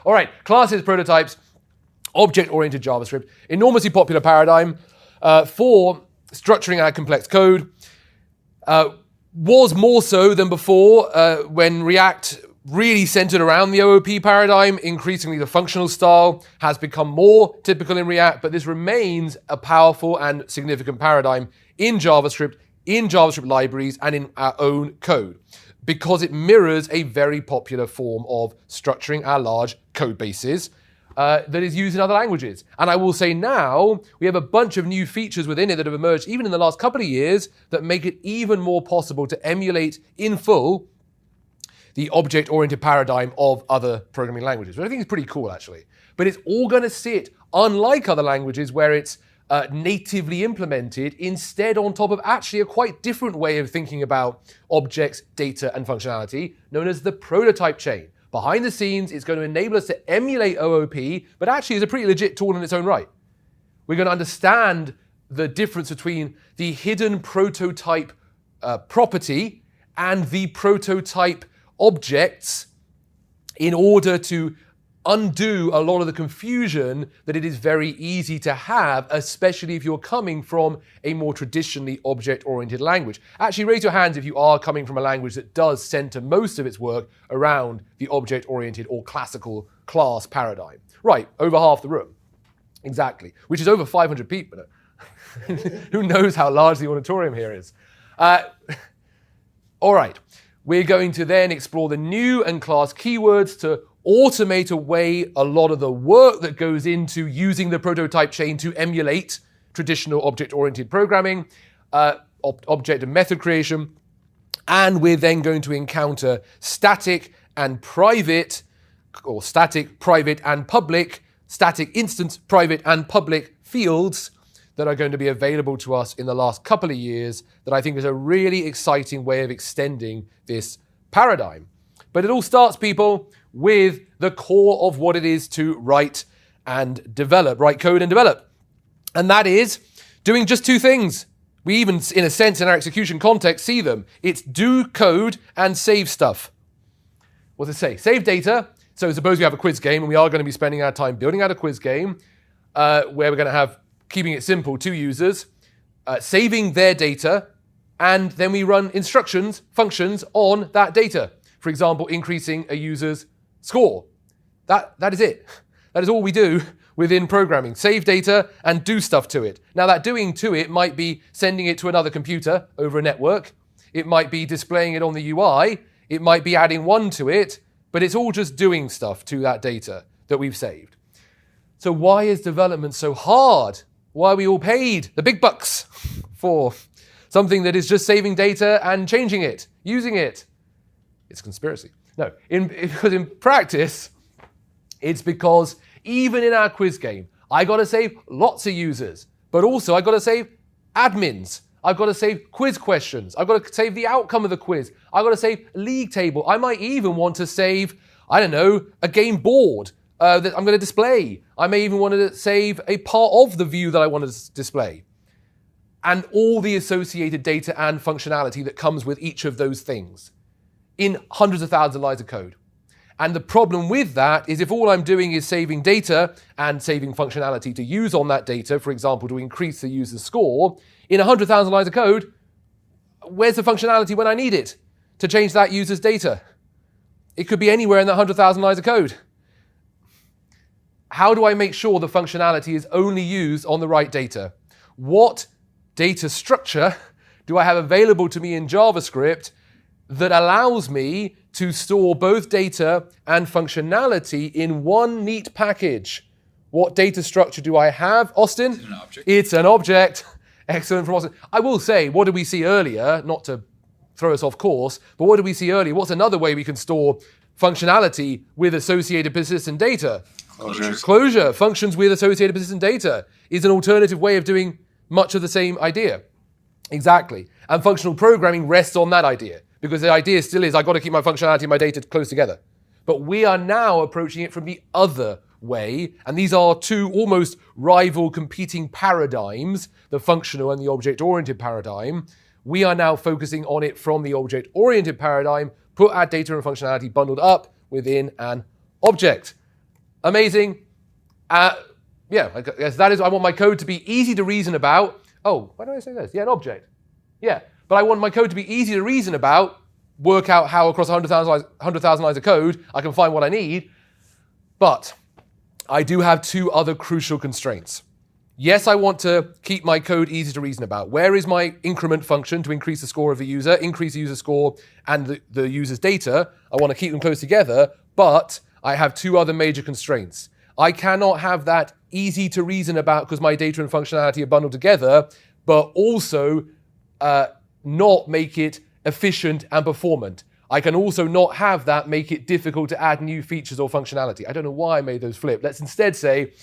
All right, classes, prototypes, object-oriented JavaScript, enormously popular paradigm for structuring our complex code. Was more so than before when React really centered around the OOP paradigm. Increasingly, the functional style has become more typical in React, but this remains a powerful and significant paradigm in JavaScript libraries, and in our own code, because it mirrors a very popular form of structuring our large code bases that is used in other languages. And I will say now, we have a bunch of new features within it that have emerged even in the last couple of years that make it even more possible to emulate in full the object-oriented paradigm of other programming languages, which I think is pretty cool, actually. But it's all going to sit, unlike other languages, where it's natively implemented, instead on top of actually a quite different way of thinking about objects, data, and functionality, known as the prototype chain. Behind the scenes, it's going to enable us to emulate OOP, but actually is a pretty legit tool in its own right. We're going to understand the difference between the hidden prototype property and the prototype objects in order to undo a lot of the confusion that it is very easy to have, especially if you're coming from a more traditionally object-oriented language. Actually, raise your hands if you are coming from a language that does center most of its work around the object-oriented or classical class paradigm. Right, over half the room. Exactly, which is over 500 people. Who knows how large the auditorium here is. All right, we're going to then explore the new and class keywords to automate away a lot of the work that goes into using the prototype chain to emulate traditional object-oriented programming, object and method creation. And we're then going to encounter static and private, or static, private, and public, static instance, private, and public fields that are going to be available to us in the last couple of years that I think is a really exciting way of extending this paradigm. But it all starts, people, with the core of what it is to write and develop, write code and develop. And that is doing just two things. We even, in a sense, in our execution context, see them. It's do code and save stuff. What does it say? Save data. So suppose we have a quiz game, and we are going to be spending our time building out a quiz game where we're going to have, keeping it simple, two users, saving their data, and then we run instructions, functions on that data. For example, increasing a user's score. That is it. That is all we do within programming. Save data and do stuff to it. Now, that doing to it might be sending it to another computer over a network. It might be displaying it on the UI. It might be adding one to it. But it's all just doing stuff to that data that we've saved. So why is development so hard? Why are we all paid the big bucks for something that is just saving data and changing it, using it? It's a conspiracy. No, because in practice, it's because even in our quiz game, I got to save lots of users, but also I got to save admins. I've got to save quiz questions. I've got to save the outcome of the quiz. I've got to save a league table. I might even want to save, I don't know, a game board that I'm going to display. I may even want to save a part of the view that I want to display. And all the associated data and functionality that comes with each of those things in hundreds of thousands of lines of code. And the problem with that is if all I'm doing is saving data and saving functionality to use on that data, for example, to increase the user's score, in 100,000 lines of code, where's the functionality when I need it to change that user's data? It could be anywhere in that 100,000 lines of code. How do I make sure the functionality is only used on the right data? What data structure do I have available to me in JavaScript that allows me to store both data and functionality in one neat package? What data structure do I have, Austin? It's an object. It's an object. Excellent from Austin. I will say, what did we see earlier? Not to throw us off course, but what did we see earlier? What's another way we can store functionality with associated persistent data? Closure. Functions with associated persistent data is an alternative way of doing much of the same idea. Exactly. And functional programming rests on that idea, because the idea still is I've got to keep my functionality and my data close together. But we are now approaching it from the other way, and these are two almost rival competing paradigms, the functional and the object-oriented paradigm. We are now focusing on it from the object-oriented paradigm, put our data and functionality bundled up within an object. Amazing. Yeah, I guess that is, I want my code to be easy to reason about. Oh, why don't I say this? Yeah, an object. Yeah, but I want my code to be easy to reason about, work out how across 100,000 lines of code I can find what I need. But I do have two other crucial constraints. Yes, I want to keep my code easy to reason about. Where is my increment function to increase the score of the user, increase the user score and the user's data? I want to keep them close together, but I have two other major constraints. I cannot have that easy to reason about because my data and functionality are bundled together, but also not make it efficient and performant. I can also not have that make it difficult to add new features or functionality. I don't know why I made those flip. Let's instead say,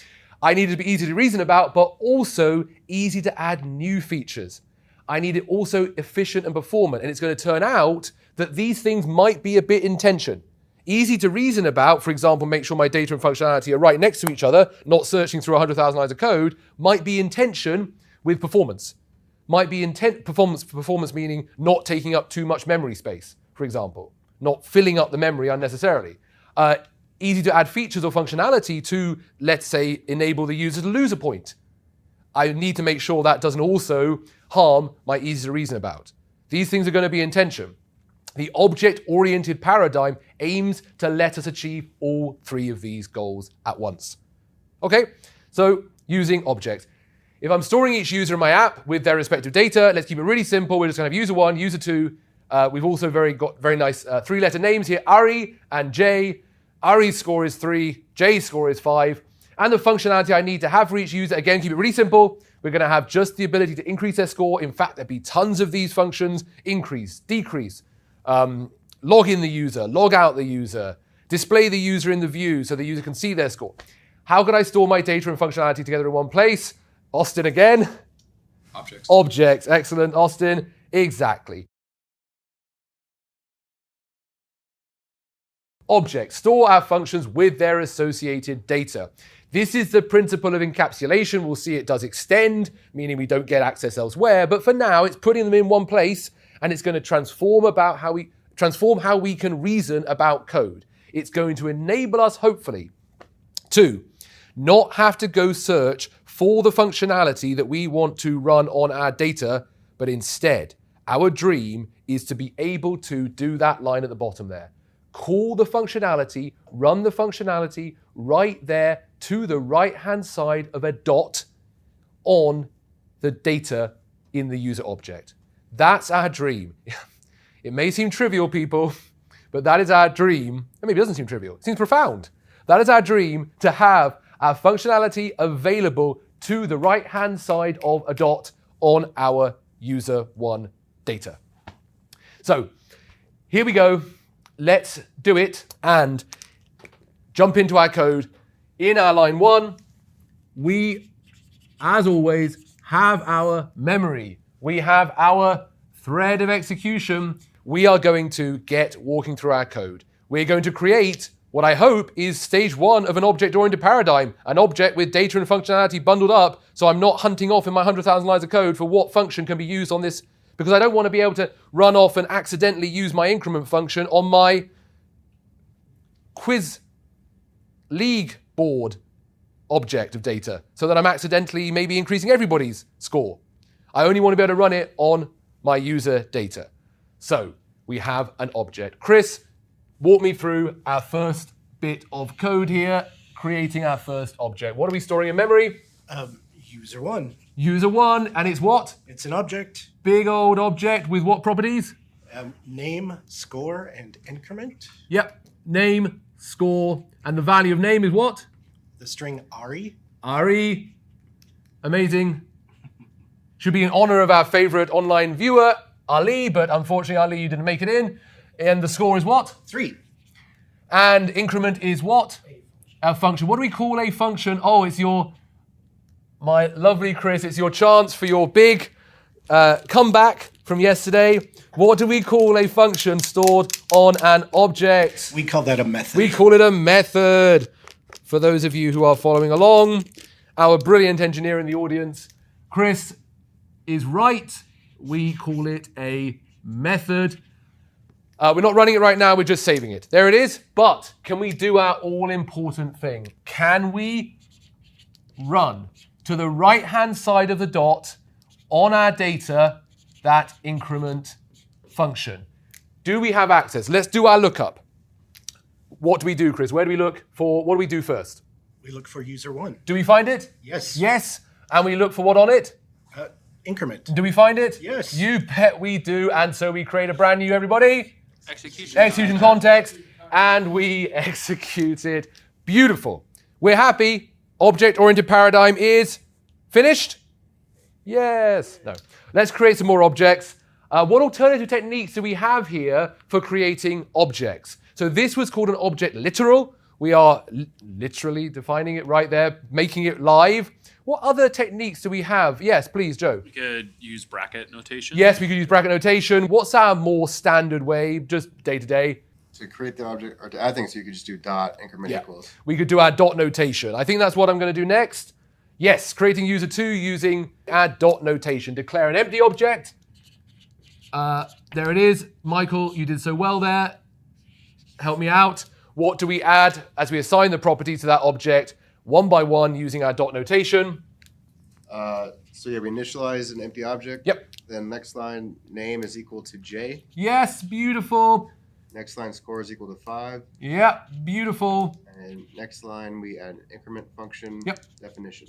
I need it to be easy to reason about, but also easy to add new features. I need it also efficient and performant. And it's going to turn out that these things might be a bit in tension. Easy to reason about, for example, make sure my data and functionality are right next to each other, not searching through 100,000 lines of code, might be in tension with performance. Might be performance meaning not taking up too much memory space, for example, not filling up the memory unnecessarily. Easy to add features or functionality to, let's say, enable the user to lose a point. I need to make sure that doesn't also harm my easy to reason about. These things are going to be in tension. The object-oriented paradigm aims to let us achieve all three of these goals at once. Okay, so using objects. If I'm storing each user in my app with their respective data, let's keep it really simple. We're just going to have user 1, user 2. We've also got very nice three-letter names here, Ari and Jay. Ari's score is 3, Jay's score is 5. And the functionality I need to have for each user, again, keep it really simple. We're going to have just the ability to increase their score. In fact, there'd be tons of these functions: increase, decrease, log in the user, log out the user, display the user in the view so the user can see their score. How could I store my data and functionality together in one place? Austin again. Objects. Objects. Excellent, Austin. Exactly. Objects store our functions with their associated data. This is the principle of encapsulation. We'll see it does extend, meaning we don't get access elsewhere. But for now, it's putting them in one place, and it's going to transform how we can reason about code. It's going to enable us, hopefully, to not have to go search for the functionality that we want to run on our data, but instead, our dream is to be able to do that line at the bottom there. Call the functionality, run the functionality right there to the right-hand side of a dot on the data in the user object. That's our dream. It may seem trivial, people, but that is our dream. And maybe it doesn't seem trivial. It seems profound. That is our dream, to have our functionality available to the right-hand side of a dot on our user 1 data. So here we go. Let's do it and jump into our code. In our line 1, we, as always, have our memory. We have our thread of execution. We are going to get walking through our code. We're going to create what I hope is stage 1 of an object-oriented paradigm, an object with data and functionality bundled up, so I'm not hunting off in my 100,000 lines of code for what function can be used on this, because I don't want to be able to run off and accidentally use my increment function on my quiz league board object of data, so that I'm accidentally maybe increasing everybody's score. I only want to be able to run it on my user data. So we have an object. Chris, walk me through our first bit of code here, creating our first object. What are we storing in memory? User 1. User 1, and it's what? It's an object. Big old object with what properties? Name, score, and increment. Yep, name, score, and the value of name is what? The string Ari. Ari. Amazing. Should be in honor of our favorite online viewer, Ali, but unfortunately, Ali, you didn't make it in. And the score is what? 3. And increment is what? A function. What do we call a function? Oh, it's my lovely Chris, it's your chance for your big comeback from yesterday. What do we call a function stored on an object? We call that a method. We call it a method. For those of you who are following along, our brilliant engineer in the audience, Chris, is right. We call it a method. We're not running it right now, we're just saving it. There it is, but can we do our all-important thing? can we run to the right-hand side of the dot on our data that increment function? Do we have access? Let's do our lookup. What do we do, Chris? Where do we look for, what do we do first? We look for user 1. Do we find it? Yes. Yes. And we look for what on it? Increment. Do we find it? Yes. You bet we do. And so we create a brand new, everybody, Execution context, and we execute it. Beautiful. We're happy. Object-oriented paradigm is finished? Yes. No. Let's create some more objects. What alternative techniques do we have here for creating objects? So this was called an object literal. We are literally defining it right there, making it live. What other techniques do we have? Yes, please, Joe. We could use bracket notation. Yes, we could use bracket notation. What's our more standard way, just day to day? To create the object, or to add things, you could just do dot increment equals. We could do our dot notation. I think that's what I'm going to do next. Yes, creating user 2 using our dot notation. Declare an empty object. There it is. Michael, you did so well there. Help me out. What do we add as we assign the property to that object one by one using our dot notation? So yeah, we initialize an empty object. Yep. Then next line, name is equal to j. Yes, beautiful. Next line, score is equal to 5. Yeah, beautiful. And next line, we add an increment function definition.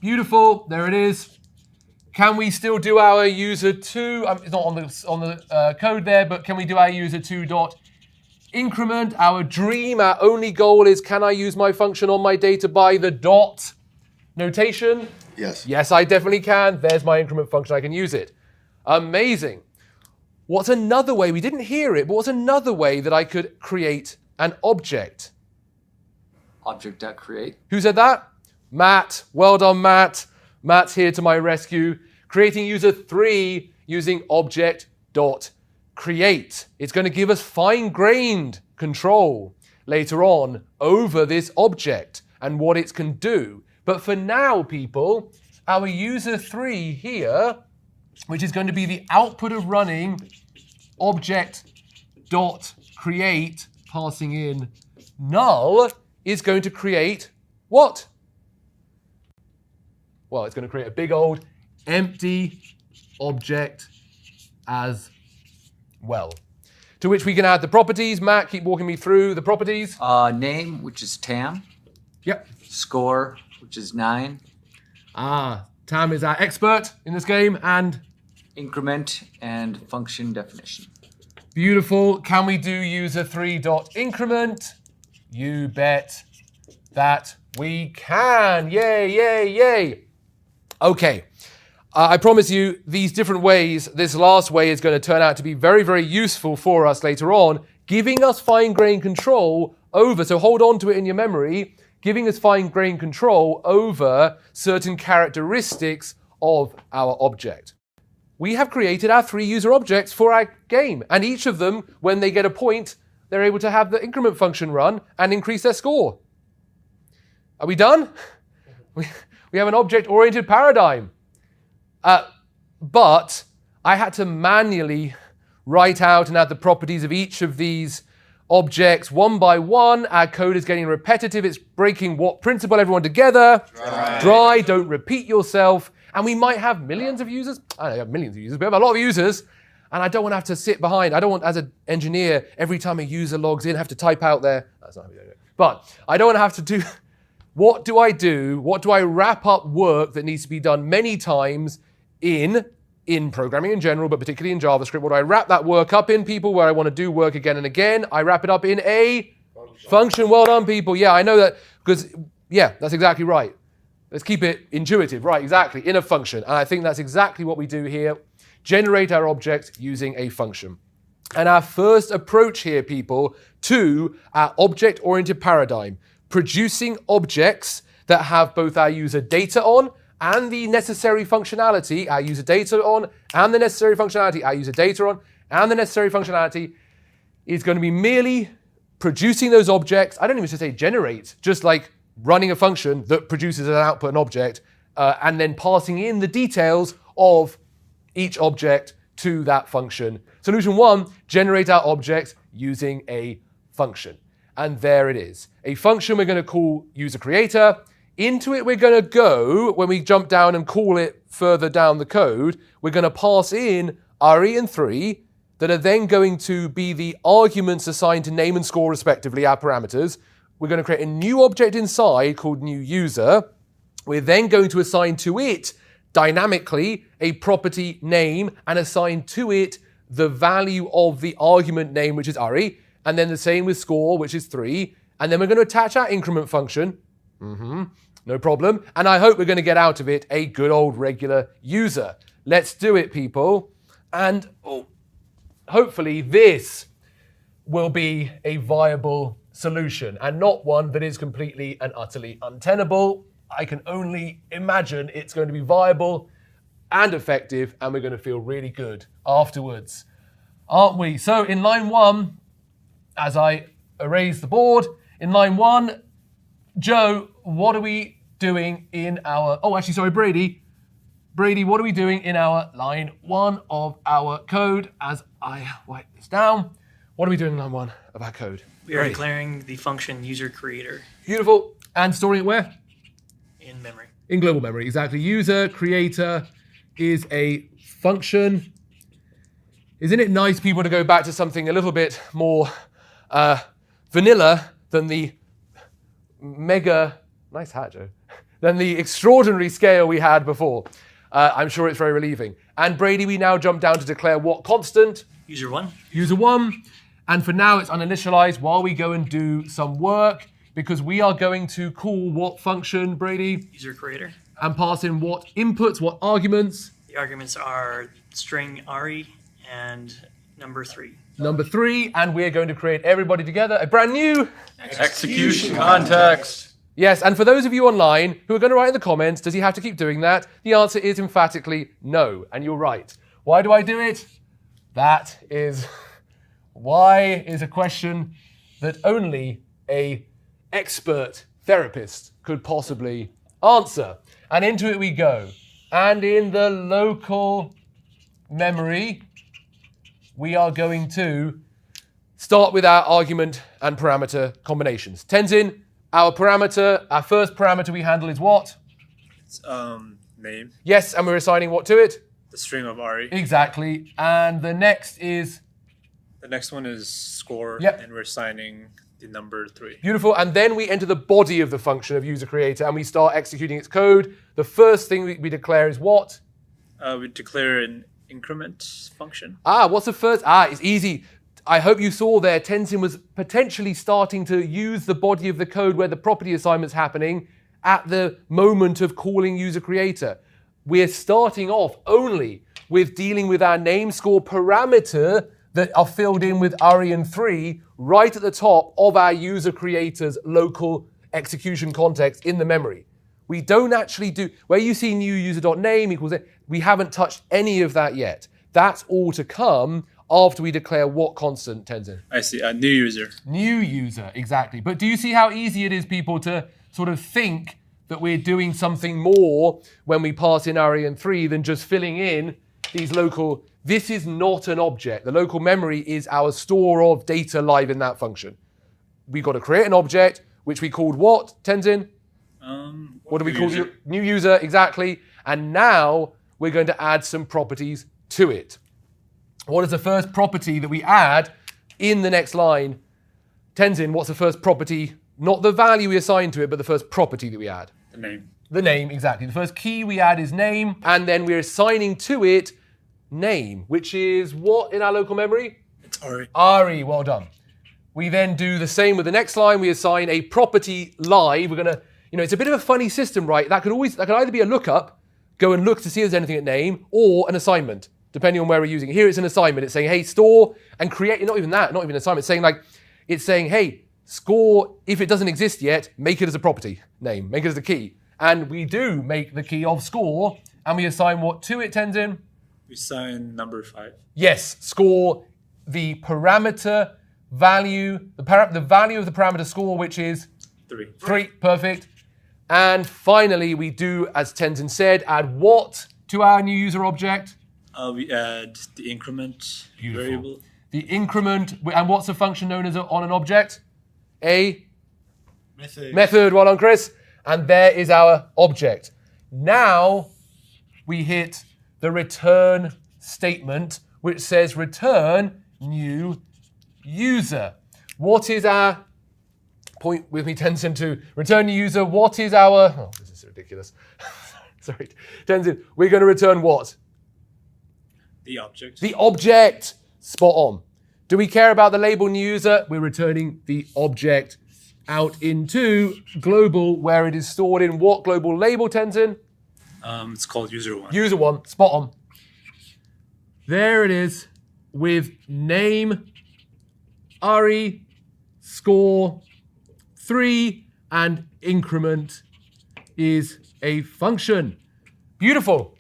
Beautiful. There it is. Can we still do our user 2? It's not on the code there, but can we do our user 2 dot increment? Our dream, our only goal is, can I use my function on my data by the dot notation? Yes. Yes, I definitely can. There's my increment function. I can use it. Amazing. What's another way? We didn't hear it, but what's another way that I could create an object? Object.create. Who said that? Matt. Well done, Matt. Matt's here to my rescue. Creating user 3 using object.create. It's going to give us fine-grained control later on over this object and what it can do. But for now, people, our user 3 here, which is going to be the output of running object.create, passing in null, is going to create what? Well, it's going to create a big old empty object as well, to which we can add the properties. Matt, keep walking me through the properties. Name, which is Tam. Yep. Score, which is 9. Tam is our expert in this game, and Increment and function definition. beautiful. Can we do user 3 dot increment? You bet that we can. Yay, yay, yay. Okay. I promise you, these different ways, this last way is going to turn out to be very, very useful for us later on, giving us fine-grained control over, so hold on to it in your memory, giving us fine-grained control over certain characteristics of our object. We have created our 3 user objects for our game, and each of them, when they get a point, they're able to have the increment function run and increase their score. Are we done? We have an object-oriented paradigm. But I had to manually write out and add the properties of each of these objects one by one. Our code is getting repetitive. It's breaking what principle? Everyone together. Dry. Don't repeat yourself. And we might have millions of users. I don't have millions of users, but we have a lot of users. And I don't want to have to sit behind. I don't want, as an engineer, every time a user logs in, have to type out their... That's not how we do it. But I don't want to have to do... What do I do? What do I wrap up work that needs to be done many times in programming in general, but particularly in JavaScript? What do I wrap that work up in, people, where I want to do work again and again? I wrap it up in a function. Well done, people. Yeah, I know that because, yeah, that's exactly right. Let's keep it intuitive. Right, exactly, in a function. And I think that's exactly what we do here. Generate our object using a function. And our first approach here, people, to our object-oriented paradigm, producing objects that have both our user data on and the necessary functionality, our user data on and the necessary functionality, our user data on and the necessary functionality, is going to be merely producing those objects. I don't even say generate, just like running a function that produces an output, an object, and then passing in the details of each object to that function. Solution 1, generate our objects using a function. And there it is. A function we're going to call user creator. Into it, we're going to go, when we jump down and call it further down the code, we're going to pass in RE and 3 that are then going to be the arguments assigned to name and score respectively, our parameters. We're going to create a new object inside called new user. We're then going to assign to it dynamically a property name and assign to it the value of the argument name, which is RE. And then the same with score, which is 3. And then we're going to attach our increment function. No problem. And I hope we're going to get out of it a good old regular user. Let's do it, people. And hopefully this will be a viable solution and not one that is completely and utterly untenable. I can only imagine it's going to be viable and effective, and we're going to feel really good afterwards, aren't we? So in line 1, as I erase the board, in line 1, Joe, what are we doing in our... Brady. Brady, what are we doing in our line 1 of our code? As I write this down, what are we doing in line 1 of our code? We are declaring the function user creator Beautiful. And storing it where? in memory. In global memory, exactly. User creator is a function. Isn't it nice, people, to go back to something a little bit more vanilla than the mega, nice hat, Joe, than the extraordinary scale we had before? I'm sure it's very relieving. And Brady, we now jump down to declare what constant? User 1. User 1. And for now, it's uninitialized while we go and do some work, because we are going to call what function, Brady? User creator. And pass in what inputs, what arguments? The arguments are string RE and number 3. Number 3, and we're going to create everybody together a brand new Execution context. Yes, and for those of you online who are going to write in the comments, does he have to keep doing that? The answer is emphatically no, and you're right. Why do I do it? Why is a question that only a expert therapist could possibly answer. And into it we go. And in the local memory, we are going to start with our argument and parameter combinations. Tenzin, our first parameter we handle is what? It's name, Yes, and we're assigning what to it? the string of RE. Exactly. And the next is? The next one is score, Yep. and we're assigning the number 3. Beautiful. And then we enter the body of the function of user creator and we start executing its code. The first thing we declare is what? We declare an increment function. What's the first? It's easy. I hope you saw there, Tenzin was potentially starting to use the body of the code where the property assignment's happening at the moment of calling user creator. We're starting off only with dealing with our name score parameter that are filled in with RE and 3 right at the top of our user creator's local execution context in the memory. We don't actually do, where you see new user.name equals it, we haven't touched any of that yet. That's all to come after we declare what constant, Tenzin? I see, a new user. New user, exactly. But do you see how easy it is, people, to sort of think that we're doing something more when we pass in RE and 3 than just filling in these local... This is not an object. The local memory is our store of data live in that function. We've got to create an object, which we called what, Tenzin? What do we call it? New user, exactly. And now we're going to add some properties to it. What is the first property that we add in the next line? Tenzin, what's the first property? Not the value we assign to it, but the first property that we add. The name. The name, exactly. The first key we add is name, and then we're assigning to it name, which is what in our local memory? It's RE. RE, well done. We then do the same with the next line. We assign a property live. We're going to, it's a bit of a funny system, right? That could either be a lookup, go and look to see if there's anything at name, or an assignment, depending on where we're using it. Here it's an assignment. It's saying, hey, store and create, not even an assignment. It's saying, hey, score, if it doesn't exist yet, make it as a property name, make it as a key. And we do make the key of score, and we assign what to it, Tenzin? We assign number 5. Yes, score, the parameter value, the value of the parameter score, which is 3. 3, perfect. And finally, we do, as Tenzin said, add what to our new user object? We add the increment Beautiful. variable. The increment, and what's a function known as on an object? a Method. method. Well done, Chris. And there is our object. Now we hit the return statement, which says return new user. What is our, point with me, Tenzin, to return new user. What is our, oh, this is ridiculous. Sorry, Tenzin, we're going to return what? The object. The object. Spot on. Do we care about the label new user? We're returning the object out into global, where it is stored in what global label, Tenzin? It's called user1. User one. Spot on. There it is with name, Ari, score, 3, and increment is a function. Beautiful.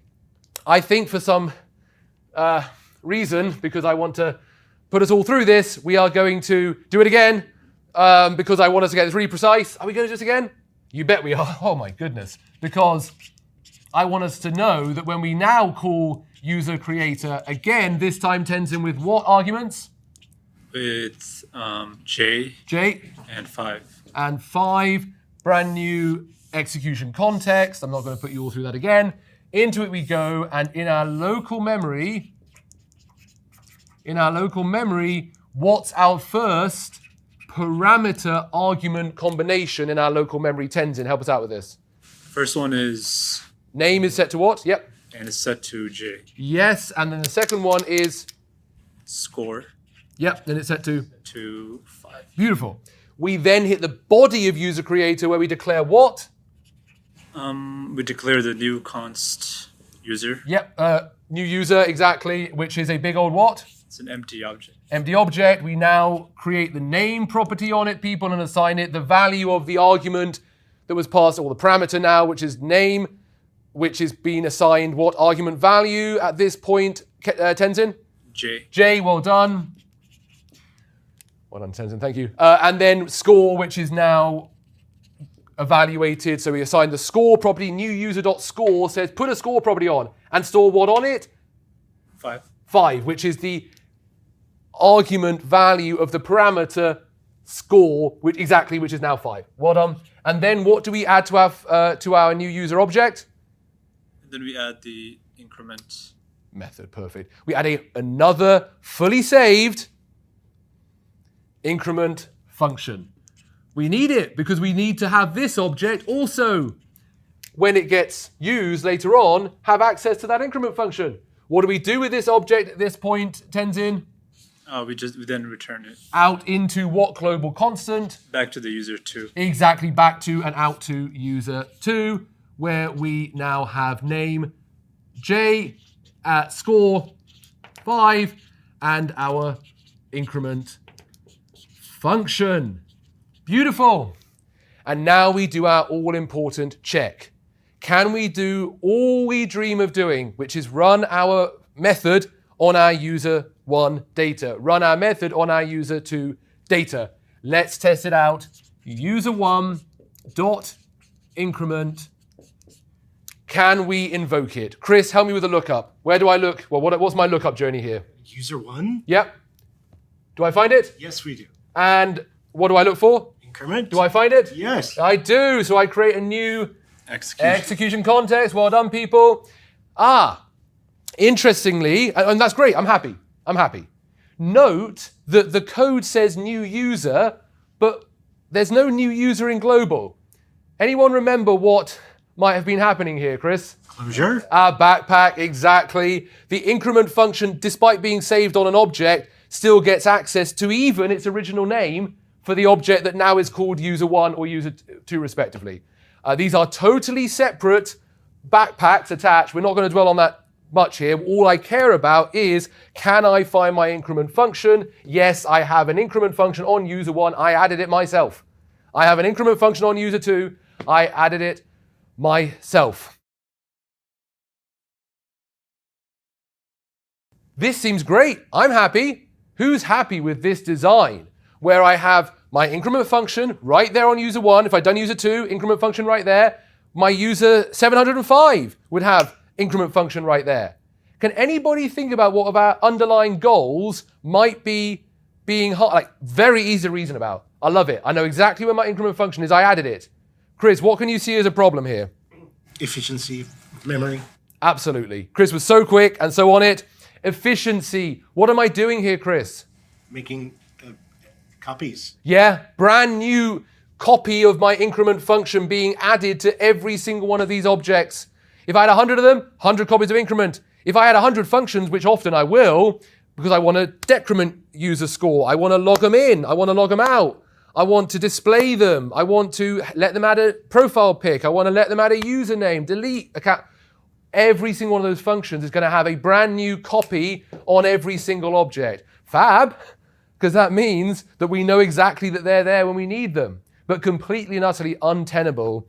I think for some reason, because I want to put us all through this, we are going to do it again because I want us to get this really precise. Are we going to do this again? You bet we are. Oh my goodness. Because I want us to know that when we now call user creator again, this time Tenzin with what arguments? With J J and 5. and 5, brand new execution context. I'm not going to put you all through that again. Into it we go, and in our local memory, what's our first parameter argument combination in our local memory? Tenzin, help us out with this. First one is, Name is set to what? Yep. and it's set to J. Yes, and then the second one is, Score yep, then it's set to, to 5. beautiful. We then hit the body of user creator where we declare what? We declare the new const user. Yep, new user, exactly, which is a big old what? It's an empty object. Empty object. We now create the name property on it, people, and assign it the value of the argument that was passed, or the parameter now, which is name, which is being assigned what argument value at this point, Tenzin? J. J, well done. Well done, Tenzin, thank you. And then score, which is now evaluated. So we assign the score property, new user.score says put a score property on and store what on it? 5. 5, which is the argument value of the parameter score, which is now 5. Well done. And then what do we add to our new user object? And then we add the increment. Method, perfect. We add another fully saved increment function. We need it because we need to have this object also, when it gets used later on, have access to that increment function. What do we do with this object at this point, Tenzin? We then return it Out into what global constant? back to the user 2. Exactly, back to and out to user 2, where we now have name J at score 5 and our increment function. Beautiful. And now we do our all-important check. Can we do all we dream of doing, which is run our method on our user 1 data, run our method on our user 2 data? Let's test it out. User 1 dot increment. Can we invoke it? Chris, help me with the lookup. Where do I look? Well, what's my lookup journey here? User 1? Yep. Do I find it? Yes, we do. And what do I look for? Increment? Do I find it? Yes. I do. So I create a new Execution. execution context. Well done, people. Interestingly, and that's great. I'm happy. Note that the code says new user, but there's no new user in global. Anyone remember what might have been happening here, Chris? Closure? Our backpack, exactly. The increment function, despite being saved on an object, still gets access to even its original name for the object that now is called user 1 or user 2 respectively. These are totally separate backpacks attached. We're not going to dwell on that much here. All I care about is, can I find my increment function? Yes, I have an increment function on user 1. I added it myself. I have an increment function on user 2. I added it myself. This seems great. I'm happy. Who's happy with this design? Where I have my increment function right there on user 1. If I'd done user 2, increment function right there. My user 705 would have increment function right there. Can anybody think about what of our underlying goals might be being very easy to reason about? I love it. I know exactly where my increment function is. I added it. Chris, what can you see as a problem here? Efficiency, memory. Absolutely. Chris was so quick and so on it. Efficiency. What am I doing here, Chris? Making copies. Yeah, brand new copy of my increment function being added to every single one of these objects. If I had 100 of them, 100 copies of increment. If I had 100 functions, which often I will, because I want to decrement user score, I want to log them in, I want to log them out, I want to display them, I want to let them add a profile pic, I want to let them add a username, delete account. Every single one of those functions is going to have a brand new copy on every single object. Fab, because that means that we know exactly that they're there when we need them, but completely and utterly untenable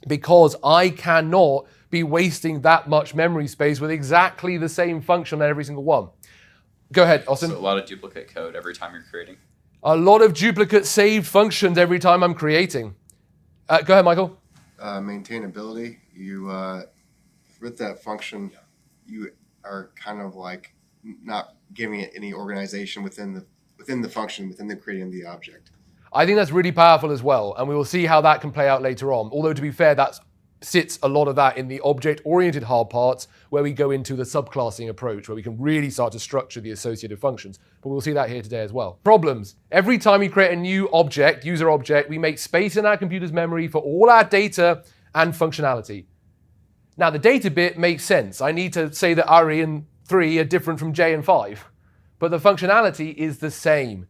because I cannot be wasting that much memory space with exactly the same function on every single one. Go ahead, Austin. So a lot of duplicate code every time you're creating. A lot of duplicate saved functions every time I'm creating. Go ahead, Michael. Maintainability. You with that function, you are kind of like not giving it any organization within the function, within the creating the object. I think that's really powerful as well, and we will see how that can play out later on. Although, to be fair, that sits a lot of that in the object-oriented hard parts, where we go into the subclassing approach, where we can really start to structure the associated functions. But we'll see that here today as well. Problems. Every time we create a new object, user object, we make space in our computer's memory for all our data and functionality. Now, the data bit makes sense. I need to say that Ari and 3 are different from J and 5, but the functionality is the same.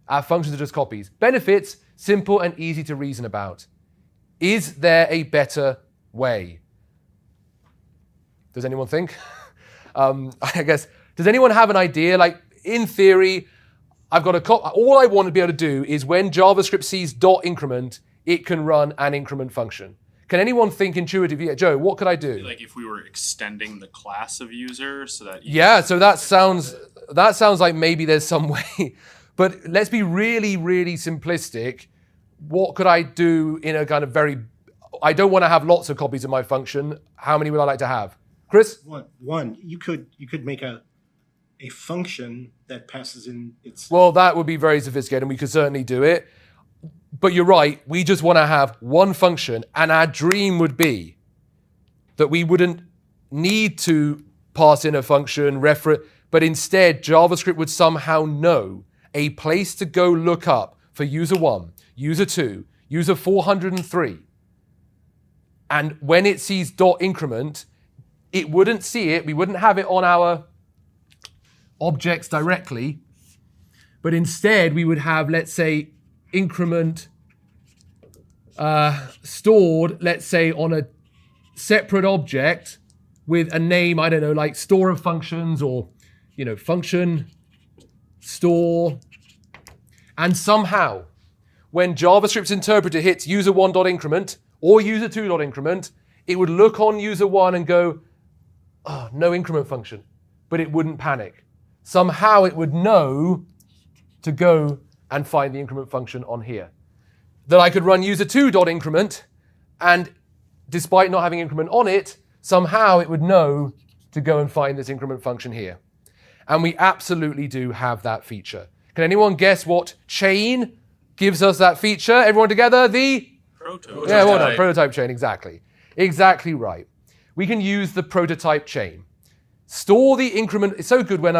Our functions are just copies. Benefits, simple and easy to reason about. Is there a better way? Does anyone think? I guess, does anyone have an idea? Like, in theory, I've got all I want to be able to do is when JavaScript sees .increment, it can run an increment function. Can anyone think intuitively? Yeah, Joe, what could I do? Like if we were extending the class of user so that... Yeah, so that sounds like maybe there's some way. But let's be really, really simplistic. What could I do in a kind of very... I don't want to have lots of copies of my function. How many would I like to have? Chris? One. You could make a function that passes in its... Well, that would be very sophisticated, and we could certainly do it. But you're right, we just want to have one function, and our dream would be that we wouldn't need to pass in a function, but instead JavaScript would somehow know a place to go look up for user 1, user 2, user 403. And when it sees .increment, it wouldn't see it, we wouldn't have it on our objects directly, but instead we would have, let's say, increment stored, let's say, on a separate object with a name, I don't know, like store of functions or, function store. And somehow, when JavaScript's interpreter hits user1.increment or user2.increment, it would look on user1 and go, oh, no increment function, but it wouldn't panic. Somehow it would know to go and find the increment function on here. That I could run user2.increment, and despite not having increment on it, somehow it would know to go and find this increment function here. And we absolutely do have that feature. Can anyone guess what chain gives us that feature? Everyone together? The Prototype. Yeah, well done. Prototype chain, exactly. Exactly right. We can use the prototype chain. Store the increment. It's so good when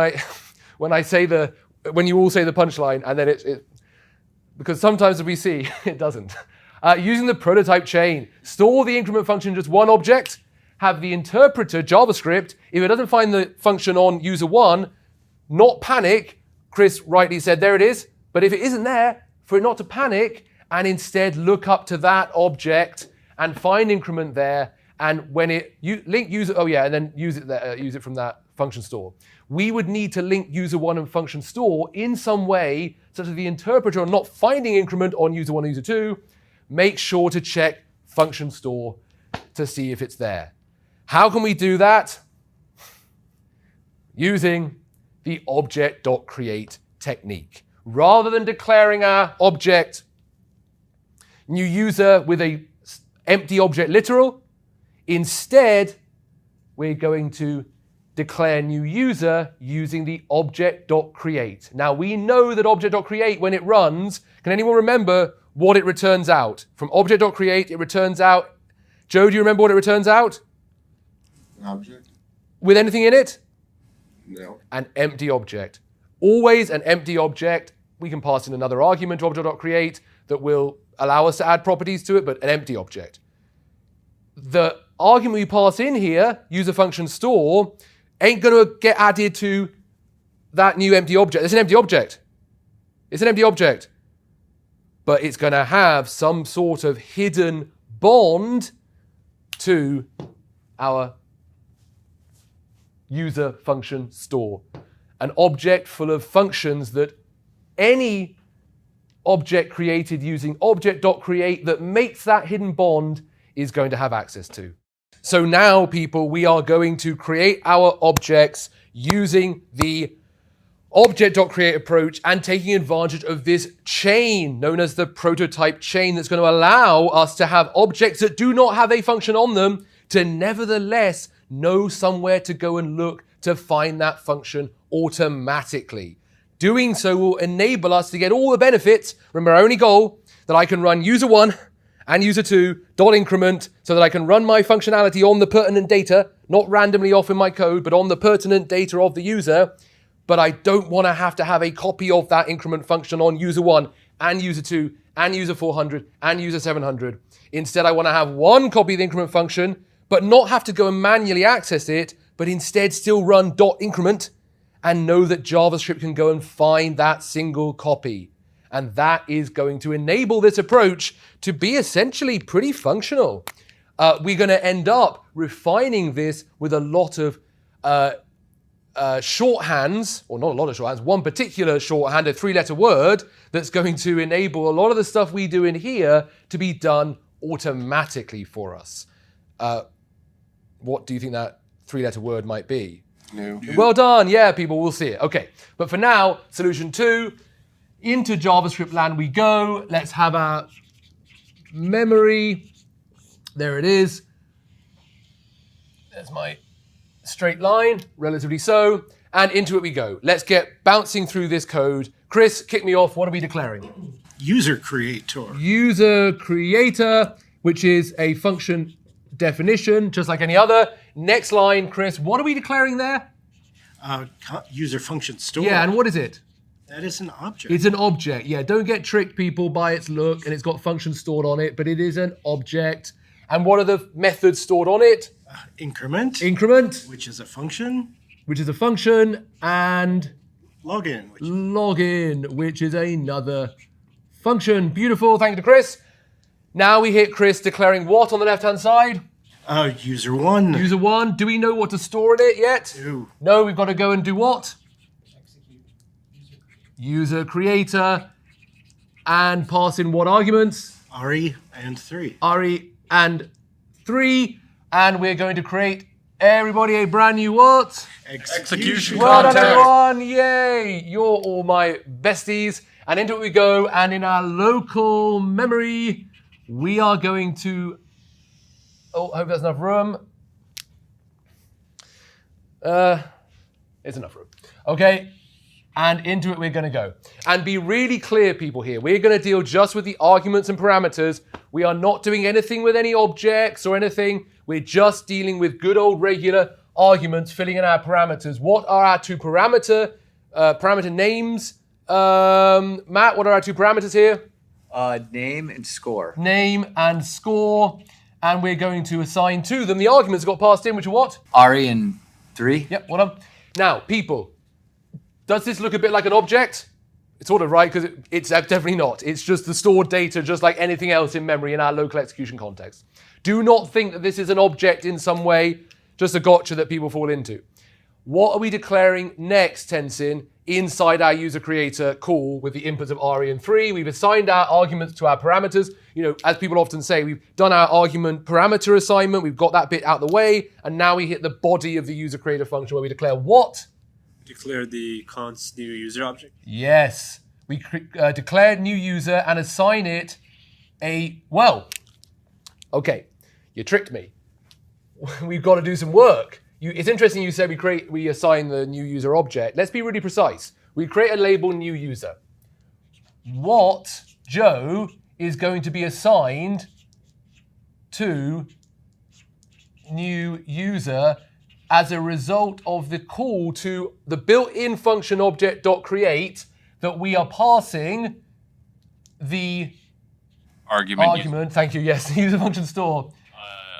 when you all say the punchline and then it because sometimes we see it doesn't. Using the prototype chain, store the increment function in just one object, have the interpreter, JavaScript, if it doesn't find the function on user 1, not panic. Chris rightly said, there it is. But if it isn't there, for it not to panic, and instead look up to that object and find increment there, and when it link user, and then use it there, use it from that function store. We would need to link user1 and function store in some way such that the interpreter, on not finding increment on user1 and user2, make sure to check function store to see if it's there. How can we do that? Using the object.create technique. Rather than declaring our object new user with a empty object literal, instead we're going to declare new user using the object.create. Now we know that object.create, when it runs, can anyone remember what it returns out? From object.create, it returns out, Joe, do you remember what it returns out? An object? With anything in it? No. An empty object. Always an empty object. We can pass in another argument to object.create that will allow us to add properties to it, but an empty object. The argument we pass in here, user function store, ain't going to get added to that new empty object. It's an empty object. It's an empty object. But it's going to have some sort of hidden bond to our user function store. An object full of functions that any object created using object.create that makes that hidden bond is going to have access to. So now, people, we are going to create our objects using the object.create approach and taking advantage of this chain known as the prototype chain that's going to allow us to have objects that do not have a function on them to nevertheless know somewhere to go and look to find that function automatically. Doing so will enable us to get all the benefits. Remember, our only goal, that I can run user1 and user2 dot increment so that I can run my functionality on the pertinent data, not randomly off in my code, but on the pertinent data of the user. But I don't want to have a copy of that increment function on user1 and user2 and user400 and user700. Instead, I want to have one copy of the increment function, but not have to go and manually access it, but instead still run dot increment and know that JavaScript can go and find that single copy. And that is going to enable this approach to be essentially pretty functional. We're going to end up refining this with a lot of shorthands, or not a lot of shorthands, one particular shorthand, a 3-letter word, that's going to enable a lot of the stuff we do in here to be done automatically for us. What do you think that 3-letter word might be? New. Well done. Yeah, people, will see it. Okay. But for now, solution 2, into JavaScript land we go. Let's have our memory. There it is. There's my straight line, relatively so. And into it we go. Let's get bouncing through this code. Chris, kick me off. What are we declaring? User creator. User creator, which is a function definition, just like any other. Next line, Chris, what are we declaring there? User function store. Yeah, and what is it? That is an object. It's an object. Yeah, don't get tricked, people, by its look, and it's got functions stored on it, but it is an object. And what are the methods stored on it? Increment. Increment, Which is a function. which is a function, and Login. Which login, which is another function. Beautiful. Thank you to Chris. Now we hit Chris declaring what on the left-hand side? user1. User1. Do we know what to store in it yet? Two. No, we've got to go and do what? User creator, and pass in what arguments? RE and 3. RE and 3, and we're going to create everybody a brand new what? Execution Well done, context. everyone! Yay! You're all my besties. And into it we go, and in our local memory, we are going to. Oh, I hope there's enough room. It's enough room. Okay. And into it we're going to go. And be really clear, people, here. We're going to deal just with the arguments and parameters. We are not doing anything with any objects or anything. We're just dealing with good old regular arguments, filling in our parameters. What are our two parameter names? Matt, what are our two parameters here? Name and score. Name and score. And we're going to assign to them the arguments that got passed in, which are what? RE and 3. Yep, well done. Now, people, does this look a bit like an object? It's sort of right, because it's definitely not. It's just the stored data, just like anything else in memory in our local execution context. Do not think that this is an object in some way, just a gotcha that people fall into. What are we declaring next, Tenzin, inside our user creator call with the inputs of RE and 3? We've assigned our arguments to our parameters. You know, as people often say, we've done our argument parameter assignment. We've got that bit out of the way. And now we hit the body of the user creator function where we declare what? Declare the const new user object. Yes. We declare new user and assign it well, okay, you tricked me. We've got to do some work. it's interesting you said we assign the new user object. Let's be really precise. We create a label new user. What Joe is going to be assigned to new user as a result of the call to the built-in function object.create that we are passing the argument. Thank you. Yes, user function store.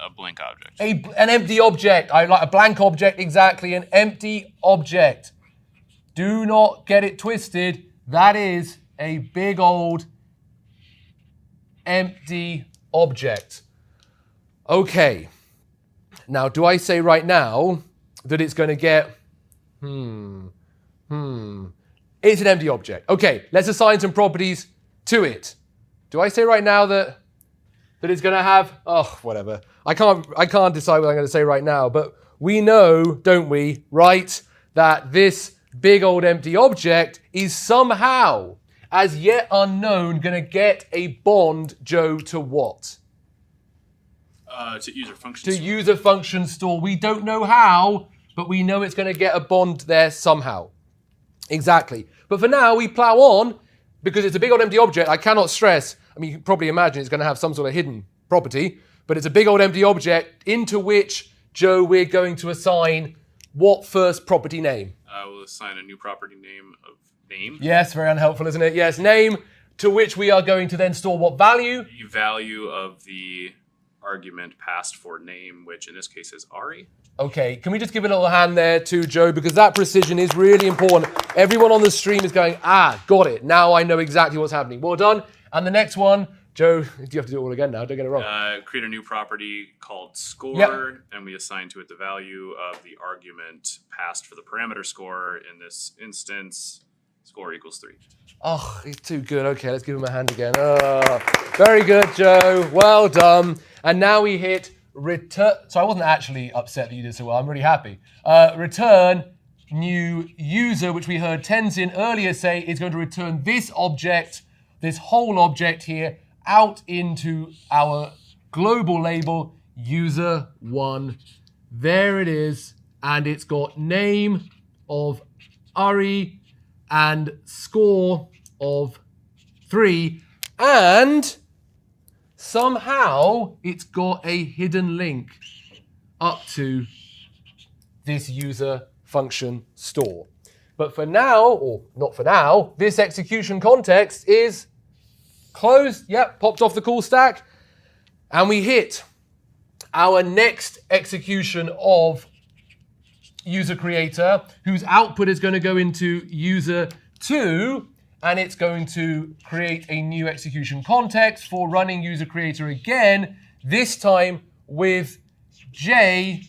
A blank object. An empty object. I like a blank object, exactly. An empty object. Do not get it twisted. That is a big old empty object. Okay. Now, do I say right now that it's going to get... It's an empty object. Okay, let's assign some properties to it. Do I say right now that it's going to have... Oh, whatever. I can't decide what I'm going to say right now, but we know, don't we, right, that this big old empty object is somehow, as yet unknown, going to get a bond, Joe, to what? To user function. To user function store. We don't know how, but we know it's going to get a bond there somehow. Exactly. But for now, we plow on, because it's a big old empty object. I cannot stress, I mean, you can probably imagine it's going to have some sort of hidden property, but it's a big old empty object into which, Joe, we're going to assign what first property name? We'll assign a new property name of name. Yes, very unhelpful, isn't it? Yes, name, to which we are going to then store what value? The value of the argument passed for name, which in this case is Ari. Okay, can we just give a little hand there to Joe, because that precision is really important. Everyone on the stream is going, got it. Now I know exactly what's happening. Well done. And the next one, Joe, you have to do it all again now, don't get it wrong. Create a new property called score, Yep. and we assign to it the value of the argument passed for the parameter score. In this instance, score equals 3. Oh, he's too good. Okay, let's give him a hand again. Oh, very good, Joe. Well done. And now we hit return. So I wasn't actually upset that you did so well. I'm really happy. Return new user, which we heard Tenzin earlier say is going to return this object, this whole object here, out into our global label, user1. There it is. And it's got name of Ari and score of 3. And somehow it's got a hidden link up to this user function store. But for now, or not for now, this execution context is closed. Yep, popped off the call stack. And we hit our next execution of user creator, whose output is going to go into user 2, and it's going to create a new execution context for running user creator again, this time with J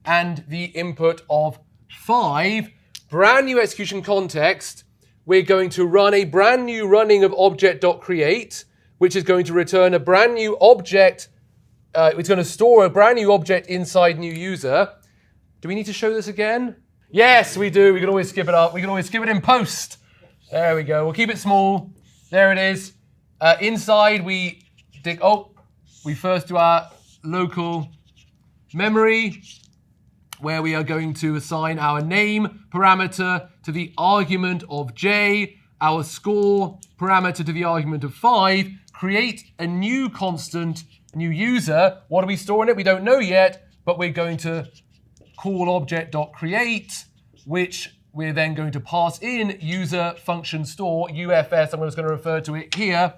and the input of 5. Brand new execution context. We're going to run a brand new running of object.create, which is going to return a brand new object. It's going to store a brand new object inside new user. Do we need to show this again? Yes, we do. We can always skip it up. We can always skip it in post. There we go. We'll keep it small. There it is. Inside we first do our local memory, where we are going to assign our name parameter to the argument of J, our score parameter to the argument of 5, create a new constant, new user. What are we storing it? We don't know yet, but we're going to call object.create, which we're then going to pass in user function store, UFS, I'm just going to refer to it here,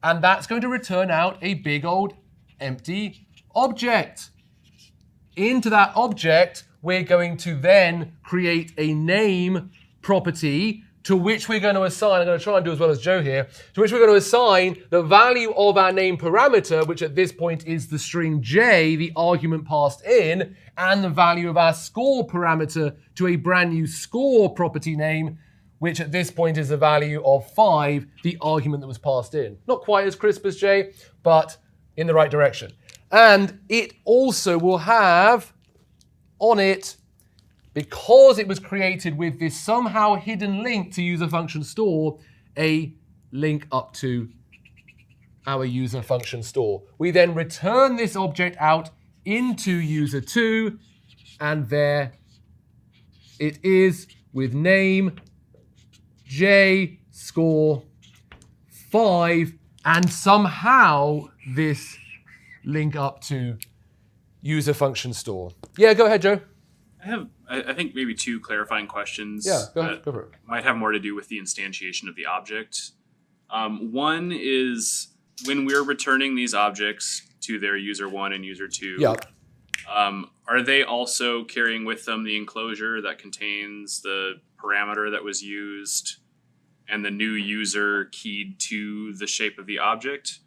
and that's going to return out a big old empty object. Into that object, we're going to then create a name property to which we're going to assign, I'm going to try and do as well as Joe here, to which we're going to assign the value of our name parameter, which at this point is the string J, the argument passed in, and the value of our score parameter to a brand new score property name, which at this point is the value of 5, the argument that was passed in. Not quite as crisp as J, but in the right direction. And it also will have on it, because it was created with this somehow hidden link to user function store, a link up to our user function store. We then return this object out into user 2, And there it is with name, J, score, 5, and somehow this link up to user function store. Yeah, go ahead, Joe. I think maybe two clarifying questions. Yeah, go ahead, that go for it. might have more to do with the instantiation of the object. One is when we're returning these objects to their user 1 and user 2. Yeah. Are they also carrying with them the enclosure that contains the parameter that was used and the new user keyed to the shape of the object?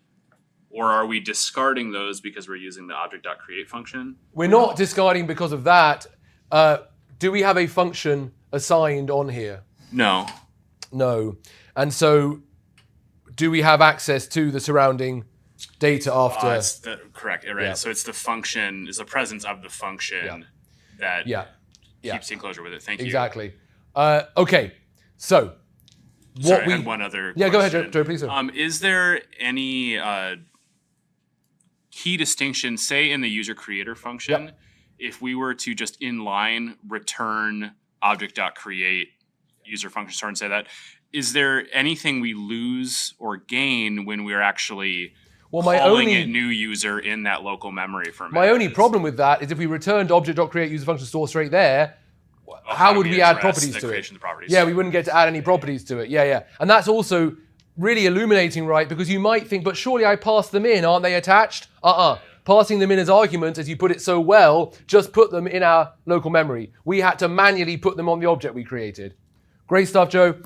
Or are we discarding those because we're using the object.create function? We're not discarding because of that. Do we have a function assigned on here? No. No. And so do we have access to the surrounding data after? Correct. Right. Yeah. So it's the function, is the presence of the function that Yeah. keeps the enclosure with it. Thank you. Exactly. Okay. So Sorry, I had one other Yeah, go ahead, question. Joe, please. Sir. Is there any key distinction, say in the user creator function, if we were to just inline return object.create user function store and say that, is there anything we lose or gain when we're actually calling it new user in that local memory for My only problem with that is if we returned object.create user function store straight there, how would we add properties to it? Yeah, we wouldn't get to add any properties to it. Yeah. And that's also really illuminating, right? Because you might think, but surely I passed them in, aren't they attached? Passing them in as arguments, as you put it so well, just put them in our local memory. We had to manually put them on the object we created. Great stuff, Joe.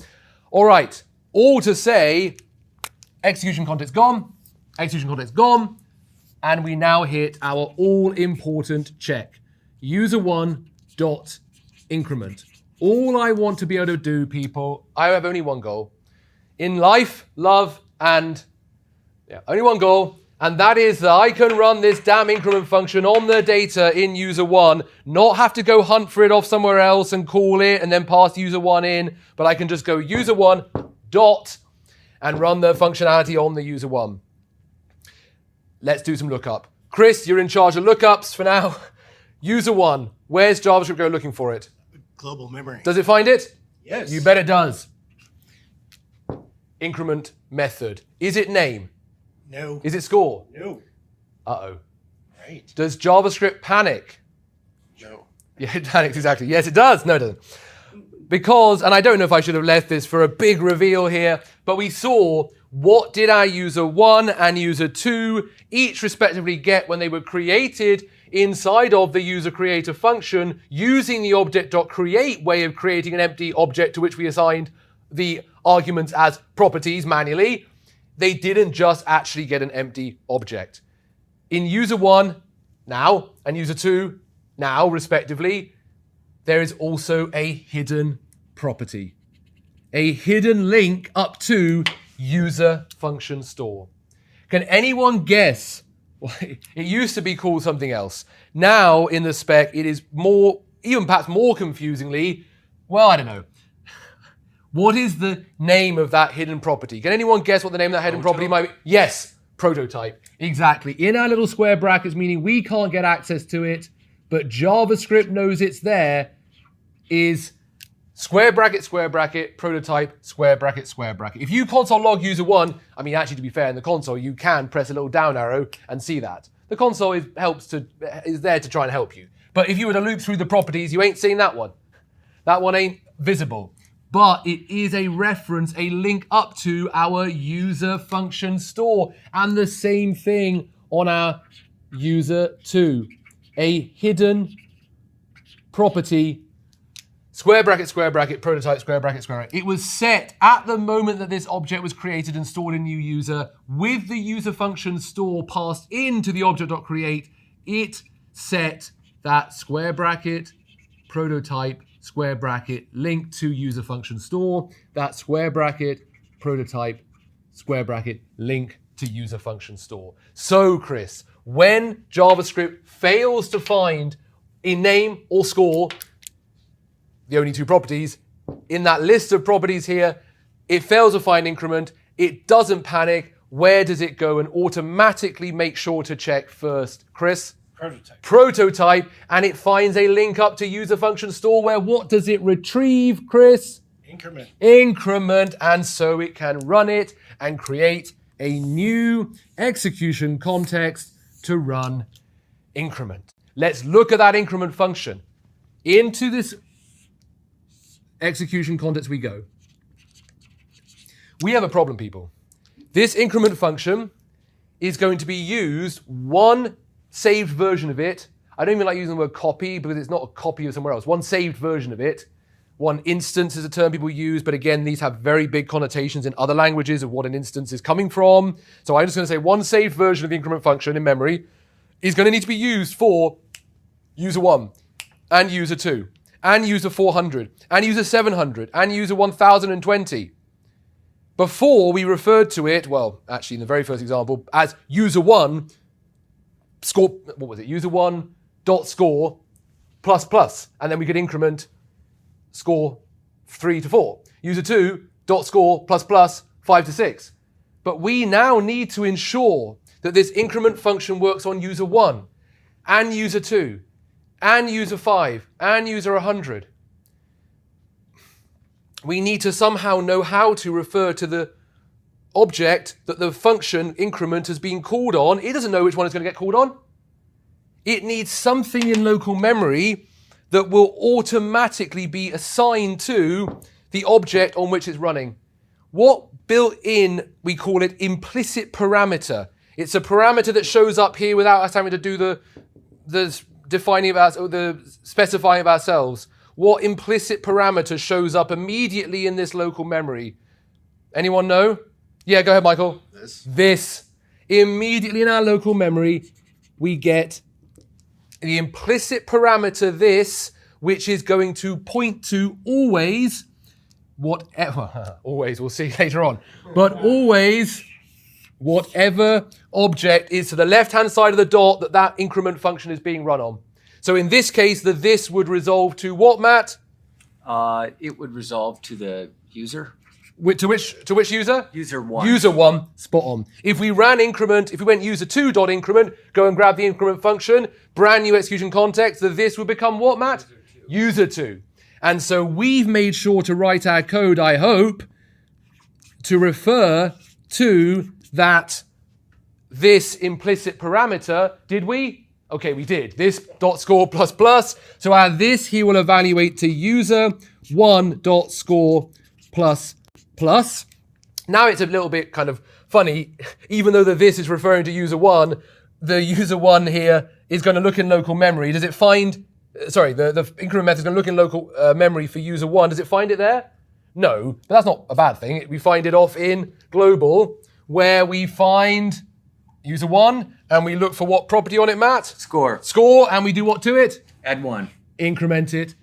All right, all to say, execution context gone, and we now hit our all-important check. User1 dot increment. All I want to be able to do, people, I have only one goal. In life, love, and only one goal, and that is that I can run this damn increment function on the data in user1, not have to go hunt for it off somewhere else and call it and then pass user1 in, but I can just go user1 dot and run the functionality on the user1. Let's do some lookup. Chris, you're in charge of lookups for now. User1, where's JavaScript go looking for it? Global memory. Does it find it? Yes. You bet it does. Increment method. Is it name? No. Is it score? No. Uh-oh. Right. Does JavaScript panic? No. Yeah, it panics, exactly. Yes, it does. No, it doesn't. Because, and I don't know if I should have left this for a big reveal here, but we saw what did our user 1 and user 2 each respectively get when they were created inside of the user creator function using the object.create way of creating an empty object to which we assigned the arguments as properties manually. They didn't just actually get an empty object. In user 1 now and user 2 now respectively, there is also a hidden property, a hidden link up to user function store. Can anyone guess? It used to be called something else. Now in the spec, it is more, even perhaps more confusingly, well, I don't know. What is the name of that hidden property? Can anyone guess what the name of that hidden property might be? Yes, prototype. Exactly. In our little square brackets, meaning we can't get access to it, but JavaScript knows it's there, is square bracket, prototype, square bracket. If you console log user 1, I mean, actually, to be fair, in the console, you can press a little down arrow and see that. The console is there to try and help you. But if you were to loop through the properties, you ain't seeing that one. That one ain't visible. But it is a reference, a link up to our user function store. And the same thing on our user 2. A hidden property, square bracket, prototype, square bracket. It was set at the moment that this object was created and stored in new user with the user function store passed into the object.create. It set that square bracket, prototype, square bracket, link to user function store, that square bracket, prototype, square bracket, link to user function store. So, Chris, when JavaScript fails to find in name or score, the only two properties, in that list of properties here, it fails to find increment, it doesn't panic, where does it go and automatically make sure to check first? Chris? prototype, and it finds a link up to user function store where what does it retrieve, Chris? Increment. Increment, and so it can run it and create a new execution context to run increment. Let's look at that increment function. Into this execution context we go. We have a problem, people. This increment function is going to be used, one saved version of it. I don't even like using the word copy because it's not a copy of somewhere else. One saved version of it. One instance is a term people use, but again, these have very big connotations in other languages of what an instance is coming from. So I'm just going to say one saved version of the increment function in memory is going to need to be used for user 1 and user 2 and user 400 and user 700 and user 1020. Before we referred to it, well, actually in the very first example, as user 1 score, what was it? User 1 dot score plus plus, and then we could increment score 3 to 4. User 2 dot score plus plus 5 to 6. But we now need to ensure that this increment function works on user 1 and user 2 and user 5 and user 100. We need to somehow know how to refer to the object that the function increment has been called on. It doesn't know which one it's going to get called on. It needs something in local memory that will automatically be assigned to the object on which it's running. What built in, we call it implicit parameter. It's a parameter that shows up here without us having to do the defining of our, the specifying of ourselves. What implicit parameter shows up immediately in this local memory? Anyone know? Yeah, go ahead, Michael. This. Immediately in our local memory, we get the implicit parameter this, which is going to point to always, whatever, always, we'll see later on, but always whatever object is to the left-hand side of the dot that increment function is being run on. So in this case, the this would resolve to what, Matt? It would resolve to the user. To which user? User 1. User 1, spot on. If we ran increment, if we went user 2 dot increment, go and grab the increment function, brand new execution context, the this would become what, Matt? User 2. And so we've made sure to write our code, I hope, to refer to that this implicit parameter. Did we? Okay, we did. This dot score plus plus. So our this here will evaluate to user 1 dot score plus plus. Now it's a little bit kind of funny. Even though the this is referring to user 1, the user 1 here is going to look in local memory. Does it find, the increment method is going to look in local memory for user 1. Does it find it there? No, but that's not a bad thing. We find it off in global where we find user 1 and we look for what property on it, Matt? Score. Score, and we do what to it? Add 1. Increment it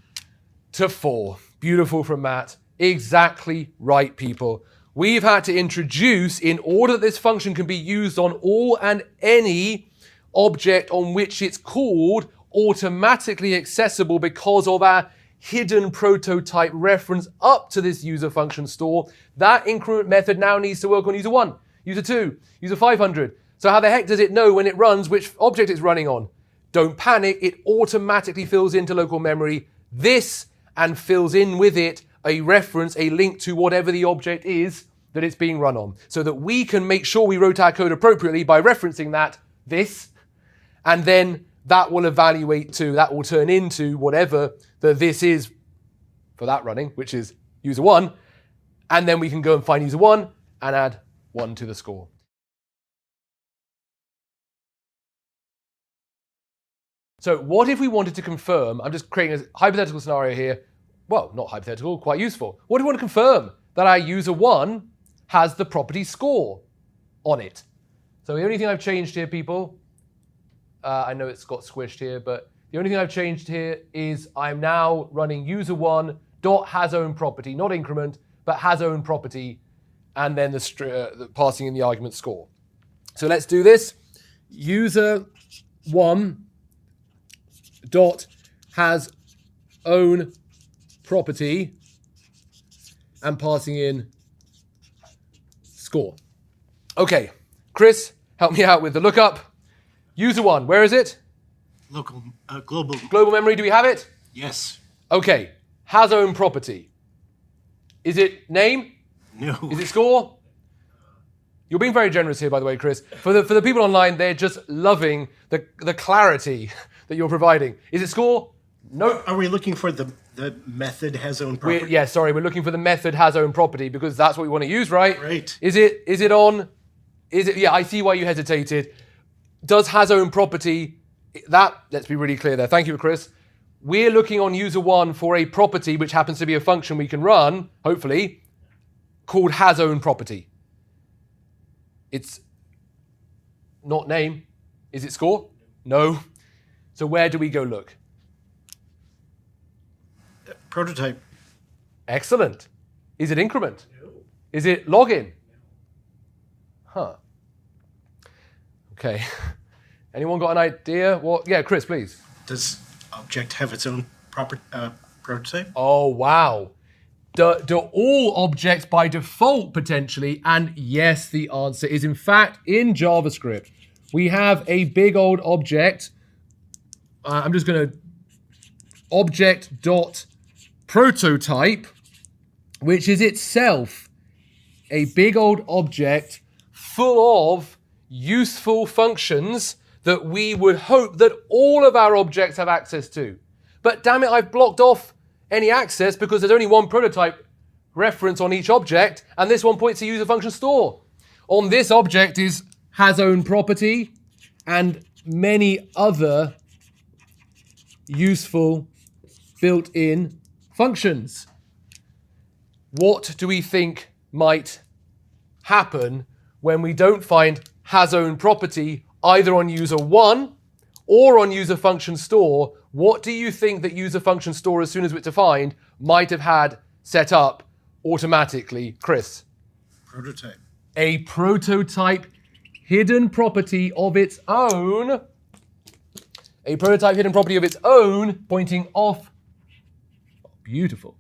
to 4. Beautiful from Matt. Exactly right, people. We've had to introduce, in order that this function can be used on all and any object on which it's called, automatically accessible because of our hidden prototype reference up to this user function store, that increment method now needs to work on user 1, user 2, user 500. So how the heck does it know when it runs which object it's running on? Don't panic, it automatically fills into local memory this and fills in with it a reference, a link to whatever the object is that it's being run on, so that we can make sure we wrote our code appropriately by referencing that this, and then that will evaluate to, that will turn into whatever the this is for that running, which is user 1, and then we can go and find user 1 and add 1 to the score. So what if we wanted to confirm, I'm just creating a hypothetical scenario here, well, not hypothetical, quite useful. What if we want to confirm that our user 1 has the property score on it? So the only thing I've changed here, people, I know it's got squished here, but the only thing I've changed here is I'm now running user 1 dot has own property, not increment, but has own property, and then the passing in the argument score. So let's do this. User 1 dot has own property and passing in score. Okay, Chris, help me out with the lookup. User 1, where is it? Global. Global memory, do we have it? Yes. Okay. Has own property. Is it name? No. Is it score? You're being very generous here, by the way, Chris. For the people online, they're just loving the clarity that you're providing. Is it score? Nope. Are we looking for the method has own property? We're looking for the method has own property because that's what we want to use, right? Right. Is it on? Yeah, I see why you hesitated. Does has own property, let's be really clear there. Thank you, Chris. We're looking on user one for a property, which happens to be a function we can run, hopefully, called has own property. It's not name. Is it score? No. So where do we go look? Prototype. Excellent. Is it increment? No. Is it login? Huh. Okay. Anyone got an idea? What? Yeah, Chris, please. Does object have its own prototype? Oh, wow. Do all objects by default potentially? And yes, the answer is in fact in JavaScript. We have a big old object. I'm just going to object.prototype, which is itself a big old object full of useful functions that we would hope that all of our objects have access to. But damn it, I've blocked off any access because there's only one prototype reference on each object, and this one points to user function store. On this object is has own property and many other useful built-in functions. What do we think might happen when we don't find has own property either on user one or on user function store? What do you think that user function store, as soon as it's defined, might have had set up automatically? Chris? Prototype. A prototype hidden property of its own. A prototype hidden property of its own pointing off. Beautiful.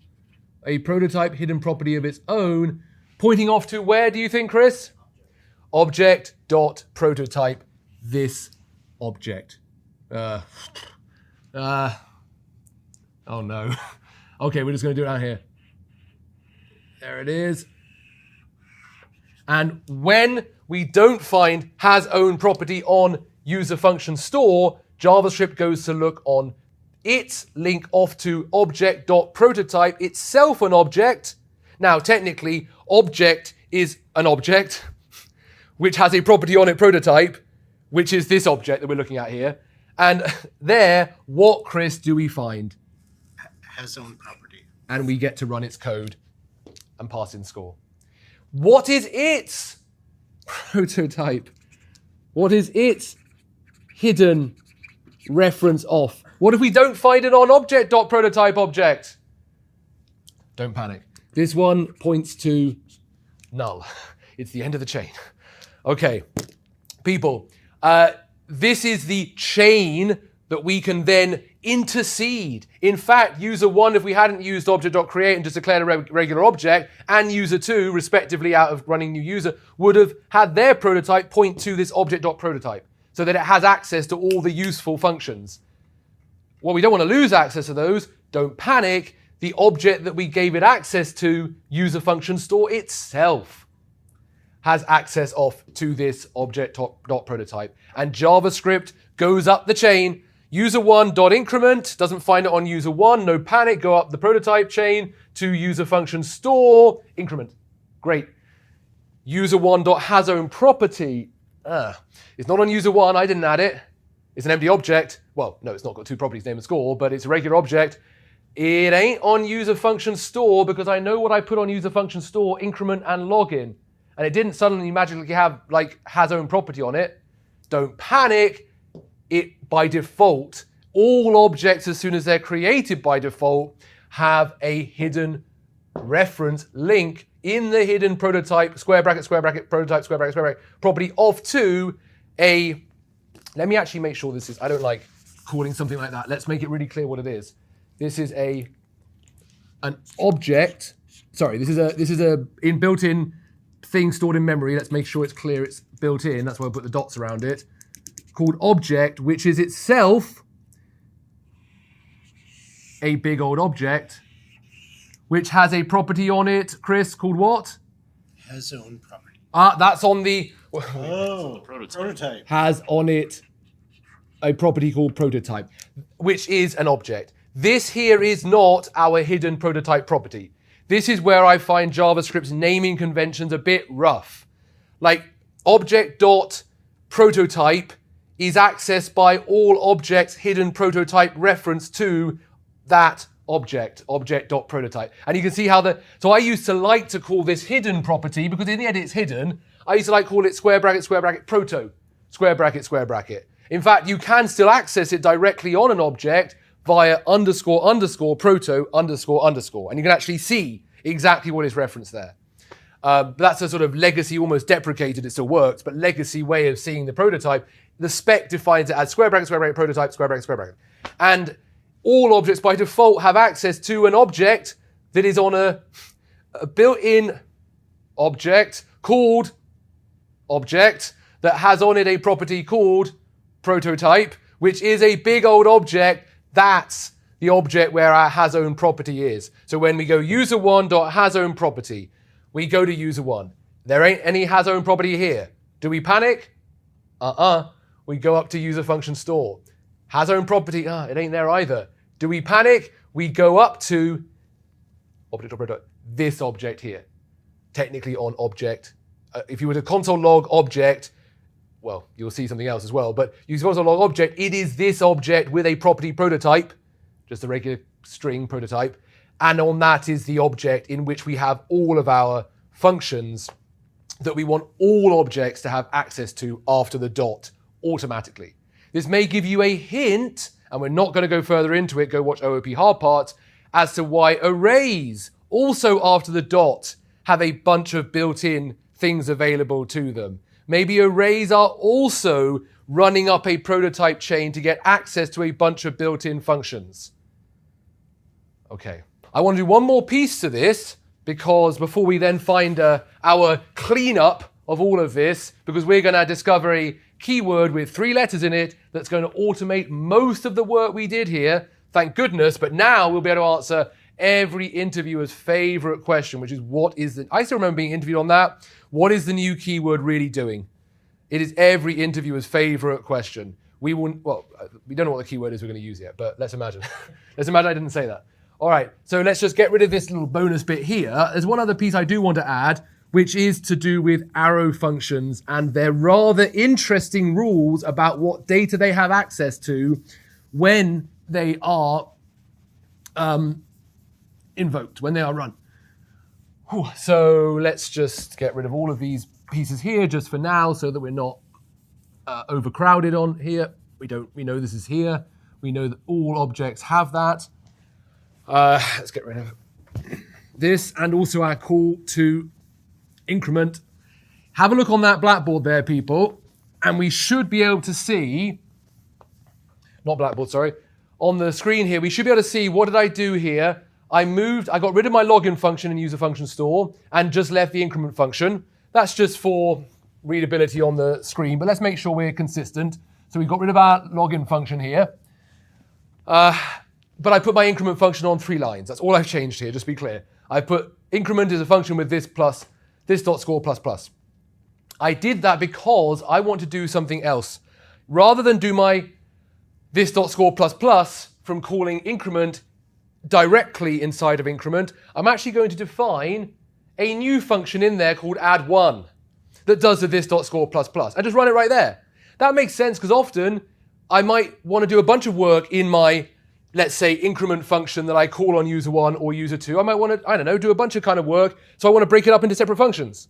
A prototype hidden property of its own pointing off to where, do you think, Chris? Object.prototype this object. Oh no. Okay, we're just going to do it out here. There it is. And when we don't find has own property on user function store, JavaScript goes to look on its link off to object.prototype, itself an object. Now, technically, object is an object which has a property on it, prototype, which is this object that we're looking at here. And there, what, Chris, do we find? Has own property. And we get to run its code and pass in score. What is its prototype? What is its hidden reference off? What if we don't find it on object.prototype object? Don't panic. This one points to null. It's the end of the chain. Okay, people, this is the chain that we can then intercede. In fact, user one, if we hadn't used object.create and just declared a regular object, and user two, respectively, out of running new user, would have had their prototype point to this object.prototype so that it has access to all the useful functions. Well, we don't want to lose access to those. Don't panic. The object that we gave it access to, user function store itself, has access off to this object.prototype. And JavaScript goes up the chain. User one dot increment doesn't find it on user one. No panic. Go up the prototype chain to user function store increment. Great. User one dot has own property. It's not on user one. I didn't add it. It's an empty object. Well, no, it's not got two properties, name and score, but it's a regular object. It ain't on user function store because I know what I put on user function store, increment and login. And it didn't suddenly magically have like has own property on it. Don't panic. It by default, all objects as soon as they're created by default have a hidden reference link in the hidden prototype, square bracket, prototype, square bracket, property of to a, let me actually make sure this is, I don't like calling something like that. Let's make it really clear what it is. This is an object. Sorry, this is a built-in thing stored in memory. Let's make sure it's clear it's built in. That's why I put the dots around it. Called object, which is itself a big old object, which has a property on it, Chris, called what? Has own property. That's on the... Oh, prototype. has on it a property called prototype, which is an object. This here is not our hidden prototype property. This is where I find JavaScript's naming conventions a bit rough. Like object.prototype is accessed by all objects hidden prototype reference to that object.prototype. And you can see how so I used to like to call this hidden property because in the end it's hidden. I used to like call it square bracket proto, square bracket. In fact, you can still access it directly on an object via __ proto __. And you can actually see exactly what is referenced there. But that's a sort of legacy, almost deprecated, it still works, but legacy way of seeing the prototype. The spec defines it as square bracket, prototype, square bracket. And all objects by default have access to an object that is on a built-in object called object that has on it a property called prototype, which is a big old object. That's the object where our has own property is. So when we go user1.has own property, we go to user1. There ain't any has own property here. Do we panic? We go up to user function store. Has own property, it ain't there either. Do we panic? We go up to object.prototype, this object here. Technically on object. If you were to console log object, well, you'll see something else as well, but use console log object, it is this object with a property prototype, just a regular string prototype, and on that is the object in which we have all of our functions that we want all objects to have access to after the dot automatically. This may give you a hint, and we're not going to go further into it, go watch OOP hard parts, as to why arrays also after the dot have a bunch of built-in things available to them. Maybe arrays are also running up a prototype chain to get access to a bunch of built-in functions. Okay, I want to do one more piece to this, because before we then find our cleanup of all of this, because we're going to discover a keyword with 3 letters in it that's going to automate most of the work we did here, thank goodness, but now we'll be able to answer every interviewer's favorite question, which is I still remember being interviewed on that. What is the new keyword really doing? It is every interviewer's favorite question. We don't know what the keyword is we're going to use yet, but let's imagine. Let's imagine I didn't say that. All right, so let's just get rid of this little bonus bit here. There's one other piece I do want to add, which is to do with arrow functions and their rather interesting rules about what data they have access to when they are invoked, when they are run. So let's just get rid of all of these pieces here just for now so that we're not overcrowded on here. We know this is here. We know that all objects have that. Let's get rid of this and also our call to increment. Have a look on that Blackboard there, people, and we should be able to see, not Blackboard, sorry, on the screen here, we should be able to see what did I do here. I got rid of my login function in user function store and just left the increment function. That's just for readability on the screen, but let's make sure we're consistent. So we got rid of our login function here. But I put my increment function on 3 lines. That's all I've changed here, just to be clear. I put increment is a function with this plus this.score plus. I did that because I want to do something else. Rather than do my this.score plus from calling increment directly inside of increment, I'm actually going to define a new function in there called add1 that does the this.score plus. I just run it right there. That makes sense because often I might want to do a bunch of work in my, let's say, increment function that I call on user1 or user2. I might want to, do a bunch of kind of work, so I want to break it up into separate functions.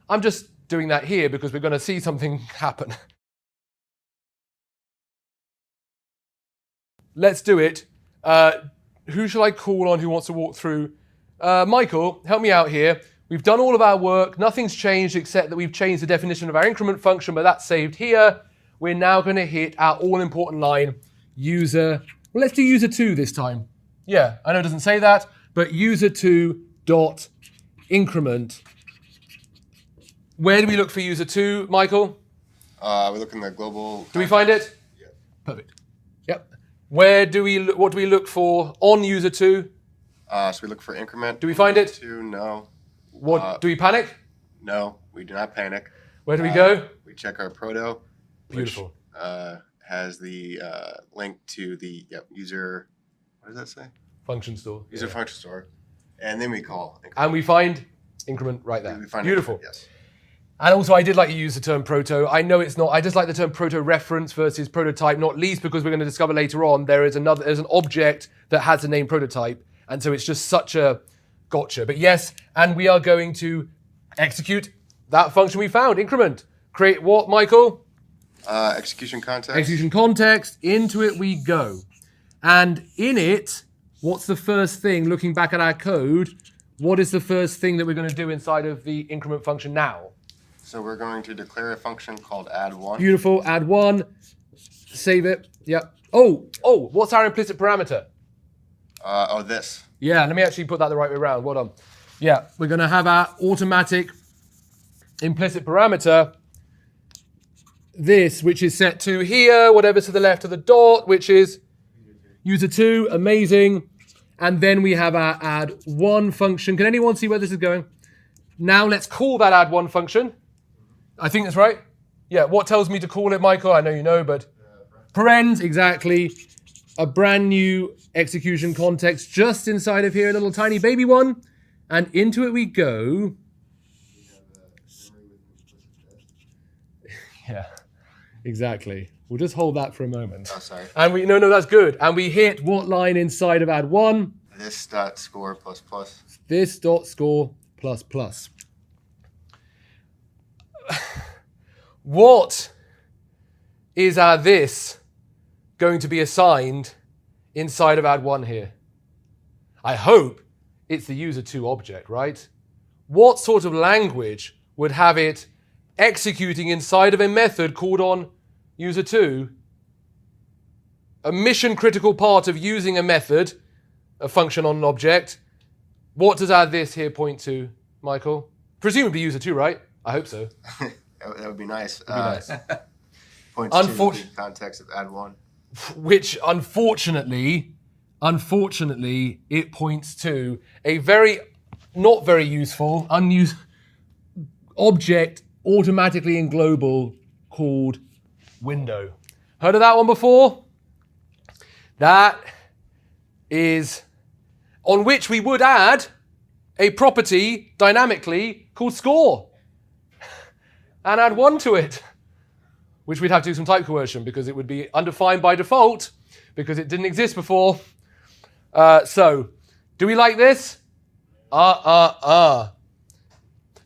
I'm just doing that here because we're going to see something happen. Let's do it. Who shall I call on who wants to walk through? Michael, help me out here. We've done all of our work. Nothing's changed except that we've changed the definition of our increment function, but that's saved here. We're now going to hit our all-important line, user. Well, let's do user2 this time. Yeah, I know it doesn't say that, but user2 dot increment. Where do we look for user2, Michael? We look in the global. Do we find it? Yeah. Perfect. Yep. What do we look for on user 2? So we look for increment. Do we find it? 2, no. Do we panic? No, we do not panic. Where do we go? We check our proto. Beautiful. Which has the link to the user, what does that say? Function store. User function store. And then we call increment. And we find increment right there. We find Beautiful. increment, yes. And also, I did like you use the term proto. I know it's not. I just like the term proto reference versus prototype, not least because we're going to discover later on there's an object that has the name prototype, and so it's just such a gotcha. But yes, and we are going to execute that function we found, increment. Create what, Michael? Execution context. Execution context. Into it we go, and in it, what's the first thing? Looking back at our code, what is the first thing that we're going to do inside of the increment function now? So we're going to declare a function called add1. Beautiful. Add 1. Save it. Yep. Oh, what's our implicit parameter? This. Yeah, let me actually put that the right way around. Well done. Yeah, we're going to have our automatic implicit parameter, this, which is set to here, whatever's to the left of the dot, which is user 2. Amazing. And then we have our add1 function. Can anyone see where this is going? Now let's call that add1 function. I think that's right. Yeah, what tells me to call it, Michael? I know you know, but parens, exactly. A brand new execution context just inside of here, a little tiny baby one. And into it we go. Yeah, exactly. We'll just hold that for a moment. Oh, sorry. And no, that's good. And we hit what line inside of add1? This dot score plus plus. This dot score plus plus. What is our this going to be assigned inside of add1 here? I hope it's the user2 object, right? What sort of language would have it executing inside of a method called on user2? A mission critical part of using a method, a function on an object. What does add this here point to, Michael? Presumably user2, right? I hope so. That would be nice. That'd be nice. Points to the context of add1. Which unfortunately, it points to a very, not very useful, unused object automatically in global called window. Heard of that one before? That is on which we would add a property dynamically called score and add 1 to it, which we'd have to do some type coercion because it would be undefined by default because it didn't exist before. So, do we like this? So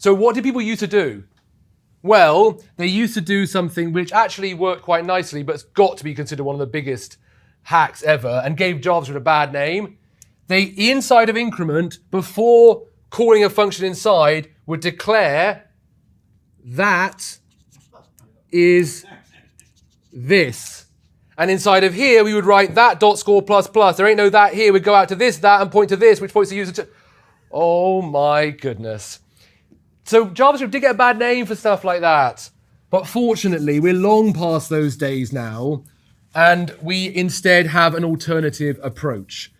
what did people used to do? Well, they used to do something which actually worked quite nicely, but it's got to be considered one of the biggest hacks ever and gave JavaScript a bad name. They, inside of increment, before calling a function inside, would declare that is this. And inside of here, we would write that dot score plus plus. There ain't no that here. We'd go out to this, that, and point to this, which points the user to... Oh my goodness. So JavaScript did get a bad name for stuff like that. But fortunately, we're long past those days now, and we instead have an alternative approach.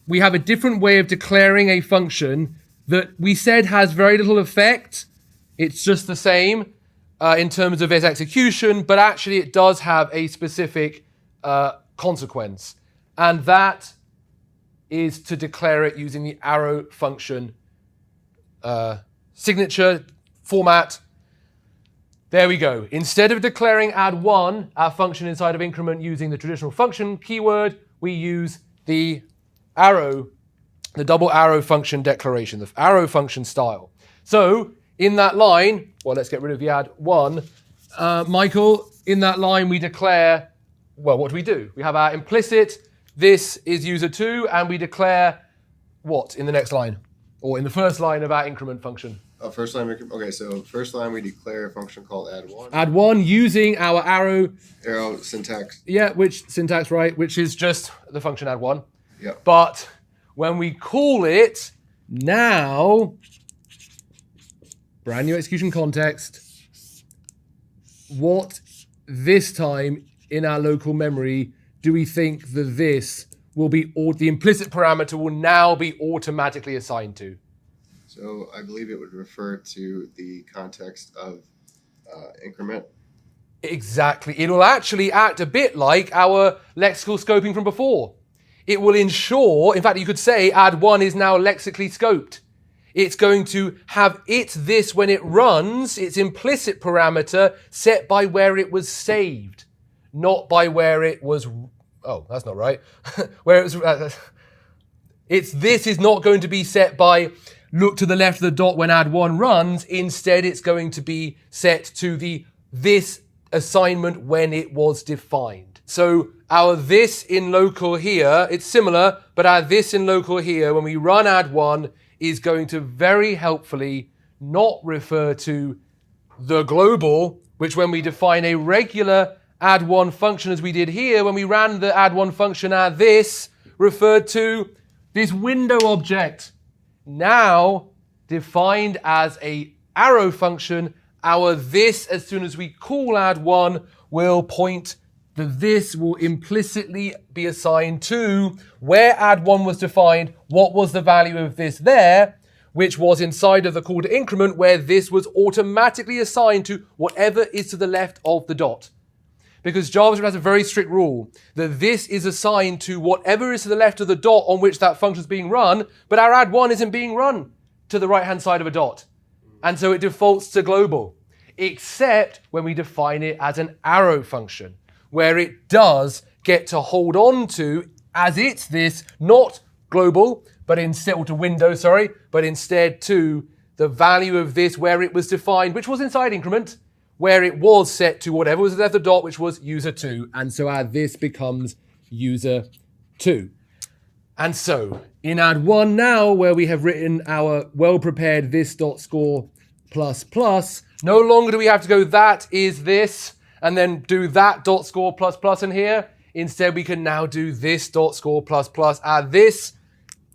We have a different way of declaring a function that we said has very little effect. It's just the same in terms of its execution, but actually it does have a specific consequence. And that is to declare it using the arrow function signature format. There we go. Instead of declaring add1, our function inside of increment using the traditional function keyword, we use the arrow, the double arrow function declaration, the arrow function style. So in that line, well, let's get rid of the add1. Michael, in that line we declare, well, what do? We have our implicit, this is user2, and we declare what in the next line? Or in the first line of our increment function? First line, okay, so first line we declare a function called add1. Add1 using our arrow syntax. Yeah, which syntax, right? Which is just the function add1. Yep. But when we call it, now, brand new execution context, what this time in our local memory do we think that this will be, or the implicit parameter will now be automatically assigned to? So I believe it would refer to the context of increment. Exactly. It will actually act a bit like our lexical scoping from before. It will ensure, in fact, you could say add 1 is now lexically scoped. It's going to have this when it runs, its implicit parameter set by where it was saved, not by where it was. Oh, that's not right. Where it was. This is not going to be set by look to the left of the dot when add 1 runs. Instead, it's going to be set to this assignment when it was defined. So our this in local here, it's similar, but our this in local here, when we run add 1, is going to very helpfully not refer to the global, which when we define a regular add 1 function as we did here, when we ran the add 1 function add this, referred to this window object. Now defined as a arrow function, our this, as soon as we call add 1, will point this will implicitly be assigned to where add 1 was defined, what was the value of this there, which was inside of the call to increment, where this was automatically assigned to whatever is to the left of the dot. Because JavaScript has a very strict rule that this is assigned to whatever is to the left of the dot on which that function is being run, but our add 1 isn't being run to the right-hand side of a dot. And so it defaults to global, except when we define it as an arrow function, where it does get to hold on to, as it's this, not global, but instead, or to window, sorry, but instead to the value of this where it was defined, which was inside increment, where it was set to whatever was left of the dot, which was user2. And so our this becomes user2. And so in add 1 now, where we have written our well-prepared this.score plus plus, no longer do we have to go that is this, and then do that dot score plus plus in here. Instead, we can now do this dot score plus plus. Add this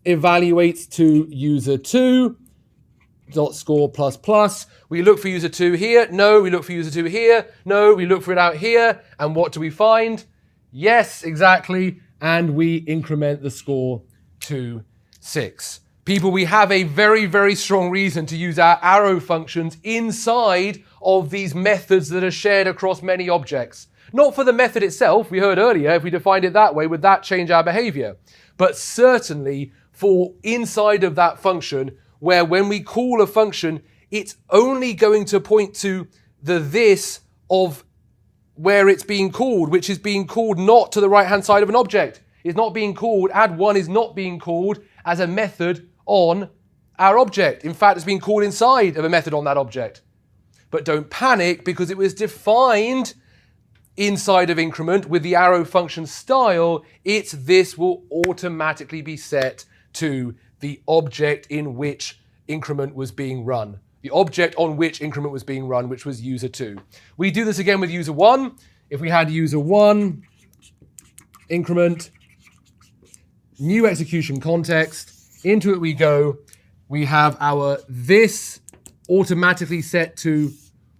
evaluates to user2 dot score plus plus. We look for user2 here. No, we look for user2 here. No, we look for it out here. And what do we find? Yes, exactly. And we increment the score to 6. People, we have a very, very strong reason to use our arrow functions inside of these methods that are shared across many objects. Not for the method itself, we heard earlier, if we defined it that way, would that change our behavior? But certainly for inside of that function, where when we call a function, it's only going to point to the this of where it's being called, which is being called not to the right-hand side of an object. It's not being called, add 1 is not being called as a method on our object. In fact, it's being called inside of a method on that object. But don't panic, because it was defined inside of increment with the arrow function style. This will automatically be set to the object in which increment was being run. The object on which increment was being run, which was user2. We do this again with user1. If we had user1 increment, new execution context, into it we go. We have our this automatically set to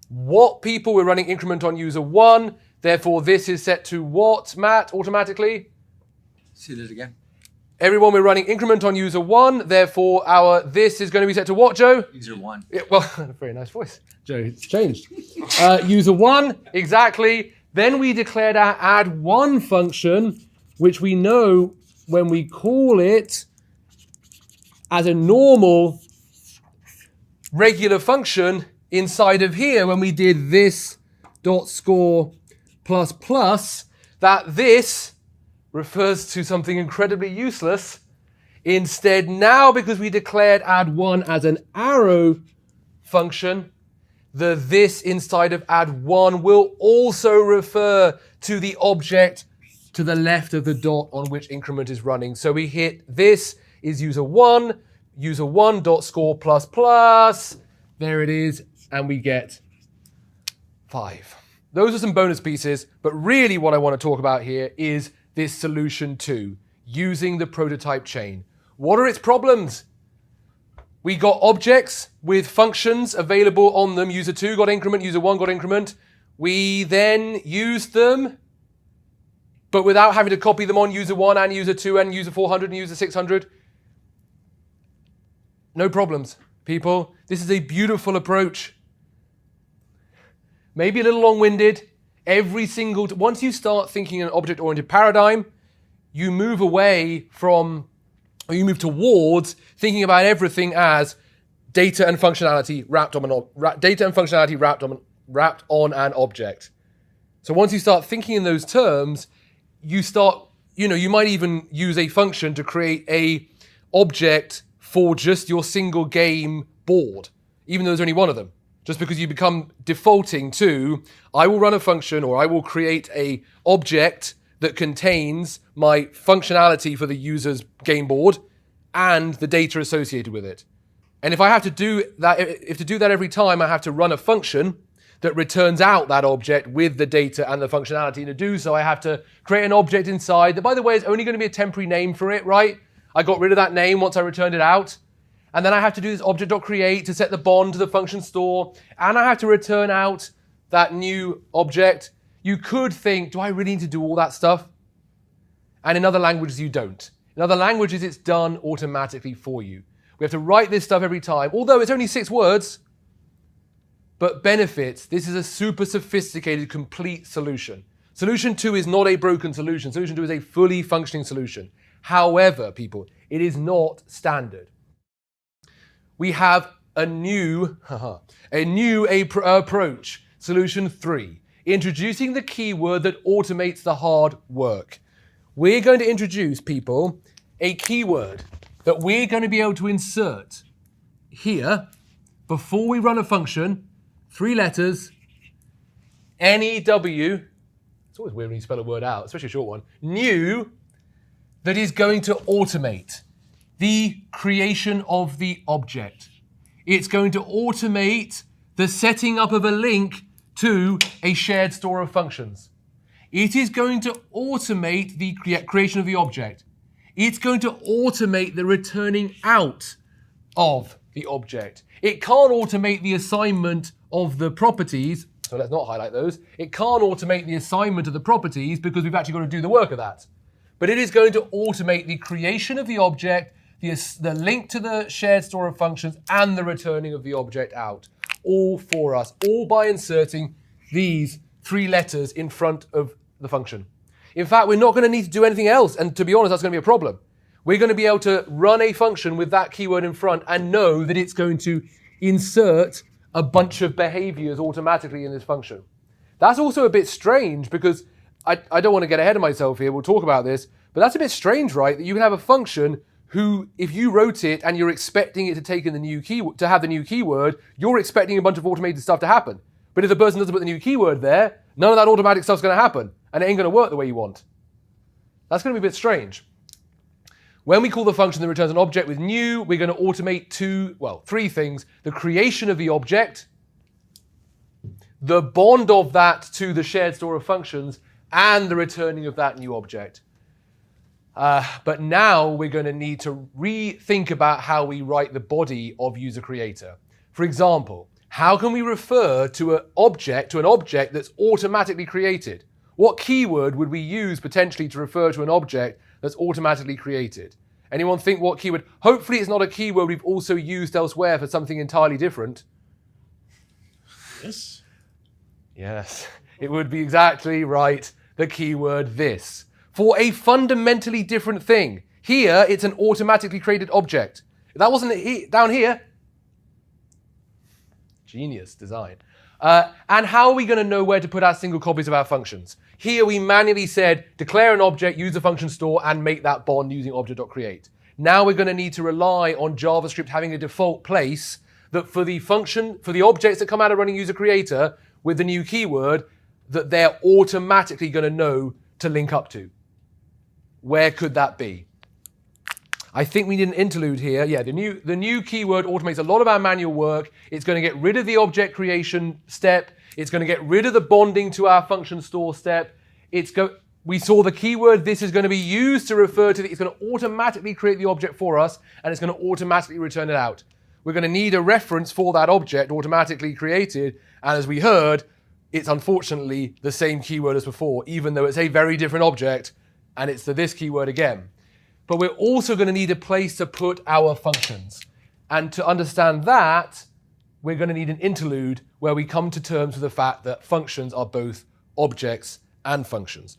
what people we're running increment on user1. Therefore, this is set to what, Matt, automatically? See that again. Everyone we're running increment on user1. Therefore, our this is going to be set to what, Joe? User 1. Yeah, well, very nice voice, Joe. It's changed. User1, exactly. Then we declared our add1 function, which we know when we call it as a normal regular function inside of here, when we did this dot score plus plus, that this refers to something incredibly useless. Instead, now because we declared add1 as an arrow function, the this inside of add1 will also refer to the object to the left of the dot on which increment is running. So we hit this is user1 dot score plus plus. There it is, and we get 5. Those are some bonus pieces, but really what I want to talk about here is this solution 2, using the prototype chain. What are its problems? We got objects with functions available on them. User2 got increment, user1 got increment. We then used them but without having to copy them on user 1 and user 2 and user 400 and user 600. No problems, people. This is a beautiful approach. Maybe a little long-winded. Once you start thinking in an object-oriented paradigm, you move towards thinking about everything as data and functionality wrapped on an object. So once you start thinking in those terms, you might even use a function to create a object for just your single game board, even though there's only one of them. Just because you become defaulting to, I will run a function or I will create a object that contains my functionality for the user's game board and the data associated with it. And if I have to do that, if to do that every time, I have to run a function that returns out that object with the data and the functionality. And to do so, I have to create an object inside that, by the way, is only going to be a temporary name for it, right? I got rid of that name once I returned it out. And then I have to do this object.create to set the bond to the function store. And I have to return out that new object. You could think, do I really need to do all that stuff? And in other languages, you don't. In other languages, it's done automatically for you. We have to write this stuff every time, although it's only 6 words. But benefits, this is a super sophisticated, complete solution. Solution 2 is not a broken solution. Solution 2 is a fully functioning solution. However, people, it is not standard. We have a new approach, solution 3, introducing the keyword that automates the hard work. We're going to introduce, people, a keyword that we're going to be able to insert here before we run a function, 3 letters, NEW, it's always weird when you spell a word out, especially a short one, new, that is going to automate the creation of the object. It's going to automate the setting up of a link to a shared store of functions. It is going to automate the creation of the object. It's going to automate the returning out of the object. It can't automate the assignment of the properties, so let's not highlight those. It can't automate the assignment of the properties because we've actually got to do the work of that. But it is going to automate the creation of the object, the link to the shared store of functions, and the returning of the object out, all for us, all by inserting these 3 letters in front of the function. In fact, we're not going to need to do anything else, and to be honest, that's going to be a problem. We're going to be able to run a function with that keyword in front and know that it's going to insert a bunch of behaviors automatically in this function. That's also a bit strange because I don't want to get ahead of myself here, we'll talk about this, but that's a bit strange, right? That you can have a function who, if you wrote it and you're expecting it to take in the new keyword, to have the new keyword, you're expecting a bunch of automated stuff to happen. But if the person doesn't put the new keyword there, none of that automatic stuff's going to happen, and it ain't going to work the way you want. That's going to be a bit strange. When we call the function that returns an object with new, we're going to automate 3 things. The creation of the object, the bond of that to the shared store of functions, and the returning of that new object. But now we're going to need to rethink about how we write the body of user creator. For example, how can we refer to an object that's automatically created? What keyword would we use potentially to refer to an object that's automatically created? Anyone think what keyword? Hopefully it's not a keyword we've also used elsewhere for something entirely different. This? Yes, it would be exactly right. The keyword this. For a fundamentally different thing. Here, it's an automatically created object. If that wasn't down here, genius design. And how are we going to know where to put our single copies of our functions? Here we manually said, declare an object, use the function store, and make that bond using object.create. Now we're going to need to rely on JavaScript having a default place that for the objects that come out of running user creator with the new keyword, that they're automatically going to know to link up to. Where could that be? I think we need an interlude here. Yeah, the new keyword automates a lot of our manual work. It's going to get rid of the object creation step. It's going to get rid of the bonding to our function store step. We saw the keyword. This is going to be used to refer to it's going to automatically create the object for us, and it's going to automatically return it out. We're going to need a reference for that object automatically created, and as we heard, it's unfortunately the same keyword as before, even though it's a very different object and it's this keyword again. But we're also going to need a place to put our functions. And to understand that, we're going to need an interlude where we come to terms with the fact that functions are both objects and functions.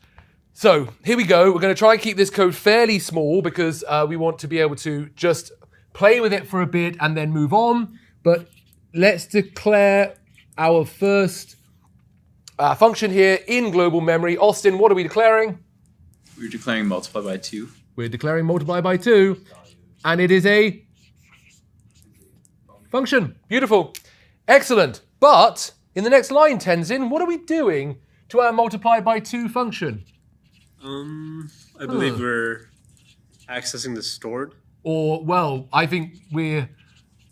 So here we go. We're going to try and keep this code fairly small because we want to be able to just play with it for a bit and then move on. But let's declare our first function here in global memory. Austin, what are we declaring? We're declaring multiply by 2. We're declaring multiply by 2, and it is a function. Beautiful. Excellent. But in the next line, Tenzin, what are we doing to our multiply by 2 function? I believe we're accessing the stored, Or, well, I think we're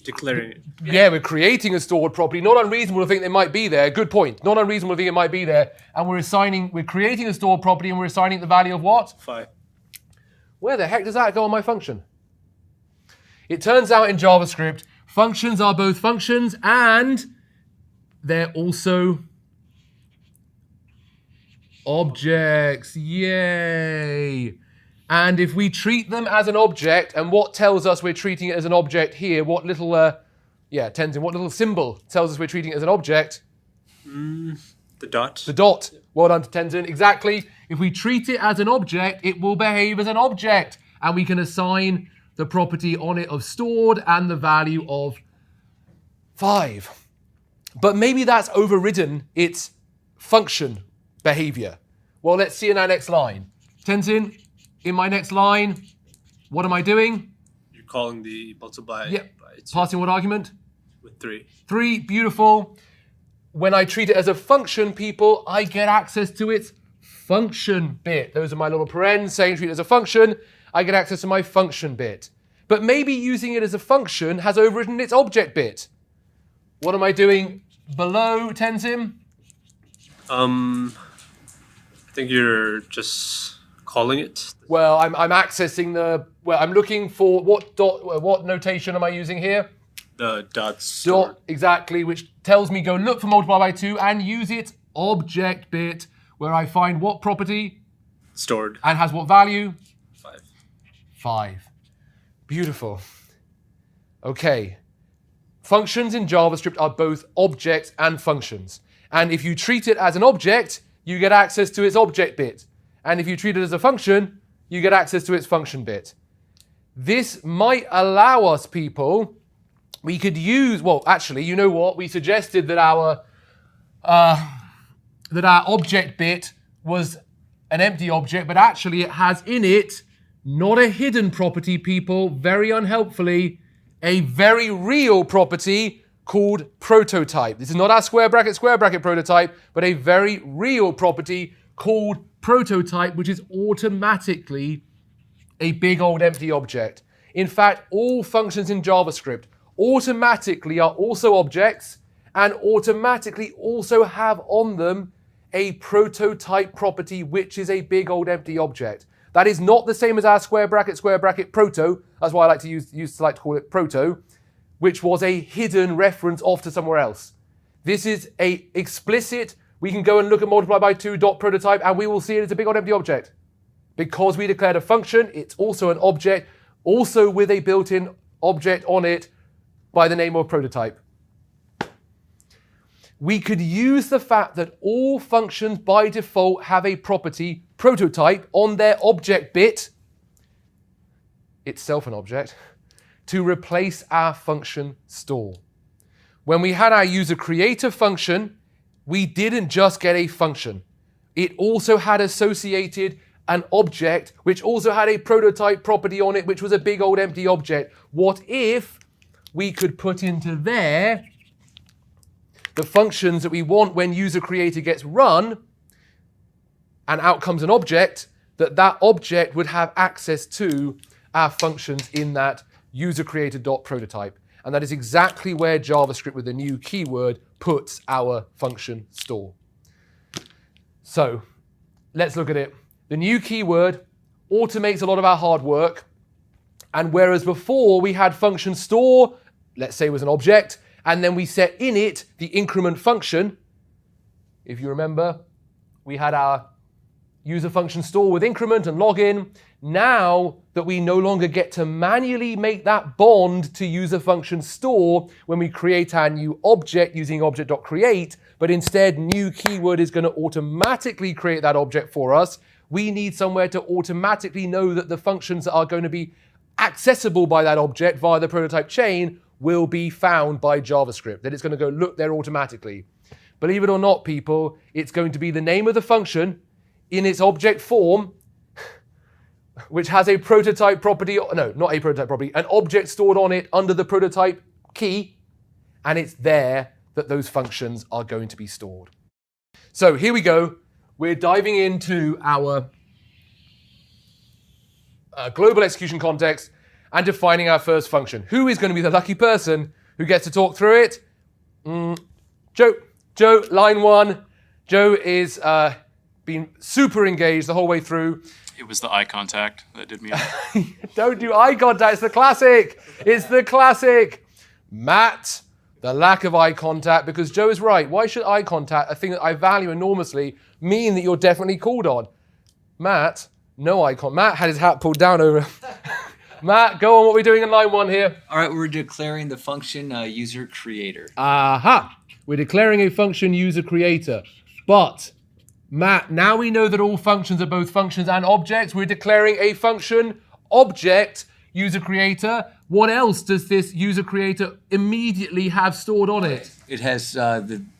declaring it. we're creating a stored property. Not unreasonable to think it might be there. Good point. Not unreasonable to think it might be there. And we're creating a stored property and we're assigning it the value of what? 5. Where the heck does that go on my function? It turns out in JavaScript, functions are both functions and they're also objects. Yay! And if we treat them as an object, and what tells us we're treating it as an object here, what little, Tenzin, what little symbol tells us we're treating it as an object? The dot. The dot. Well done to Tenzin. Exactly. If we treat it as an object, it will behave as an object. And we can assign the property on it of stored and the value of 5. But maybe that's overridden its function behavior. Well, let's see in our next line. Tenzin, in my next line, what am I doing? You're calling the multiply Yep. by 2 Passing what argument? with 3. 3, beautiful. When I treat it as a function, people, I get access to its function bit. Those are my little parens saying treat it as a function. I get access to my function bit. But maybe using it as a function has overridden its object bit. What am I doing below, Tenzin? I think you're just calling it. Well, I'm accessing I'm looking for what notation am I using here? The dot stored. Dot, exactly, which tells me go look for multiply by 2 and use its object bit where I find what property Stored. and has what value? 5. 5. Beautiful. Okay. Functions in JavaScript are both objects and functions. And if you treat it as an object, you get access to its object bit. And if you treat it as a function, you get access to its function bit. This might allow us, people, we could use, well, actually, you know what? We suggested that our object bit was an empty object, but actually it has in it not a hidden property, people, very unhelpfully, a very real property called prototype. This is not our square bracket prototype, but a very real property called prototype, which is automatically a big old empty object. In fact, all functions in JavaScript automatically are also objects and automatically also have on them a prototype property, which is a big old empty object. That is not the same as our square bracket proto. That's why I like to used to like to call it proto, which was a hidden reference off to somewhere else. This is a explicit, we can go and look at multiply by 2 dot prototype and we will see it as a big old empty object. Because we declared a function, it's also an object, also with a built-in object on it by the name of prototype. We could use the fact that all functions by default have a property, prototype, on their object bit, itself an object, to replace our function store. When we had our user creator function, we didn't just get a function. It also had associated an object, which also had a prototype property on it, which was a big old empty object. What if we could put into there the functions that we want when user creator gets run, and out comes an object, that object would have access to our functions in that user creator dot prototype. And that is exactly where JavaScript with the new keyword puts our function store. So let's look at it. The new keyword automates a lot of our hard work. And whereas before we had function store, let's say was an object, and then we set in it the increment function, if you remember, we had our user function store with increment and login. Now that we no longer get to manually make that bond to user function store when we create our new object using object.create, but instead new keyword is going to automatically create that object for us, we need somewhere to automatically know that the functions that are going to be accessible by that object via the prototype chain will be found by JavaScript, that it's going to go look there automatically. Believe it or not, people, it's going to be the name of the function in its object form, which has a prototype property, no, not a prototype property, an object stored on it under the prototype key, and it's there that those functions are going to be stored. So here we go. We're diving into our global execution context and defining our first function. Who is going to be the lucky person who gets to talk through it? Joe, line 1. Joe is been super engaged the whole way through. It was the eye contact that did me in. Don't do eye contact. It's the classic. It's the classic. Matt, the lack of eye contact, because Joe is right. Why should eye contact, a thing that I value enormously, mean that you're definitely called on? Matt, no eye contact. Matt had his hat pulled down over. Matt, go on. What are we doing in line 1 here? All right, we're declaring the function user creator. Aha. We're declaring a function user creator. But Matt, now we know that all functions are both functions and objects. We're declaring a function object user creator. What else does this user creator immediately have stored on it? It has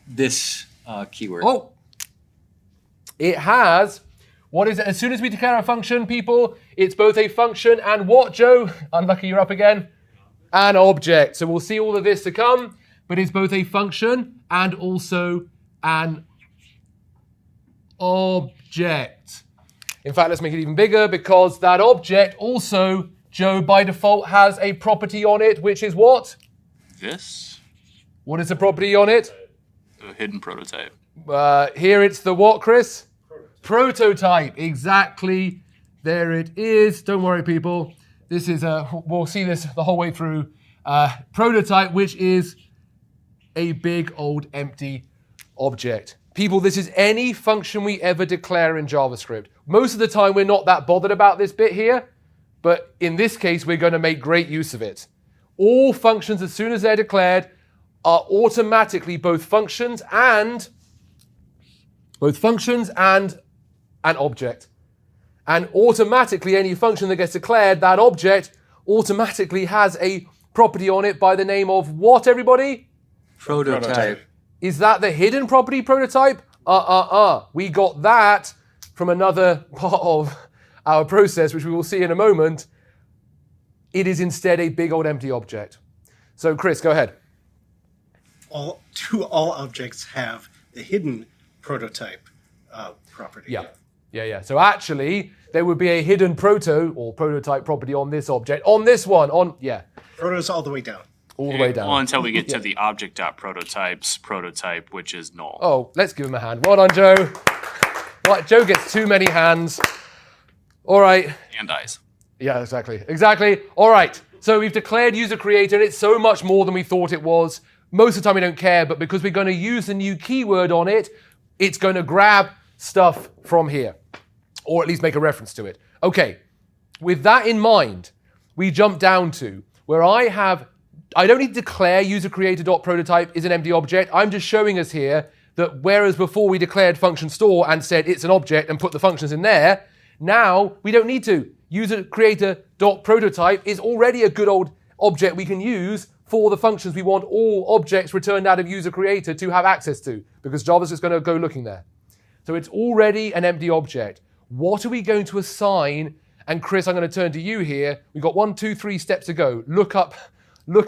this keyword. Oh, it has, what is it? As soon as we declare a function, people, it's both a function and what, Joe? Unlucky, you're up again. An object. So we'll see all of this to come, but it's both a function and also an object. In fact, let's make it even bigger because that object also, Joe, by default has a property on it, which is what? This? What is the property on it? The hidden prototype. Here it's the what, Chris? Prototype. Exactly. There it is. Don't worry, people. This is we'll see this the whole way through. Prototype, which is a big old empty object. People, this is any function we ever declare in JavaScript. Most of the time, we're not that bothered about this bit here, but in this case, we're going to make great use of it. All functions, as soon as they're declared, are automatically both functions and an object. And automatically, any function that gets declared, that object automatically has a property on it by the name of what, everybody? Prototype. Is that the hidden property prototype? We got that from another part of our process, which we will see in a moment. It is instead a big old empty object. So, Chris, go ahead. All objects have the hidden prototype property. Yeah. So actually, there would be a hidden prototype property on this object. On this one, Proto's all the way down. All the way down. Well, until we get to the object.prototypes prototype, which is null. Oh, let's give him a hand. Well done, Joe. Right, Joe gets too many hands. All right. And eyes. Yeah, exactly. All right. So we've declared user creator, and it's so much more than we thought it was. Most of the time we don't care, but because we're going to use the new keyword on it, it's going to grab stuff from here, or at least make a reference to it. Okay, with that in mind, we jump down to where I don't need to declare user creator.prototype is an empty object. I'm just showing us here that whereas before we declared function store and said it's an object and put the functions in there, now we don't need to. User creator.prototype is already a good old object we can use for the functions we want all objects returned out of user creator to have access to, because JavaScript's going to go looking there. So it's already an empty object. What are we going to assign? And Chris, I'm going to turn to you here. We've got 1, 2, 3 steps to go. Look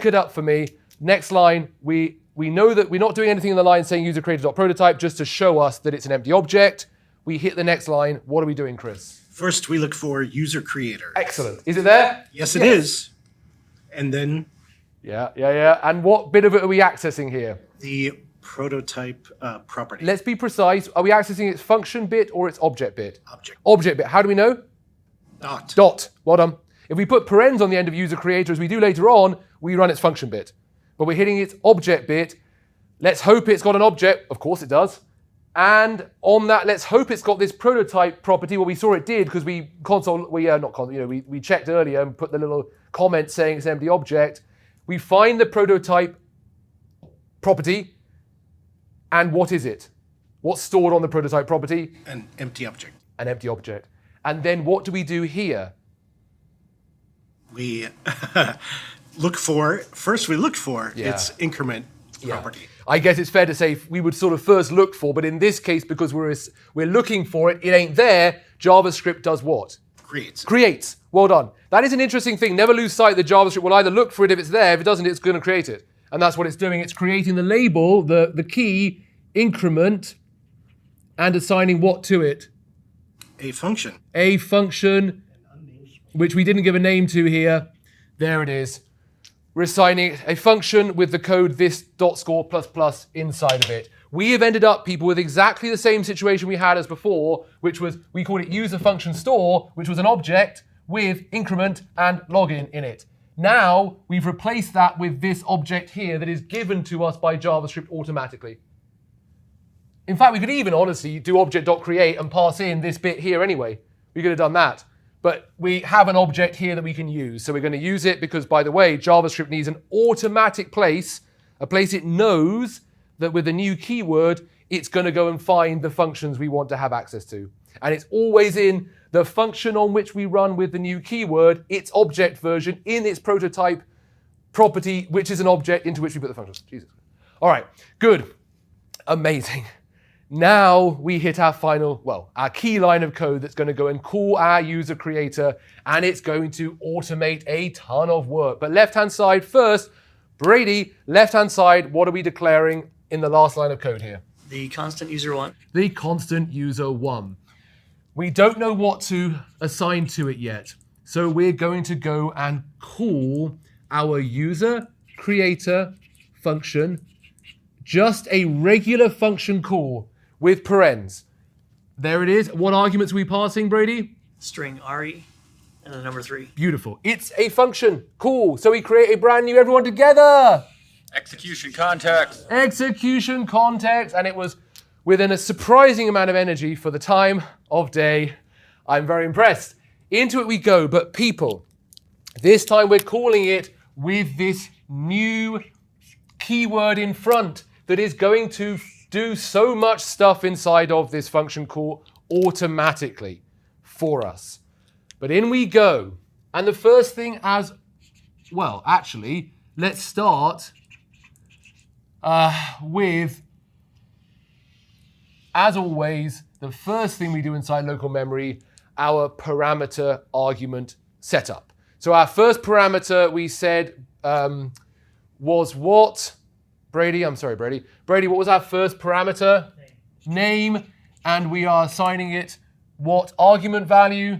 it up for me. Next line, we know that we're not doing anything in the line saying user creator.prototype just to show us that it's an empty object. We hit the next line. What are we doing, Chris? First, we look for user creator. Excellent. Is it there? Yes, it is. And then Yeah. And what bit of it are we accessing here? the prototype property. Let's be precise. Are we accessing its function bit or its object bit? Object. Object bit. How do we know? Dot. Well done. If we put parens on the end of user creator, as we do later on, we run its function bit. But we're hitting its object bit. Let's hope it's got an object. Of course it does. And on that, let's hope it's got this prototype property. Well, we saw it did because we checked earlier and put the little comment saying it's an empty object. We find the prototype property, and what is it? What's stored on the prototype property? An empty object. An empty object. And then what do we do here? We look for Yeah. its increment property. I guess it's fair to say we would sort of first look for, but in this case, because we're looking for it, it ain't there. JavaScript does what? Creates. Well done. That is an interesting thing. Never lose sight that JavaScript will either look for it if it's there. If it doesn't, it's going to create it. And that's what it's doing. It's creating the label, the key, increment, and assigning what to it? A function. A function, which we didn't give a name to here. There it is. We're assigning a function with the code this.score ++ inside of it. We have ended up, people, with exactly the same situation we had as before, which was, we called it user function store, which was an object with increment and login in it. Now, we've replaced that with this object here that is given to us by JavaScript automatically. In fact, we could even, honestly, do object.create and pass in this bit here anyway. We could have done that. But we have an object here that we can use. So we're going to use it because, by the way, JavaScript needs an automatic place, a place it knows that with a new keyword, it's going to go and find the functions we want to have access to. And it's always in the function on which we run with the new keyword, its object version in its prototype property, which is an object into which we put the functions. Jesus. All right, good. Amazing. Now we hit our our key line of code that's going to go and call our user creator, and it's going to automate a ton of work. But left-hand side first, Brady, left-hand side, what are we declaring in the last line of code here? The constant user1. The constant user1. We don't know what to assign to it yet. So we're going to go and call our user creator function, just a regular function call with parens. There it is. What arguments are we passing, Brady? String RE and the number 3. Beautiful. It's a function. Cool. So we create a brand new everyone together. Execution context. Execution context. And it was within a surprising amount of energy for the time of day. I'm very impressed. Into it we go. But people, this time we're calling it with this new keyword in front that is going to do so much stuff inside of this function call automatically for us. But in we go. And the first thing let's start with, as always, the first thing we do inside local memory, our parameter argument setup. So our first parameter we said was what? Brady, I'm sorry, Brady. Brady, what was our first parameter? Name. And we are assigning it what argument value?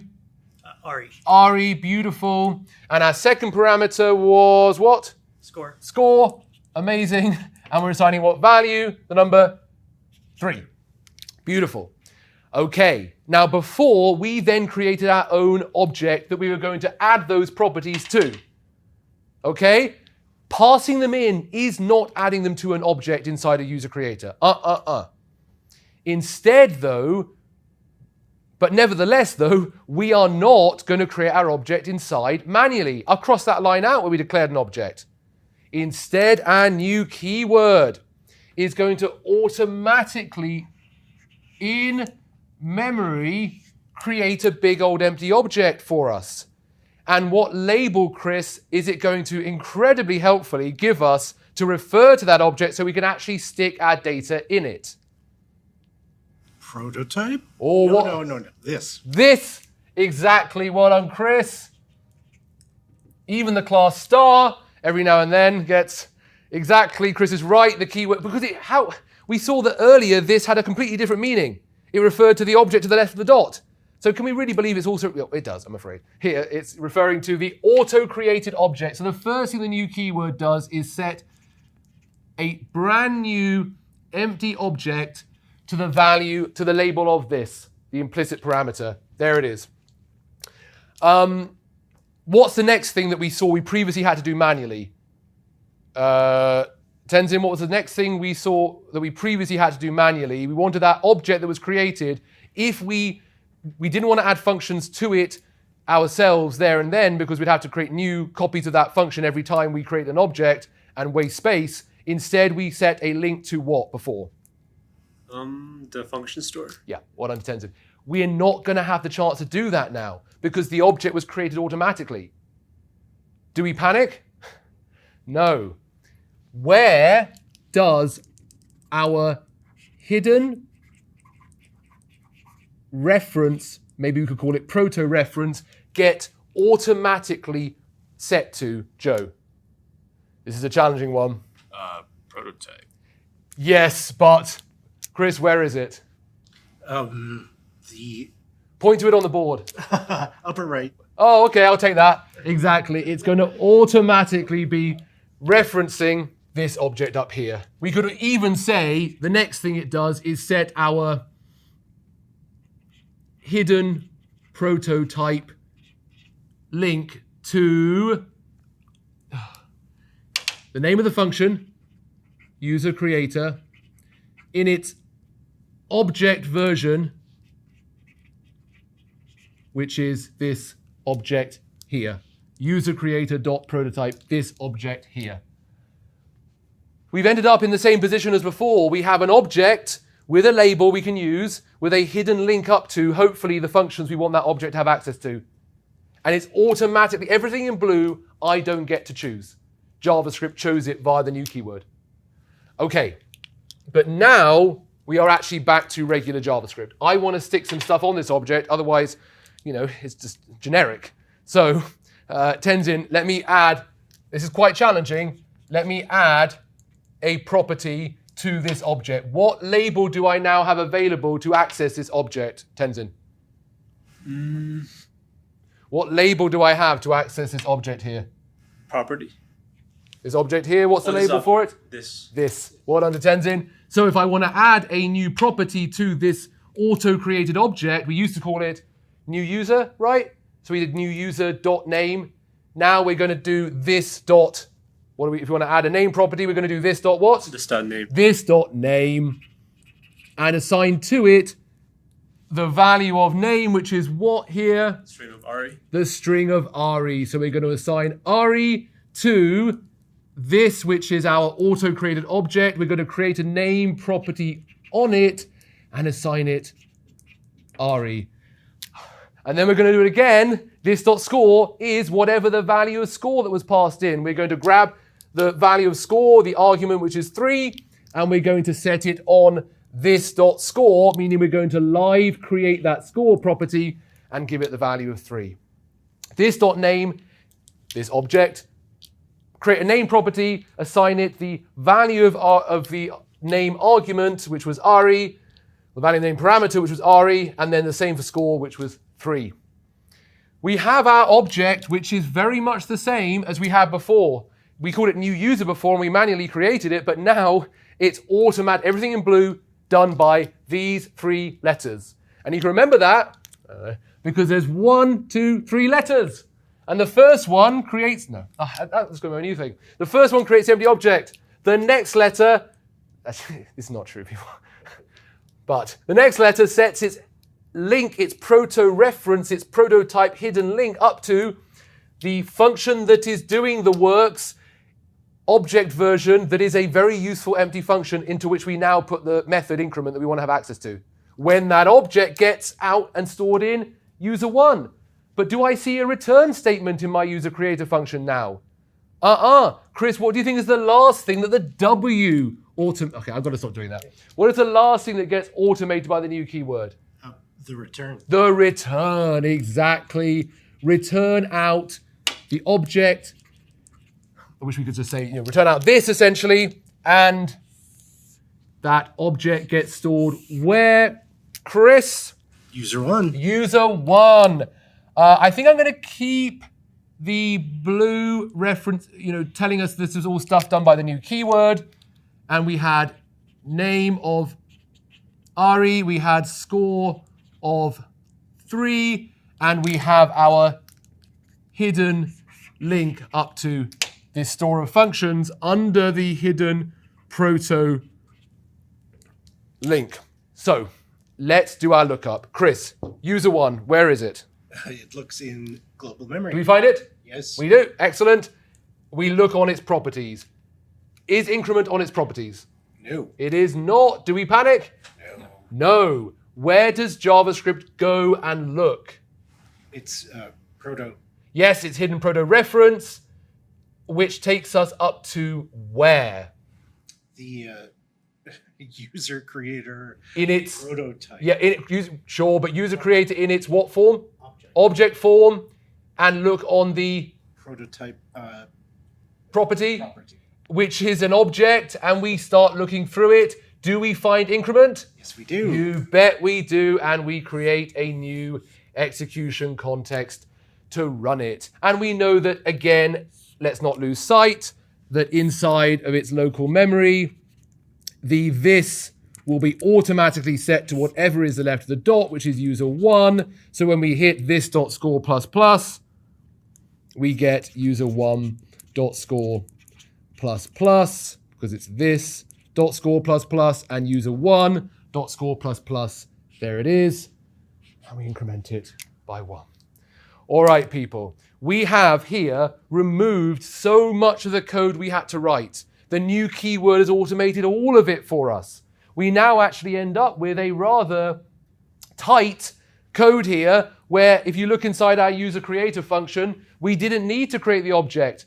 RE. RE, beautiful. And our second parameter was what? Score. Score, amazing. And we're assigning what value? The number 3. Beautiful. Okay, now before, we then created our own object that we were going to add those properties to. Okay? Passing them in is not adding them to an object inside a user creator. Instead, though, but nevertheless, though, we are not going to create our object inside manually. I'll cross that line out where we declared an object. Instead, our new keyword is going to automatically, in memory, create a big old empty object for us. And what label, Chris, is it going to incredibly helpfully give us to refer to that object so we can actually stick our data in it? Prototype? Or what? No. This. This, exactly what on Chris. Even the class star every now and then gets exactly, Chris is right, the keyword, because we saw that earlier this had a completely different meaning. It referred to the object to the left of the dot. So can we really believe it's also, well, it does, I'm afraid. Here, it's referring to the auto-created object. So the first thing the new keyword does is set a brand new empty object to the value, to the label of this, the implicit parameter. There it is. What's the next thing that we saw we previously had to do manually? Tenzin, what was the next thing we saw that we previously had to do manually? We wanted that object that was created. If we didn't want to add functions to it ourselves there and then, because we'd have to create new copies of that function every time we create an object and waste space. Instead, we set a link to what before? The function store. Yeah, what under Tenzin. We're not going to have the chance to do that now because the object was created automatically. Do we panic? No. Where does our hidden reference, maybe we could call it proto-reference, get automatically set to, Joe? This is a challenging one. Prototype. Yes, but Chris, where is it? The Point to it on the board. upper right. Oh, okay, I'll take that. Exactly. It's going to automatically be referencing this object up here. We could even say the next thing it does is set our hidden prototype link to the name of the function, user creator, in its object version, which is this object here. User creator dot prototype, this object here. We've ended up in the same position as before. We have an object with a label we can use with a hidden link up to, hopefully, the functions we want that object to have access to. And it's automatically, everything in blue, I don't get to choose. JavaScript chose it via the new keyword. Okay, but now we are actually back to regular JavaScript. I want to stick some stuff on this object, otherwise, it's just generic. So, Tenzin, let me add, this is quite challenging, let me add a property to this object. What label do I now have available to access this object, Tenzin? What label do I have to access this object here? Property. This object here, what's the label for it? This. What under Tenzin? So if I want to add a new property to this auto-created object, we used to call it new user, right? So we did new user dot name. Now we're going to do this dot, if you want to add a name property, we're going to do this dot what? This dot name. This dot name, and assign to it the value of name, which is what here? String of Ari. The string of Ari. So we're going to assign Ari to this, which is our auto-created object. We're going to create a name property on it and assign it Ari. And then we're going to do it again. This dot score is whatever the value of score that was passed in. We're going to grab the value of score, the argument, which is 3, and we're going to set it on this dot score, meaning we're going to live create that score property and give it the value of 3. This dot name, this object, create a name property, assign it the value of the name argument, which was Ari, the value of the name parameter, which was Ari, and then the same for score, which was 3. We have our object, which is very much the same as we had before. We called it new user before and we manually created it, but now it's automatic, everything in blue done by these 3 letters. And you can remember that because there's 1, 2, 3 letters. And the first one creates, that's going to be a new thing. The first one creates the empty object. The next letter, actually, this is not true, people. But the next letter sets its link, its proto-reference, its prototype hidden link up to the function that is doing the works object version that is a very useful empty function into which we now put the method increment that we want to have access to. When that object gets out and stored in user1. But do I see a return statement in my user creator function now? Chris, what do you think is the last thing that the W okay, I've got to stop doing that. What is the last thing that gets automated by the new keyword? The return. The return, exactly. Return out the object. I wish we could just say, return out this essentially, and that object gets stored where, Chris? User1. User1. I think I'm going to keep the blue reference, telling us this is all stuff done by the new keyword. And we had name of Ari, we had score of 3, and we have our hidden link up to this store of functions under the hidden proto link. So let's do our lookup. Chris, user one, where is it? It looks in global Do memory. we find it? Yes. We do. Excellent. We look on its properties. Is increment on its properties? No. It is not. Do we panic? No. No. Where does JavaScript go and look? It's proto. Yes, it's hidden proto reference, which takes us up to where? The user creator In its prototype. yeah, sure, but user creator in its what form? Object form, and look on the Prototype property, which is an object, and we start looking through it. Do we find increment? Yes, we do. You bet we do, and we create a new execution context to run it. And we know that, again, let's not lose sight, that inside of its local memory, the this will be automatically set to whatever is the left of the dot, which is user one. So when we hit this.score++, we get user one.score++, because it's this.score++ and user one.score++. There it is. And we increment it by 1. All right, people. We have here removed so much of the code we had to write. The new keyword has automated all of it for us. We now actually end up with a rather tight code here where if you look inside our user creator function, we didn't need to create the object.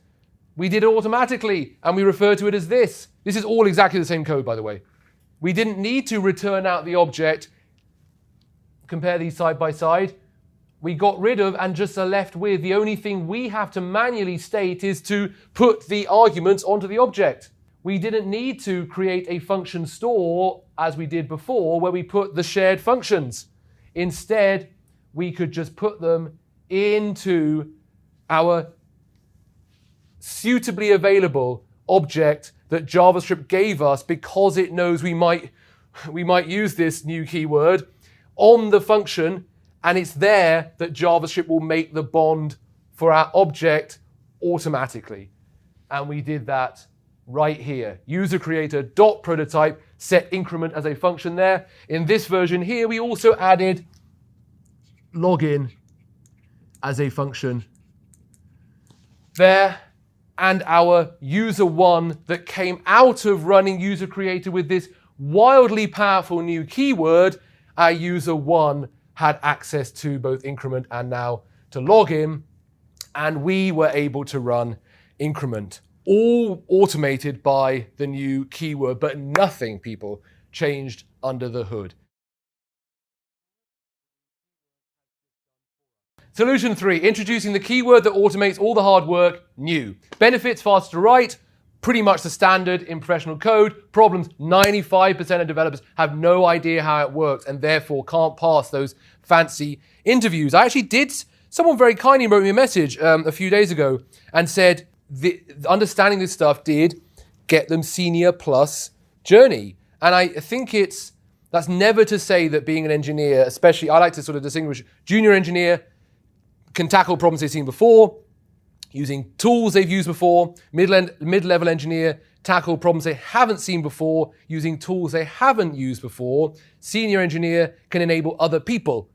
We did it automatically, and we refer to it as this. This is all exactly the same code, by the way. We didn't need to return out the object. Compare these side by side. We got rid of and just are left with the only thing we have to manually state is to put the arguments onto the object. We didn't need to create a function store as we did before where we put the shared functions. Instead, we could just put them into our suitably available object that JavaScript gave us because it knows we might use this new keyword on the function, and it's there that JavaScript will make the bond for our object automatically. And we did that right here. User creator dot prototype set increment as a function there. In this version here, we also added login as a function there. And our user one that came out of running user creator with this wildly powerful new keyword, our user one had access to both increment and now to login, and we were able to run increment. All automated by the new keyword, but nothing, people, changed under the hood. Solution 3, introducing the keyword that automates all the hard work, new. Benefits, faster to write, pretty much the standard in professional code. Problems, 95% of developers have no idea how it works and therefore can't pass those fancy interviews. I actually did, someone very kindly wrote me a message a few days ago and said, understanding this stuff did get them senior plus journey. And I think that's never to say that being an engineer, especially, I like to sort of distinguish junior engineer can tackle problems they've seen before, using tools they've used before. Mid-level engineer tackle problems they haven't seen before, using tools they haven't used before. Senior engineer can enable other people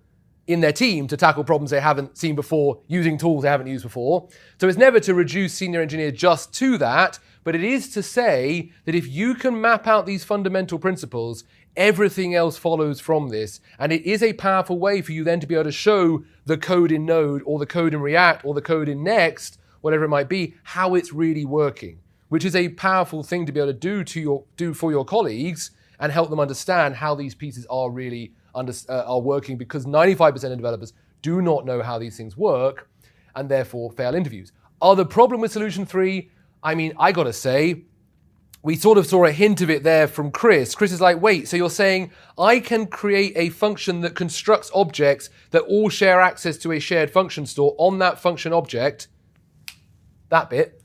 in their team to tackle problems they haven't seen before, using tools they haven't used before. So it's never to reduce senior engineer just to that, but it is to say that if you can map out these fundamental principles, everything else follows from this. And it is a powerful way for you then to be able to show the code in Node or the code in React or the code in Next, whatever it might be, how it's really working, which is a powerful thing to be able to do for your colleagues and help them understand how these pieces are really are working, because 95% of developers do not know how these things work and therefore fail interviews. Other problem with solution 3, I mean, I gotta say, we sort of saw a hint of it there from Chris. Chris is like, wait, so you're saying I can create a function that constructs objects that all share access to a shared function store on that function object, that bit,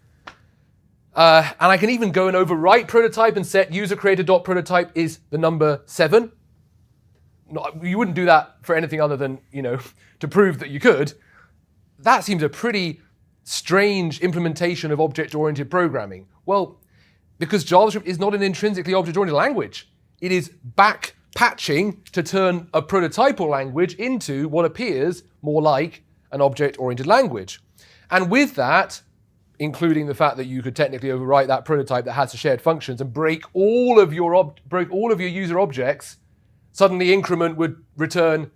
and I can even go and overwrite prototype and set user creator.prototype is the number 7. You wouldn't do that for anything other than, to prove that you could. That seems a pretty strange implementation of object-oriented programming? Well, because JavaScript is not an intrinsically object-oriented language. It is back patching to turn a prototypal language into what appears more like an object-oriented language. And with that, including the fact that you could technically overwrite that prototype that has shared functions and break all of your user objects, suddenly increment would return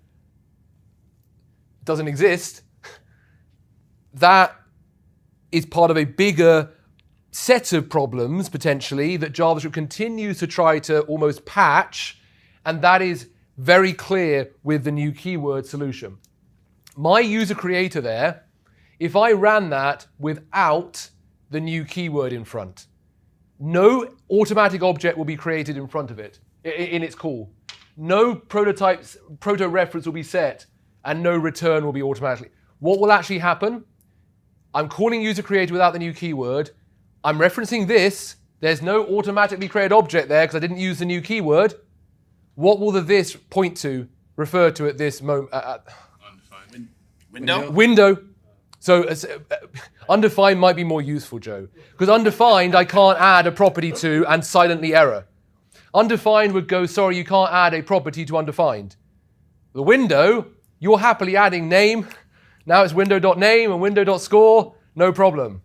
doesn't exist. That is part of a bigger set of problems, potentially, that JavaScript continues to try to almost patch, and that is very clear with the new keyword solution. My user creator there, if I ran that without the new keyword in front, no automatic object will be created in front of it, in its call. No proto-reference will be set, and no return will be automatically. What will actually happen? I'm calling user creator without the new keyword. I'm referencing this. There's no automatically created object there because I didn't use the new keyword. What will the this point to, refer to at this moment? Undefined. Window? Window. So undefined might be more useful, Joe. Because undefined, I can't add a property to and silently error. Undefined would go, sorry, you can't add a property to undefined. The window, you're happily adding name. Now it's window.name and window.score, no problem.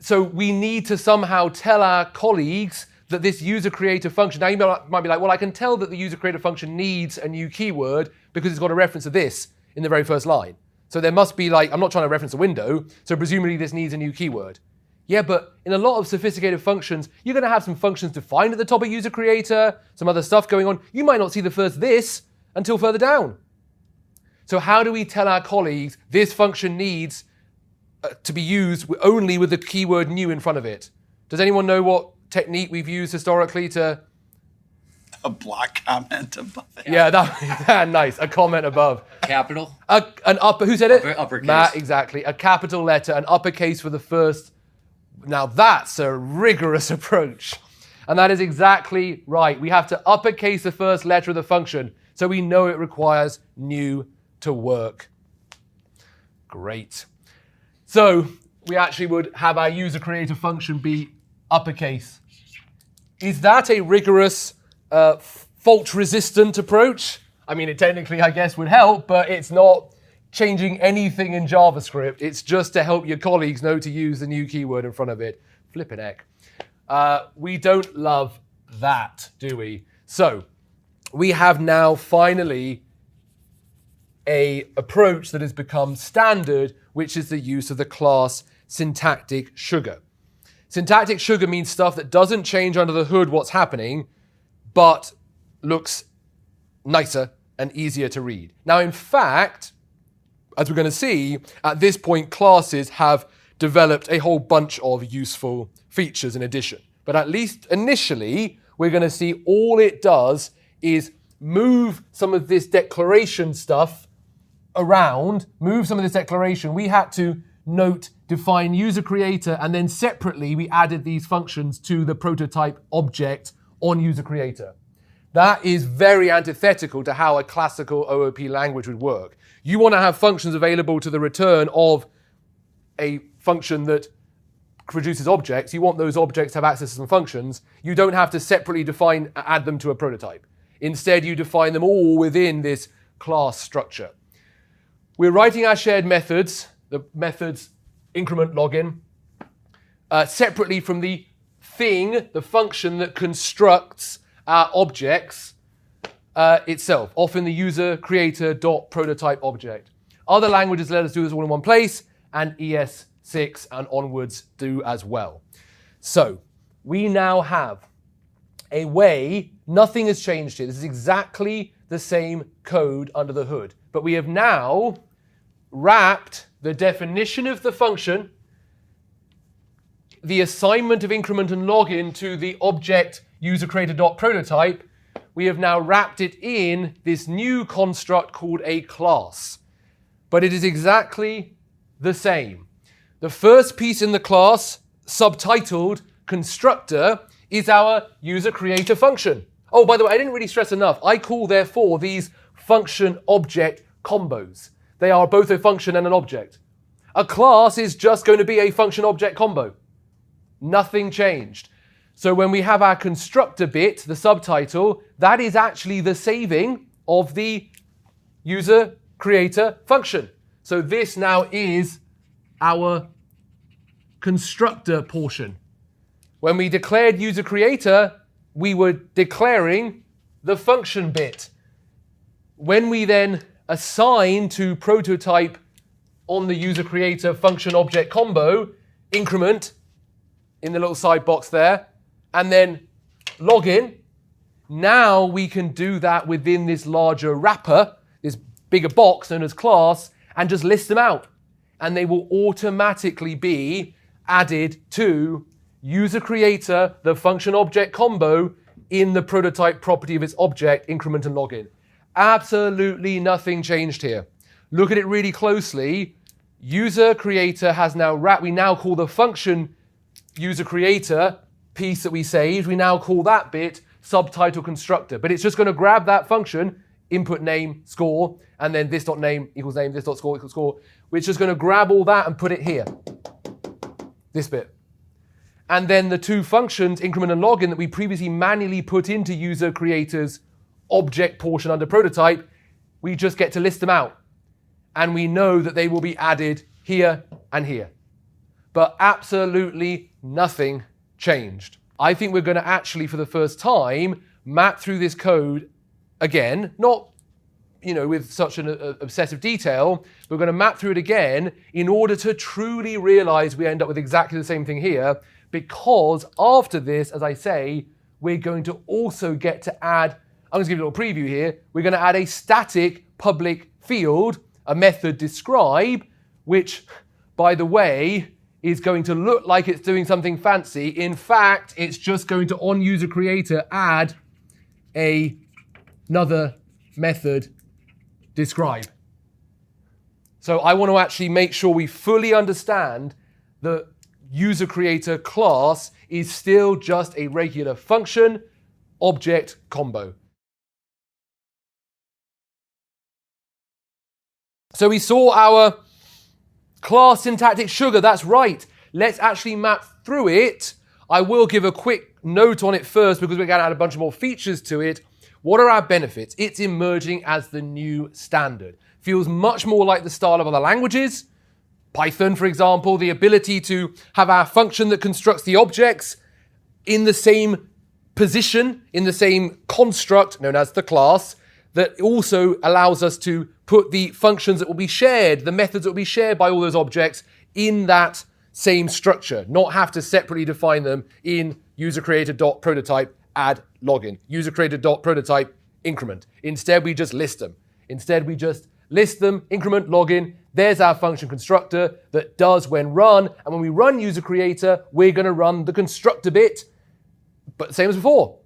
So we need to somehow tell our colleagues that this user creator function, now you might be like, well, I can tell that the user creator function needs a new keyword because it's got a reference to this in the very first line. So there must be like, I'm not trying to reference a window, so presumably this needs a new keyword. Yeah, but in a lot of sophisticated functions, you're going to have some functions defined at the top of user creator, some other stuff going on. You might not see the first this until further down. So how do we tell our colleagues this function needs to be used only with the keyword new in front of it? Does anyone know what technique we've used historically to... A block comment above it. Yeah, that nice. A comment above. Capital? An upper, who said it? Uppercase. Matt, exactly. A capital letter, an uppercase for the first. Now that's a rigorous approach. And that is exactly right. We have to uppercase the first letter of the function so we know it requires new to work. Great. So we actually would have our user creator function be uppercase. Is that a rigorous, fault-resistant approach? I mean, it technically, I guess, would help, but it's not changing anything in JavaScript. It's just to help your colleagues know to use the new keyword in front of it. Flippin' heck. We don't love that, do we? So we have now finally a approach that has become standard, which is the use of the class syntactic sugar. Syntactic sugar means stuff that doesn't change under the hood what's happening, but looks nicer and easier to read. Now, in fact, as we're going to see, at this point, classes have developed a whole bunch of useful features in addition. But at least initially, we're going to see all it does is move some of this declaration stuff around, move some of this declaration. We had to note, define user creator, and then separately we added these functions to the prototype object on user creator. That is very antithetical to how a classical OOP language would work. You want to have functions available to the return of a function that produces objects. You want those objects to have access to some functions. You don't have to separately add them to a prototype. Instead, you define them all within this class structure. We're writing our shared methods, the methods increment login, separately from the thing, the function that constructs our objects itself, often the user creator dot prototype object. Other languages let us do this all in one place, and ES6 and onwards do as well. So we now have a way, nothing has changed here. This is exactly the same code under the hood. But we have now wrapped the definition of the function, the assignment of increment and login to the object user-creator.prototype. We have now wrapped it in this new construct called a class. But it is exactly the same. The first piece in the class, subtitled constructor, is our user-creator function. Oh, by the way, I didn't really stress enough. I call, therefore, these function-object combos. They are both a function and an object. A class is just going to be a function-object combo. Nothing changed. So when we have our constructor bit, the subtitle, that is actually the saving of the user creator function. So this now is our constructor portion. When we declared user creator, we were declaring the function bit. When we then assign to prototype on the user creator function object combo, increment in the little side box there, and then login, now we can do that within this larger wrapper, this bigger box known as class, and just list them out. And they will automatically be added to user creator, the function object combo, in the prototype property of its object, increment and login. Absolutely nothing changed here. Look at it really closely. User creator has now wrapped, we now call the function user creator piece that we saved, we now call that bit subtitle constructor. But it's just going to grab that function, input name, score, and then this.name equals name, this.score equals score. We're just going to grab all that and put it here. This bit. And then the two functions, increment and login, that we previously manually put into user creator's object portion under prototype, we just get to list them out. And we know that they will be added here and here. But absolutely nothing changed. I think we're going to actually, for the first time, map through this code again, not with such an obsessive detail. We're going to map through it again in order to truly realize we end up with exactly the same thing here, because after this, as I say, we're going to also get to add, I'm going to give you a little preview here, we're going to add a static public field, a method describe, which, by the way, is going to look like it's doing something fancy. In fact, it's just going to, on user creator, add another method describe. So I want to actually make sure we fully understand the user creator class is still just a regular function object combo. So we saw our class syntactic sugar, that's right. Let's actually map through it. I will give a quick note on it first because we're going to add a bunch of more features to it. What are our benefits? It's emerging as the new standard. Feels much more like the style of other languages. Python, for example, the ability to have our function that constructs the objects in the same position, in the same construct known as the class, that also allows us to put the functions that will be shared, the methods that will be shared by all those objects in that same structure, not have to separately define them in user-creator.prototype add login, user-creator.prototype increment. Instead, we just list them. Increment, login. There's our function constructor that does when run. And when we run user creator, we're going to run the constructor bit, but same as before.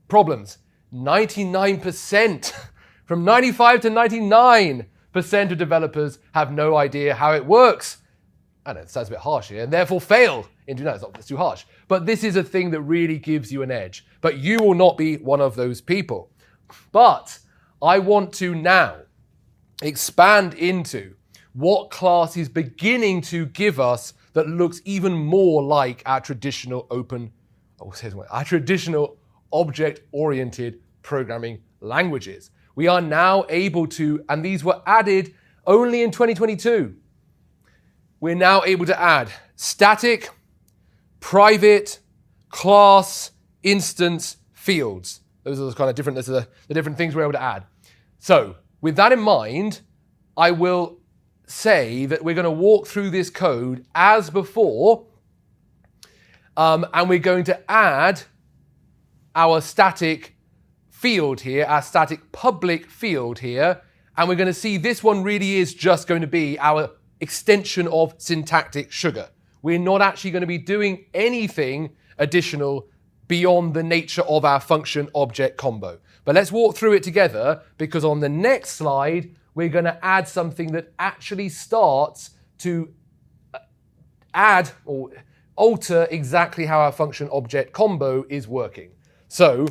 Problems. 99%, from 95 to 99% of developers have no idea how it works. I know it sounds a bit harsh here, and therefore fail. It's too harsh. But this is a thing that really gives you an edge. But you will not be one of those people. But I want to now expand into what class is beginning to give us that looks even more like our traditional object-oriented programming languages. We are now able to, and these were added only in 2022, we're now able to add static, private, class, instance, fields. Those are the kind of different, those are the different things we're able to add. So with that in mind, I will say that we're going to walk through this code as before, and we're going to add our static field here, our static public field here, and we're going to see this one really is just going to be our extension of syntactic sugar. We're not actually going to be doing anything additional beyond the nature of our function object combo. But let's walk through it together, because on the next slide, we're going to add something that actually starts to add or alter exactly how our function object combo is working. So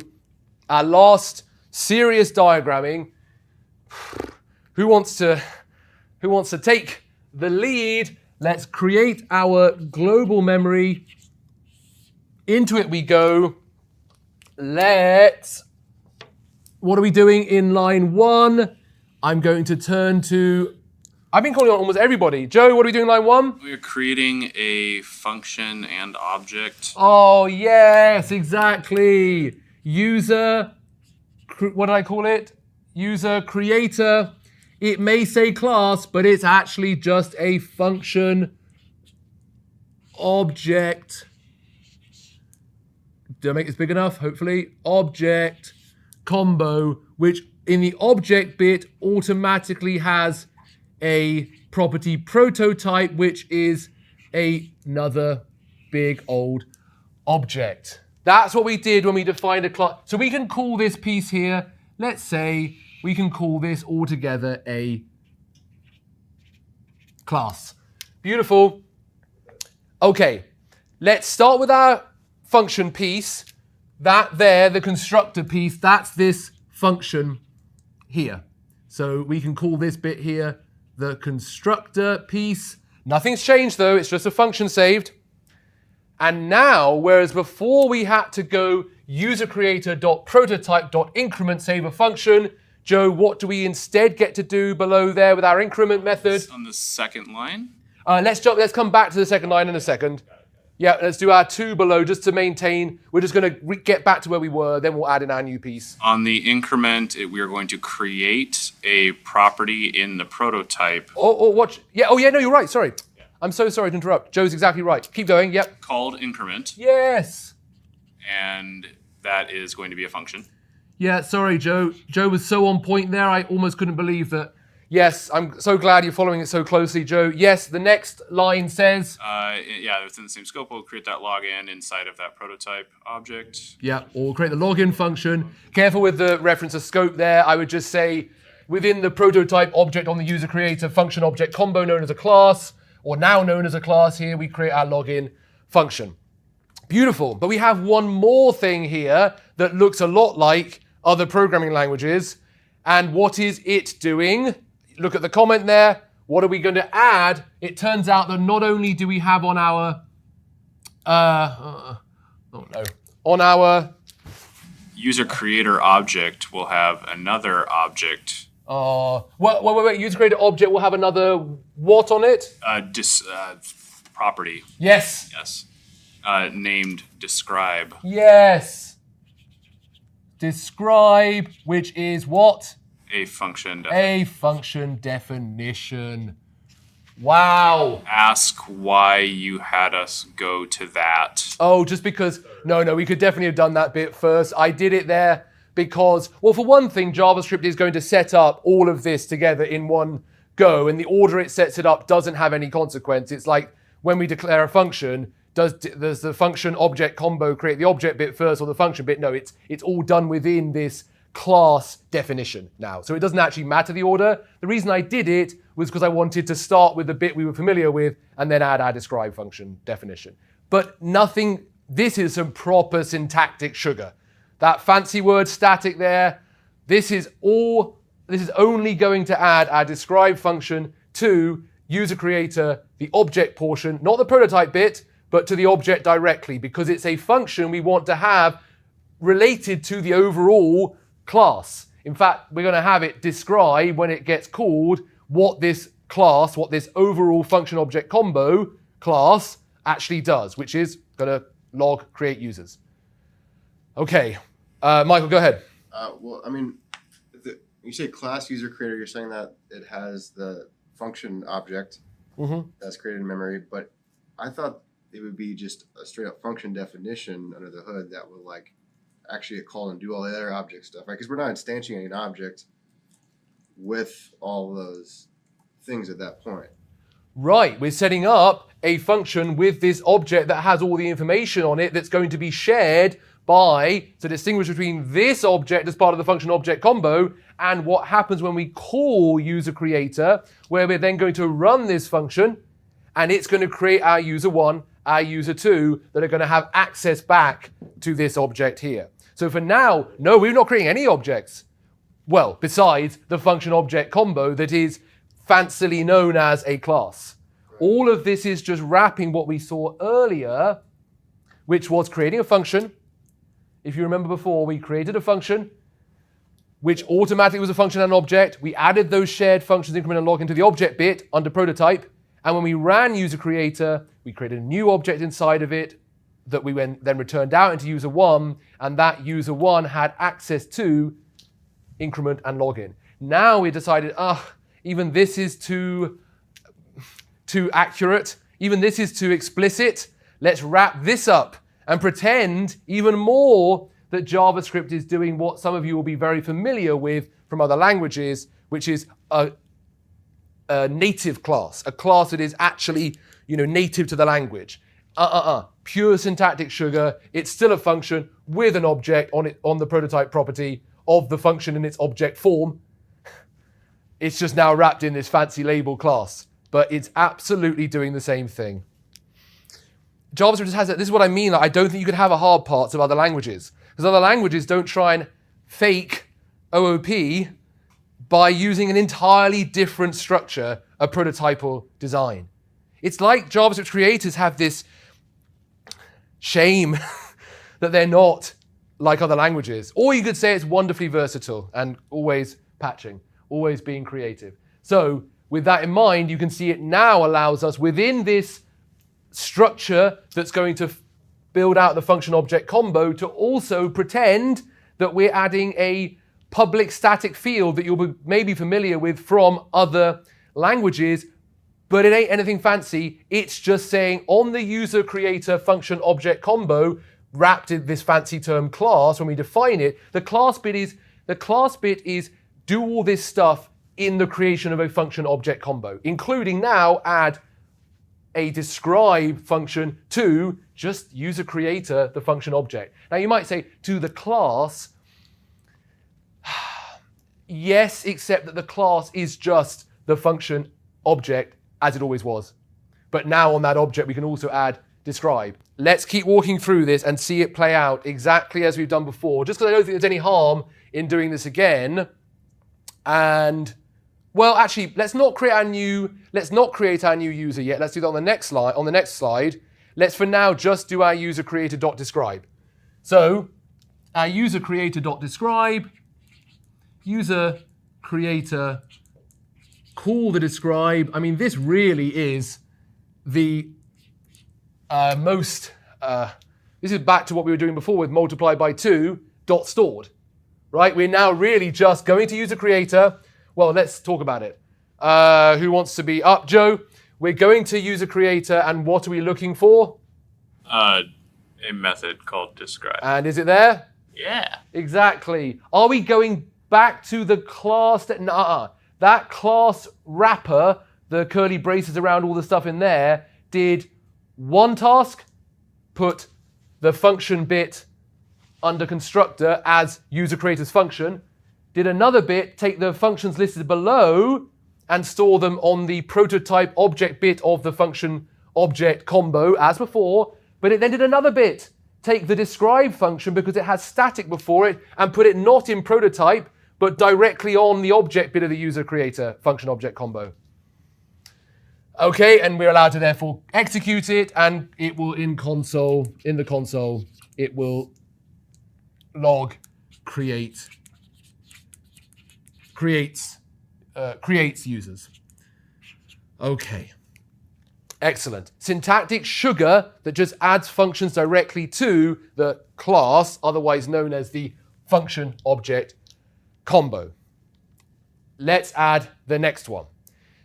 our last serious diagramming, who wants to take the lead. Let's create our global memory. Into it we go. What are we doing in line 1? I'm going to turn to, I've been calling on almost everybody. Joe, what are we doing in line 1? We're creating a function and object. Oh, yes, exactly. User, what did I call it? User creator. It may say class, but it's actually just a function object. Did I make this big enough? Hopefully. Object combo, which in the object bit automatically has a property prototype, which is another big old object. That's what we did when we defined a class. So we can call this piece here, let's say we can call this altogether a class. Beautiful. Okay, let's start with our function piece. That there, the constructor piece, that's this function here. So we can call this bit here the constructor piece. Nothing's changed though, it's just a function saved. And now, whereas before we had to go userCreator.prototype.increment save a function, Joe, what do we instead get to do below there with our increment method? On the second line? Let's come back to the second line in a second. Yeah, let's do our 2 below just to maintain. We're just going to get back to where we were, then we'll add in our new piece. On the increment, we are going to create a property in the prototype. Watch. Yeah. Oh, yeah. No, you're right. Sorry. I'm so sorry to interrupt. Joe's exactly right. Keep going. Yep. Called increment. Yes. And that is going to be a function. Yeah. Sorry, Joe. Joe was so on point there. I almost couldn't believe that. Yes, I'm so glad you're following it so closely, Joe. Yes, the next line says... yeah, within the same scope, we'll create that login inside of that prototype object. Yeah, or create the login function. Careful with the reference to scope there. I would just say within the prototype object on the user creator function object combo known as a class, or now known as a class here, we create our login function. Beautiful. But we have one more thing here that looks a lot like other programming languages. And what is it doing? Look at the comment there. What are we going to add? It turns out that not only do we have on our, on our user creator object, we'll have another object. Wait. User creator object will have another what on it? Property. Yes. Yes. Named describe. Yes. Describe, which is what? A function definition. A function definition. Wow. Ask why you had us go to that. Oh, just because... No, we could definitely have done that bit first. I did it there because, well, for one thing, JavaScript is going to set up all of this together in one go, and the order it sets it up doesn't have any consequence. It's like when we declare a function, does the function object combo create the object bit first or the function bit? No, it's all done within this class definition now. So it doesn't actually matter the order. The reason I did it was because I wanted to start with the bit we were familiar with and then add our describe function definition. But nothing, this is some proper syntactic sugar. That fancy word static there, this is only going to add our describe function to user creator, the object portion, not the prototype bit, but to the object directly, because it's a function we want to have related to the overall class. In fact, we're going to have it describe when it gets called what this class, what this overall function object combo class actually does, which is going to log create users. Okay, Michael, go ahead. Well, I mean, you say class user creator, you're saying that it has the function object that's created in memory, but I thought it would be just a straight up function definition under the hood that would like actually call and do all the other object stuff, right? Because we're not instantiating an object with all those things at that point. Right, we're setting up a function with this object that has all the information on it that's going to be shared by, to distinguish between this object as part of the function object combo and what happens when we call user creator, where we're then going to run this function and it's going to create our user 1, our user 2 that are going to have access back to this object here. So for now, no, we're not creating any objects. Well, besides the function object combo that is fancily known as a class. All of this is just wrapping what we saw earlier, which was creating a function. If you remember before, we created a function, which automatically was a function and an object. We added those shared functions, increment and log, into the object bit under prototype. And when we ran user creator, we created a new object inside of it that we then returned out into user one, and that user one had access to increment and login. Now we decided, even this is too accurate. Even this is too explicit. Let's wrap this up and pretend even more that JavaScript is doing what some of you will be very familiar with from other languages, which is a native class, a class that is actually, native to the language. Pure syntactic sugar. It's still a function with an object on the prototype property of the function in its object form. It's just now wrapped in this fancy label class, but it's absolutely doing the same thing. JavaScript just has it. This is what I mean. I don't think you could have a hard parts of other languages, because other languages don't try and fake OOP by using an entirely different structure, a prototypal design. It's like JavaScript creators have this shame that they're not like other languages. Or you could say it's wonderfully versatile and always patching, always being creative. So with that in mind, you can see it now allows us within this structure that's going to build out the function object combo to also pretend that we're adding a public static field that you'll be maybe familiar with from other languages, but it ain't anything fancy. It's just saying on the user creator function object combo, wrapped in this fancy term class, when we define it, the class bit is do all this stuff in the creation of a function object combo, including now add a describe function to just user creator, the function object. Now you might say to the class, yes, except that the class is just the function object as it always was. But now on that object, we can also add describe. Let's keep walking through this and see it play out exactly as we've done before, just because I don't think there's any harm in doing this again. And well, actually, let's not create our new user yet. Let's do that on the next slide. Let's for now just do our user creator.describe. So our user creator.describe, user creator, call the describe. I mean, this really is the this is back to what we were doing before with multiply by 2 dot stored, right? We're now really just going to user creator. Well, let's talk about it. Who wants to be up? Joe, we're going to user creator, and what are we looking for? A method called describe. And is it there? Yeah. Exactly. Are we going back to the class that class wrapper, the curly braces around all the stuff in there, did one task, put the function bit under constructor as user creator's function, did another bit, take the functions listed below and store them on the prototype object bit of the function object combo as before, but it then did another bit, take the describe function because it has static before it and put it not in prototype, but directly on the object bit of the user creator function object combo. Okay, and we're allowed to therefore execute it, and it will in the console, it will log creates users. Okay, excellent. Syntactic sugar that just adds functions directly to the class, otherwise known as the function object combo. Let's add the next one.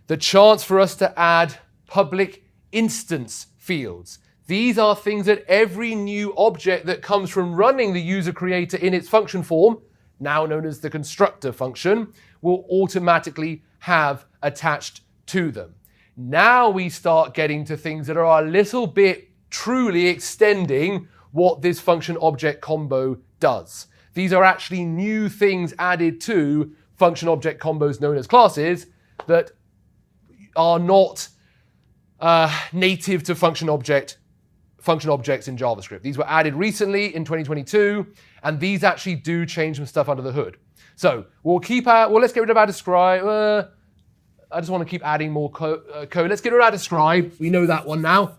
The chance for us to add public instance fields. These are things that every new object that comes from running the user creator in its function form, now known as the constructor function, will automatically have attached to them. Now we start getting to things that are a little bit truly extending what this function object combo does. These are actually new things added to function object combos known as classes that are not native to function objects in JavaScript. These were added recently in 2022, and these actually do change some stuff under the hood. So let's get rid of our describe. I just want to keep adding more code. Let's get rid of describe. We know that one now.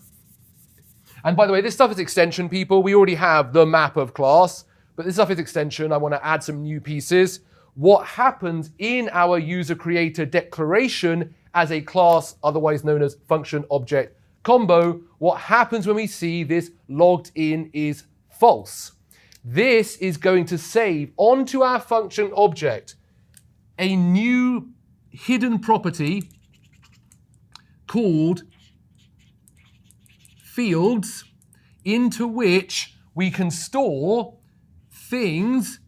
And by the way, this stuff is extension, people. We already have the map of class, but this stuff is extension. I want to add some new pieces. What happens in our user creator declaration as a class, otherwise known as function object combo, what happens when we see this logged in is false. This is going to save onto our function object a new hidden property called fields, into which we can store things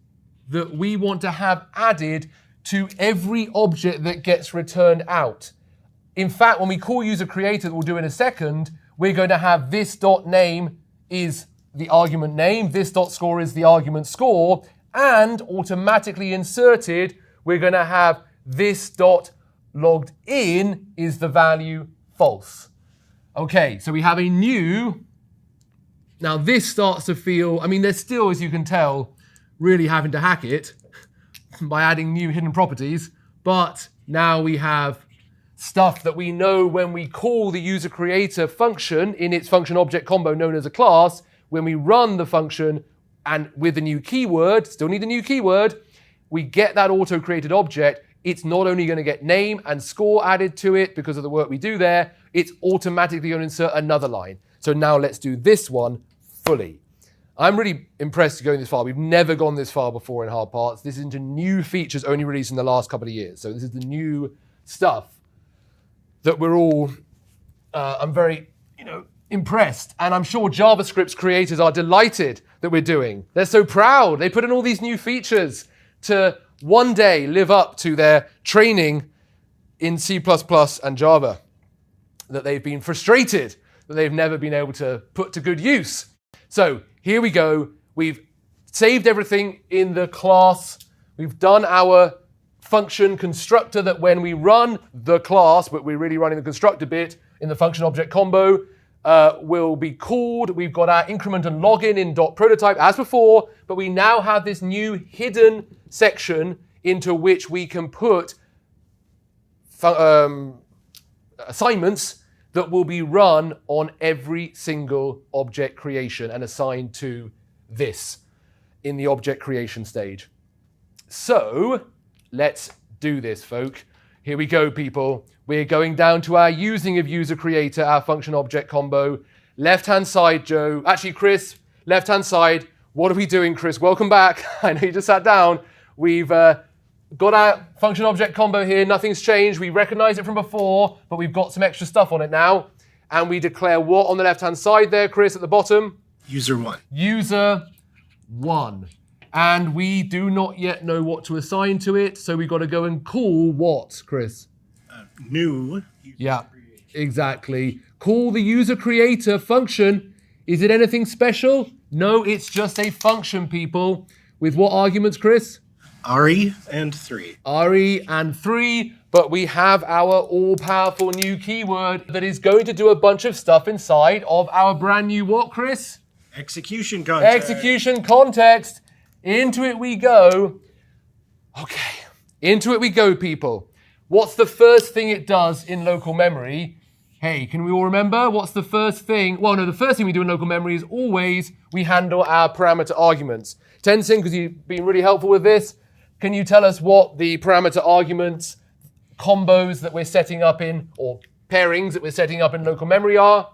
that we want to have added to every object that gets returned out. In fact, when we call user creator, that we'll do in a second, we're going to have this dot name is the argument name, this dot score is the argument score, and automatically inserted, we're going to have this dot logged in is the value false. Okay, so we have a new, now this starts to feel, I mean, there's still, as you can tell, really having to hack it by adding new hidden properties, but now we have stuff that we know when we call the user creator function in its function object combo known as a class, when we run the function and with a new keyword, still need a new keyword, we get that auto-created object. It's not only going to get name and score added to it because of the work we do there, it's automatically going to insert another line. So now let's do this one fully. I'm really impressed going this far. We've never gone this far before in hard parts. This is into new features only released in the last couple of years. So this is the new stuff that we're all, I'm very, impressed. And I'm sure JavaScript's creators are delighted that we're doing. They're so proud. They put in all these new features to one day live up to their training in C++ and Java, that they've been frustrated that they've never been able to put to good use. So here we go. We've saved everything in the class. We've done our function constructor that when we run the class, but we're really running the constructor bit in the function object combo, will be called. We've got our increment and login in .prototype as before, but we now have this new hidden section into which we can put assignments that will be run on every single object creation and assigned to this in the object creation stage. So let's do this, folk. Here we go, people. We're going down to our using of user creator, our function object combo. Left-hand side, Joe. Actually, Chris, left-hand side. What are we doing, Chris? Welcome back. I know you just sat down. We've got our function object combo here. Nothing's changed. We recognize it from before, but we've got some extra stuff on it now. And we declare what on the left-hand side there, Chris, at the bottom? User1. User1. And we do not yet know what to assign to it, so we've got to go and call what, Chris? New. Yeah, exactly. Call the user creator function. Is it anything special? No, it's just a function, people. With what arguments, Chris? RE and 3. RE and 3, but we have our all-powerful new keyword that is going to do a bunch of stuff inside of our brand new what, Chris? Execution context. Execution context. Into it we go. Okay, into it we go, people. What's the first thing it does in local memory? Hey, can we all remember? What's the first thing? Well, no, the first thing we do in local memory is always we handle our parameter arguments. Tenzin, because you've been really helpful with this, can you tell us what the parameter arguments combos that we're setting up in, or pairings that we're setting up in local memory are?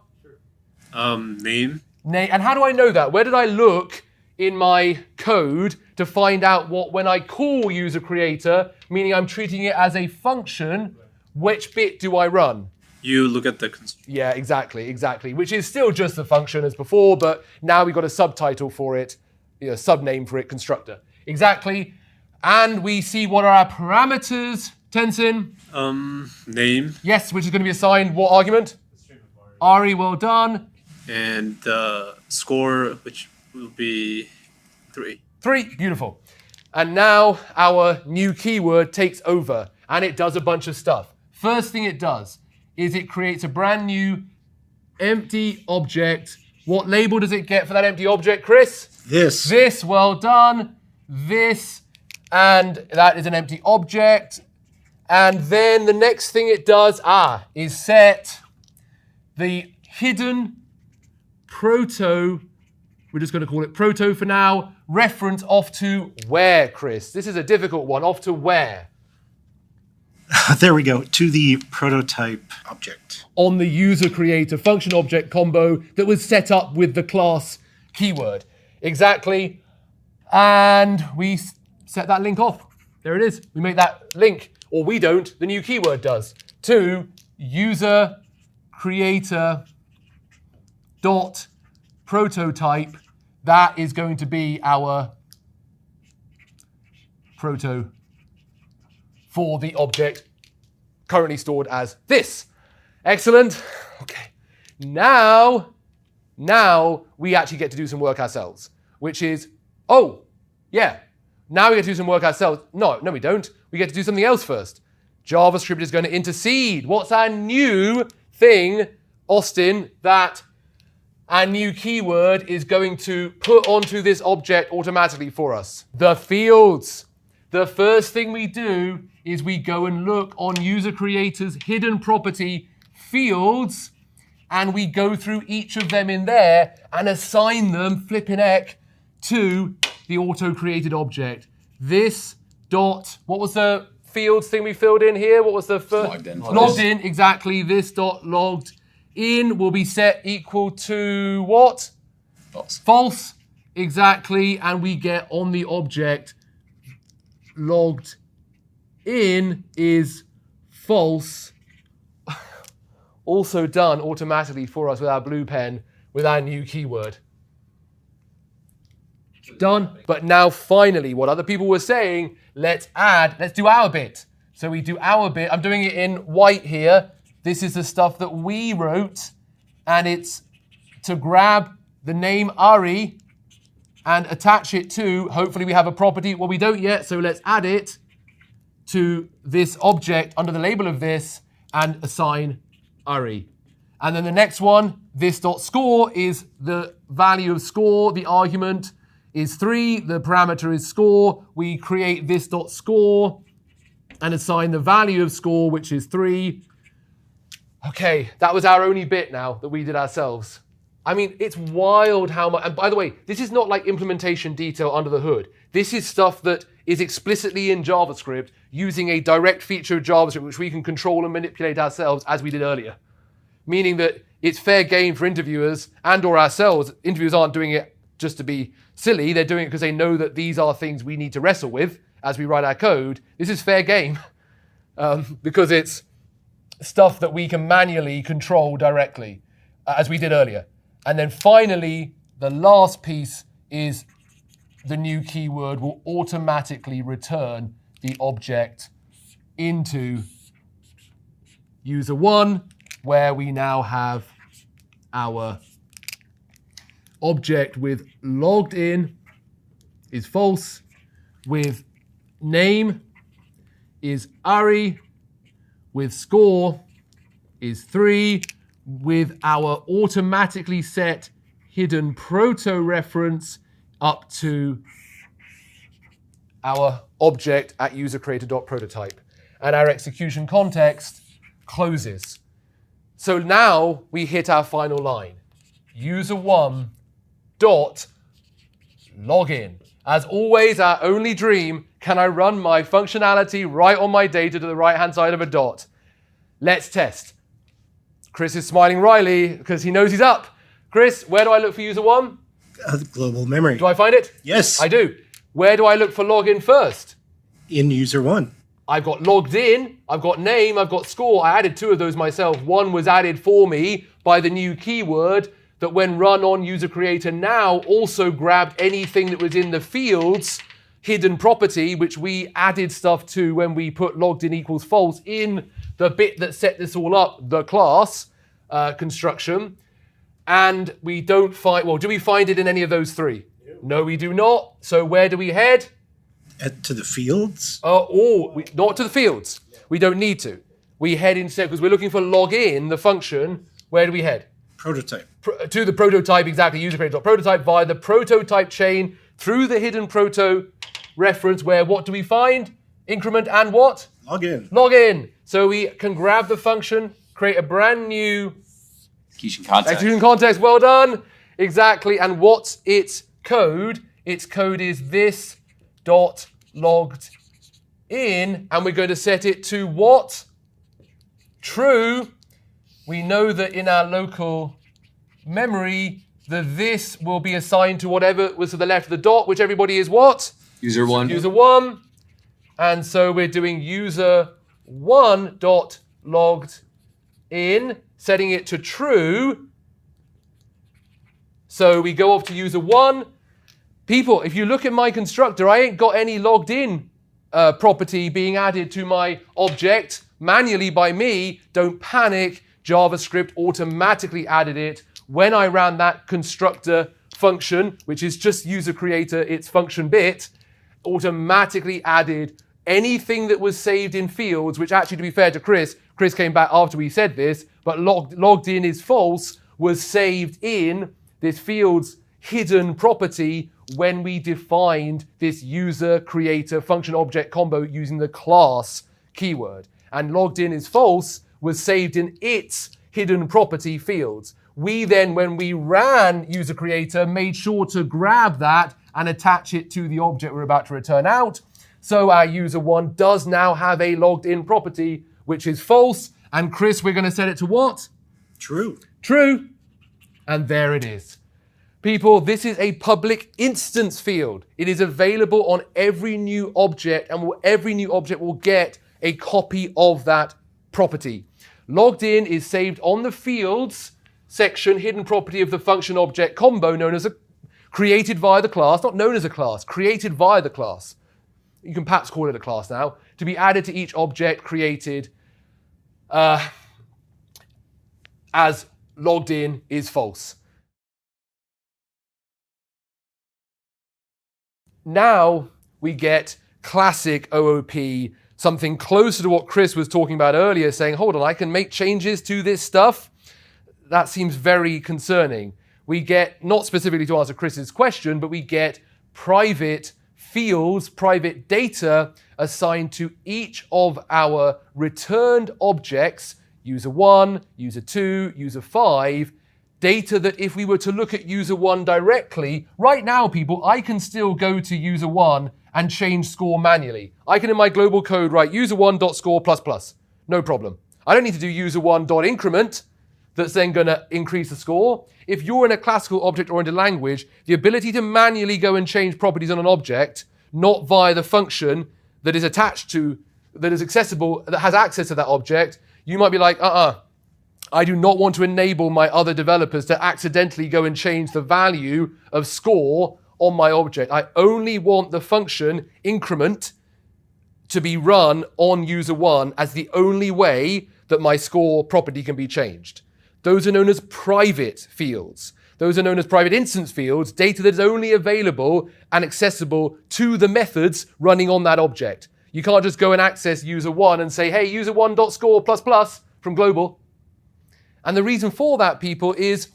Name. And how do I know that? Where did I look in my code to find out what, when I call user creator, meaning I'm treating it as a function, which bit do I run? You look at the Yeah, exactly. Which is still just the function as before, but now we've got a subtitle for it, subname for it, constructor. Exactly. And we see what are our parameters, Tenzin? Name. Yes, which is going to be assigned what argument? RE, well done. And score, which will be 3. 3, beautiful. And now our new keyword takes over, and it does a bunch of stuff. First thing it does is it creates a brand new empty object. What label does it get for that empty object, Chris? This. This, well done. This, and that is an empty object. And then the next thing it does, is set the hidden proto, we're just going to call it proto for now, reference off to where, Chris? This is a difficult one. Off to where? There we go, to the prototype object. On the user creator function object combo that was set up with the class keyword. Exactly. And we set that link off. There it is. We make that link, or we don't, the new keyword does, to user creator dot prototype. That is going to be our proto for the object currently stored as this. Excellent. Okay. Now we actually get to do some work ourselves, which is, now we get to do some work ourselves. No, we don't. We get to do something else first. JavaScript is going to intercede. What's our new thing, Austin, that our new keyword is going to put onto this object automatically for us? The fields. The first thing we do is we go and look on user creator's hidden property fields, and we go through each of them in there and assign them, flipping heck, to the auto-created object. This dot, what was the fields thing we filled in here? What was the first? Logged in. Logged in, exactly. This dot logged in will be set equal to what? False. False, exactly. And we get on the object logged in is false. Also done automatically for us with our blue pen with our new keyword. Done. But now finally, what other people were saying, let's do our bit. So we do our bit. I'm doing it in white here. This is the stuff that we wrote, and it's to grab the name Ari and attach it to, hopefully we have a property. Well, we don't yet, so let's add it to this object under the label of this and assign Ari. And then the next one, this.score is the value of score. The argument is 3. The parameter is score. We create this.score and assign the value of score, which is 3. Okay, that was our only bit now that we did ourselves. I mean, it's wild how much, and by the way, this is not like implementation detail under the hood. This is stuff that is explicitly in JavaScript using a direct feature of JavaScript which we can control and manipulate ourselves as we did earlier. Meaning that it's fair game for interviewers and or ourselves. Interviewers aren't doing it just to be silly. They're doing it because they know that these are things we need to wrestle with as we write our code. This is fair game because it's stuff that we can manually control directly as we did earlier. And then finally, the last piece is the new keyword will automatically return the object into user 1, where we now have our object with logged in is false, with name is Ari, with score is 3, with our automatically set hidden proto reference up to our object at userCreator.prototype. And our execution context closes. So now we hit our final line. User1 dot login. As always, our only dream, can I run my functionality right on my data to the right-hand side of a dot? Let's test. Chris is smiling wryly because he knows he's up. Chris, where do I look for user 1? Global memory. Do I find it? Yes. I do. Where do I look for login first? In user 1. I've got logged in, I've got name, I've got score. I added 2 of those myself. One was added for me by the new keyword that when run on user creator now also grabbed anything that was in the fields hidden property, which we added stuff to when we put logged in equals false in the bit that set this all up, the class construction. And we don't find, well, do we find it in any of those 3? No, we do not. So where do we head? To the fields? Not to the fields. We don't need to. We head instead, because we're looking for login, the function. Where do we head? Prototype. To the prototype, exactly, userCreator.prototype via the prototype chain through the hidden proto reference where what do we find? Increment and what? Log in. Log in. So we can grab the function, create a brand new Execution context. execution context. Well done. Exactly. And what's its code? Its code is this dot logged in, and we're going to set it to what? True. We know that in our local memory, this will be assigned to whatever was to the left of the dot, which everybody is what? User 1. User 1. And so we're doing user 1 dot logged in, setting it to true. So we go off to user 1. People, if you look at my constructor, I ain't got any logged in property being added to my object manually by me. Don't panic. JavaScript automatically added it when I ran that constructor function, which is just user creator, its function bit, automatically added anything that was saved in fields, which actually, to be fair to Chris came back after we said this, but logged in is false, was saved in this field's hidden property when we defined this user creator function object combo using the class keyword. And logged in is false was saved in its hidden property fields. We then, when we ran user creator, made sure to grab that and attach it to the object we're about to return out. So our user 1 does now have a logged in property, which is false. And Chris, we're going to set it to what? True. True. And there it is. People, this is a public instance field. It is available on every new object, and every new object will get a copy of that property. Logged in is saved on the fields section, hidden property of the function object combo, known as created via the class, not known as a class, created via the class. You can perhaps call it a class now, to be added to each object created as logged in is false. Now we get classic OOP, something closer to what Chris was talking about earlier, saying, hold on, I can make changes to this stuff. That seems very concerning. We get, not specifically to answer Chris's question, but we get private fields, private data assigned to each of our returned objects, user 1, user 2, user 5, data that if we were to look at user 1 directly, right now, people, I can still go to user 1 and change score manually. I can, in my global code, write user1.score++. No problem. I don't need to do user1.increment that's then going to increase the score. If you're in a classical object-oriented language, the ability to manually go and change properties on an object, not via the function that is attached to, that is accessible, that has access to that object, you might be like, I do not want to enable my other developers to accidentally go and change the value of score on my object. I only want the function increment to be run on user 1 as the only way that my score property can be changed. Those are known as private fields. Those are known as private instance fields, data that is only available and accessible to the methods running on that object. You can't just go and access user 1 and say, hey, user1.score++ from global. And the reason for that, people, is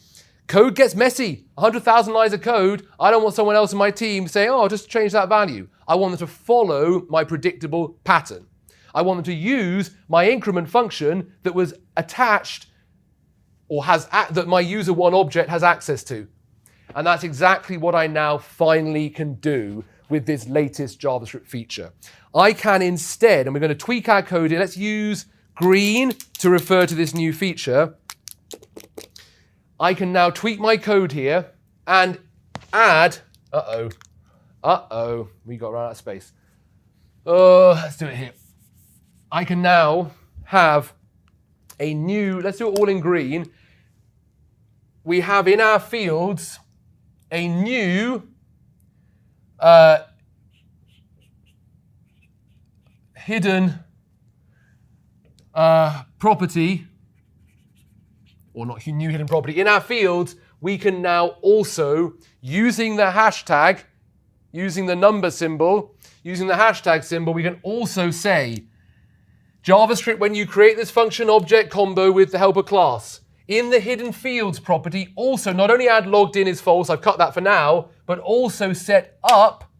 code gets messy. 100,000 lines of code. I don't want someone else in my team saying, oh, just change that value. I want them to follow my predictable pattern. I want them to use my increment function that was attached or that my user 1 object has access to. And that's exactly what I now finally can do with this latest JavaScript feature. I can instead, and we're going to tweak our code here. Let's use green to refer to this new feature. I can now tweak my code here and add, we got run out of space. Let's do it here. I can now have a new, let's do it all in green. We have in our fields a new hidden property, or not new hidden property. In our fields, we can now also, using the hashtag, using the number symbol, using the hashtag symbol, we can also say, JavaScript, when you create this function object combo with the helper class, in the hidden fields property, also not only add logged in is false, I've cut that for now, but also set up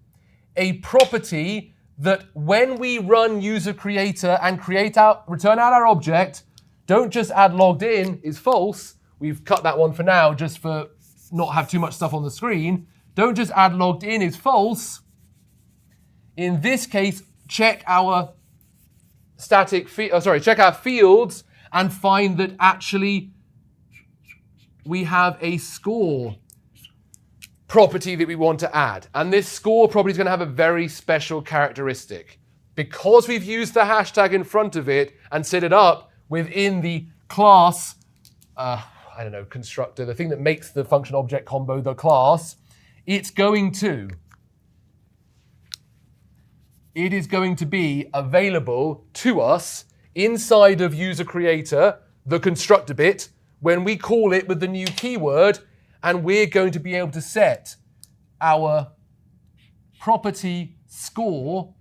a property that when we run user creator and return out our object, don't just add logged in is false. We've cut that one for now just for not have too much stuff on the screen. Don't just add logged in is false. In this case, check our check our fields and find that actually we have a score property that we want to add. And this score property is going to have a very special characteristic. Because we've used the hashtag in front of it and set it up within the class, constructor, the thing that makes the function object combo the class, it is going to be available to us inside of user creator, the constructor bit, when we call it with the new keyword, and we're going to be able to set our property score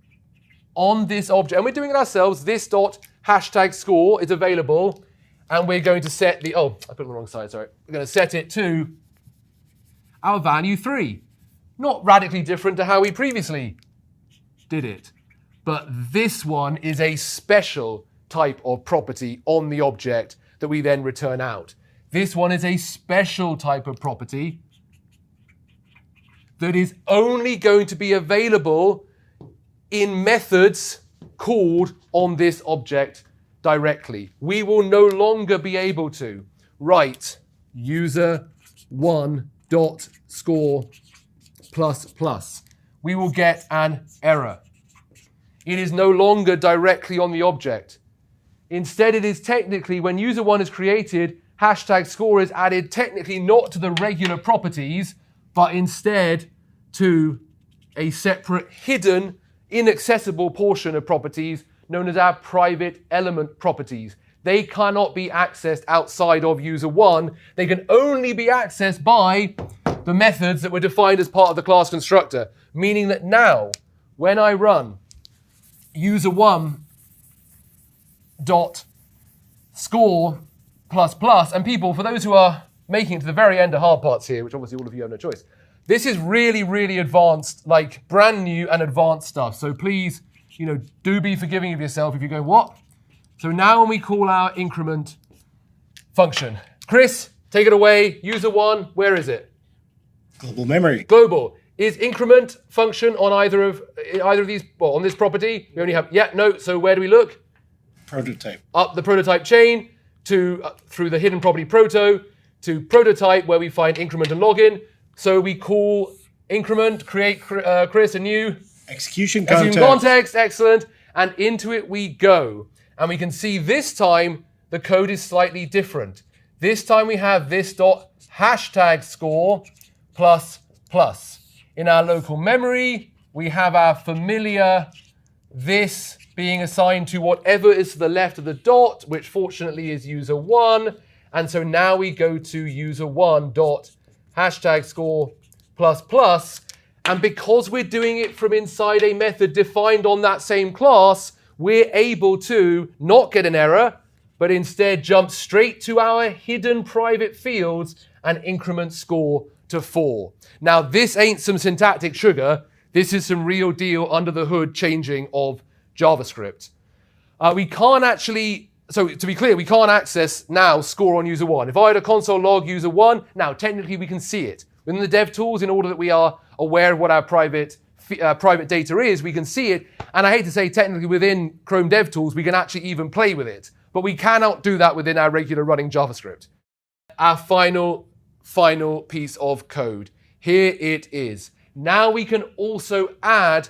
on this object. And we're doing it ourselves. This dot hashtag score is available, and we're going to set the, I put it on the wrong side, sorry. We're going to set it to our value 3. Not radically different to how we previously did it. But this one is a special type of property on the object that we then return out. This one is a special type of property that is only going to be available in methods called on this object directly. We will no longer be able to write user1.score++. We will get an error. It is no longer directly on the object. Instead, it is technically, when user1 is created, hashtag score is added technically not to the regular properties, but instead to a separate hidden, inaccessible portion of properties known as our private element properties. They cannot be accessed outside of user1. They can only be accessed by the methods that were defined as part of the class constructor, meaning that now, when I run user1 dot score ++, and people, for those who are making it to the very end of hard parts here, which obviously all of you have no choice, this is really, really advanced, like brand new and advanced stuff. So please, do be forgiving of yourself if you go, what? So now when we call our increment function, Chris, take it away. User1, where is it? Global memory. Global. Is increment function on either of these, on this property? We only have, so where do we look? Prototype. Up the prototype chain to through the hidden property proto to prototype where we find increment and login. So we call increment, create Chris a new Execution context. Excellent. And into it we go. And we can see this time the code is slightly different. This time we have this dot hashtag score ++. In our local memory, we have our familiar this being assigned to whatever is to the left of the dot, which fortunately is user1. And so now we go to user1 dot hashtag score ++. And because we're doing it from inside a method defined on that same class, we're able to not get an error, but instead jump straight to our hidden private fields and increment score to 4. Now, this ain't some syntactic sugar. This is some real deal under the hood changing of JavaScript. We can't actually, so to be clear, we can't access now score on user1. If I had a console log user1, now technically we can see it. Within the dev tools, in order that we are aware of what our private data is, we can see it. And I hate to say technically within Chrome DevTools, we can actually even play with it. But we cannot do that within our regular running JavaScript. Our final piece of code. Here it is. Now we can also add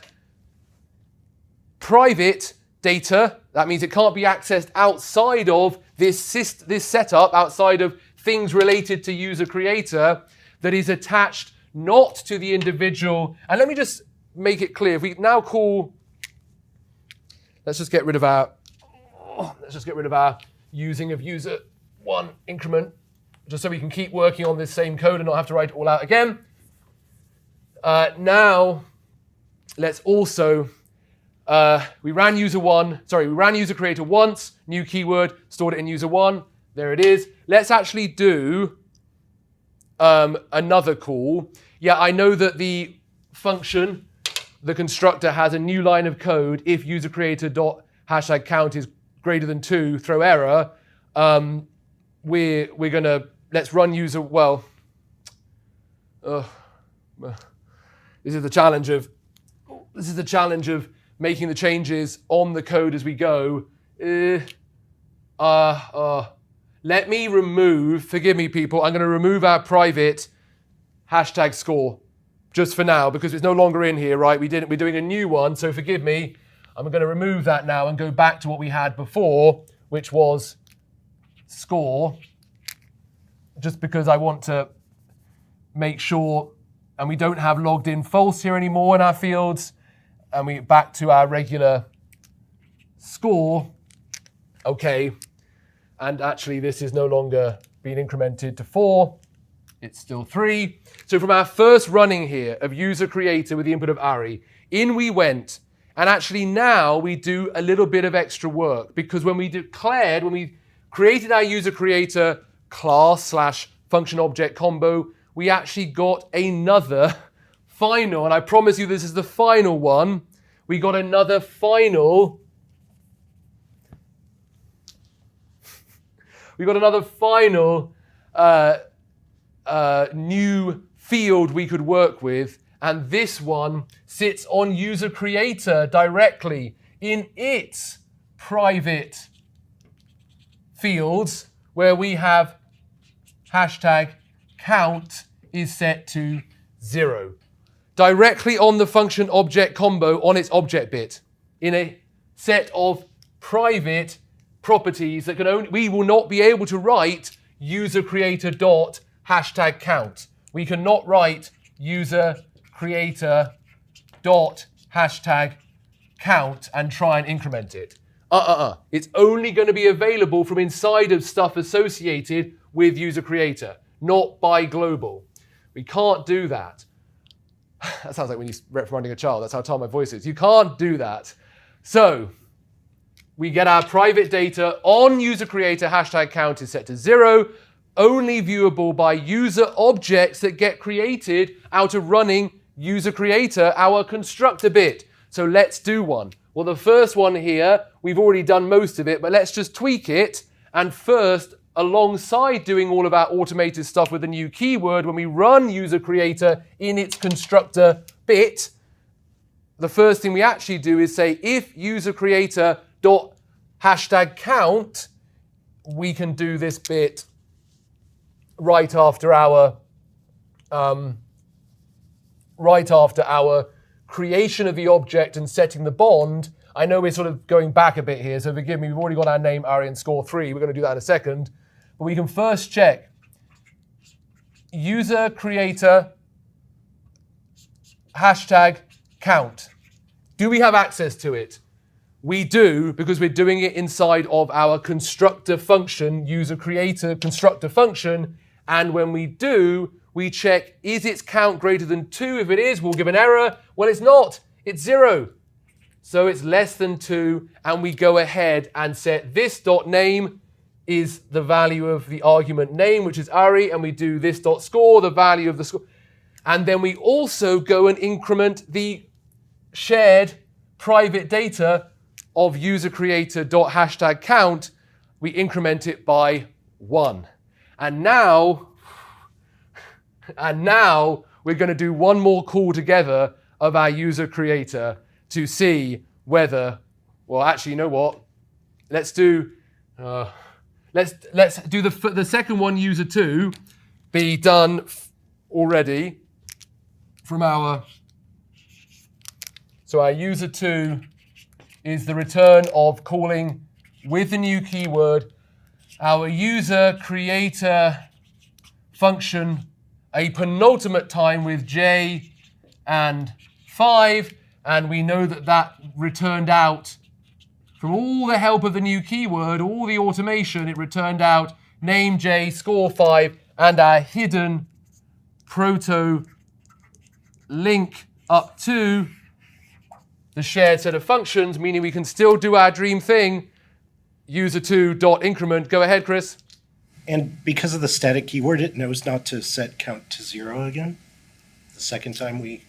private data. That means it can't be accessed outside of this setup, outside of things related to user creator, that is attached not to the individual. And let me just make it clear. If we now call, let's just get rid of our using of user1 increment, just so we can keep working on this same code and not have to write it all out again. Now, let's also, we ran user creator once, new keyword, stored it in user1. There it is. Let's actually do another call. Yeah, I know that the function the constructor has a new line of code, if user creator dot hashtag count is greater than 2, throw error, we're gonna, let's run user, well, this is the challenge of making the changes on the code as we go. Let me remove, forgive me people, I'm gonna remove our private hashtag score just for now because it's no longer in here, right? We're doing a new one, so forgive me. I'm gonna remove that now and go back to what we had before, which was score, just because I want to make sure, and we don't have logged in false here anymore in our fields, and we back to our regular score. Okay, and actually this is no longer being incremented to 4, it's still 3. So from our first running here of user creator with the input of Ari, in we went, and actually now we do a little bit of extra work, because when we created our user creator class / function object combo, we actually got another final, and I promise you this is the final one. We got another final new field we could work with, and this one sits on user creator directly in its private fields, where we have hashtag count is set to 0. Directly on the function object combo on its object bit in a set of private properties that we will not be able to write user creator dot hashtag count. We cannot write user creator dot hashtag count and try and increment it. It's only going to be available from inside of stuff associated with user creator, not by global. We can't do that. That sounds like when you're reprimanding a child. That's how tall my voice is. You can't do that. So we get our private data on user creator, hashtag count is set to 0, only viewable by user objects that get created out of running user creator, our constructor bit. So let's do one. Well, the first one here, we've already done most of it, but let's just tweak it. And first, alongside doing all of our automated stuff with the new keyword, when we run user creator in its constructor bit, the first thing we actually do is say if user creator dot hashtag count, we can do this bit right after our creation of the object and setting the bond. I know we're sort of going back a bit here, so forgive me, we've already got our name, Ari, and score 3. We're going to do that in a second. But we can first check user creator hashtag count. Do we have access to it? We do, because we're doing it inside of our constructor function, user creator constructor function. And when we do, we check, is its count greater than 2? If it is, we'll give an error. Well, it's not. It's 0. So it's less than 2, and we go ahead and set this dot name is the value of the argument name, which is Ari, and we do this dot score, the value of the score. And then we also go and increment the shared private data of user creator dot hashtag count. We increment it by 1. And now we're going to do one more call together of our user creator to see whether, well, actually, you know what? Let's do the second one, user 2, be done already from our. So our user 2 is the return of calling with the new keyword our user creator function a penultimate time with j and 5, and we know that that returned out from all the help of the new keyword, all the automation, it returned out name j, score 5, and our hidden proto link up to the shared set of functions, meaning we can still do our dream thing, user2.increment. Go ahead, Chris. And because of the static keyword, it knows not to set count to 0 again. The second time we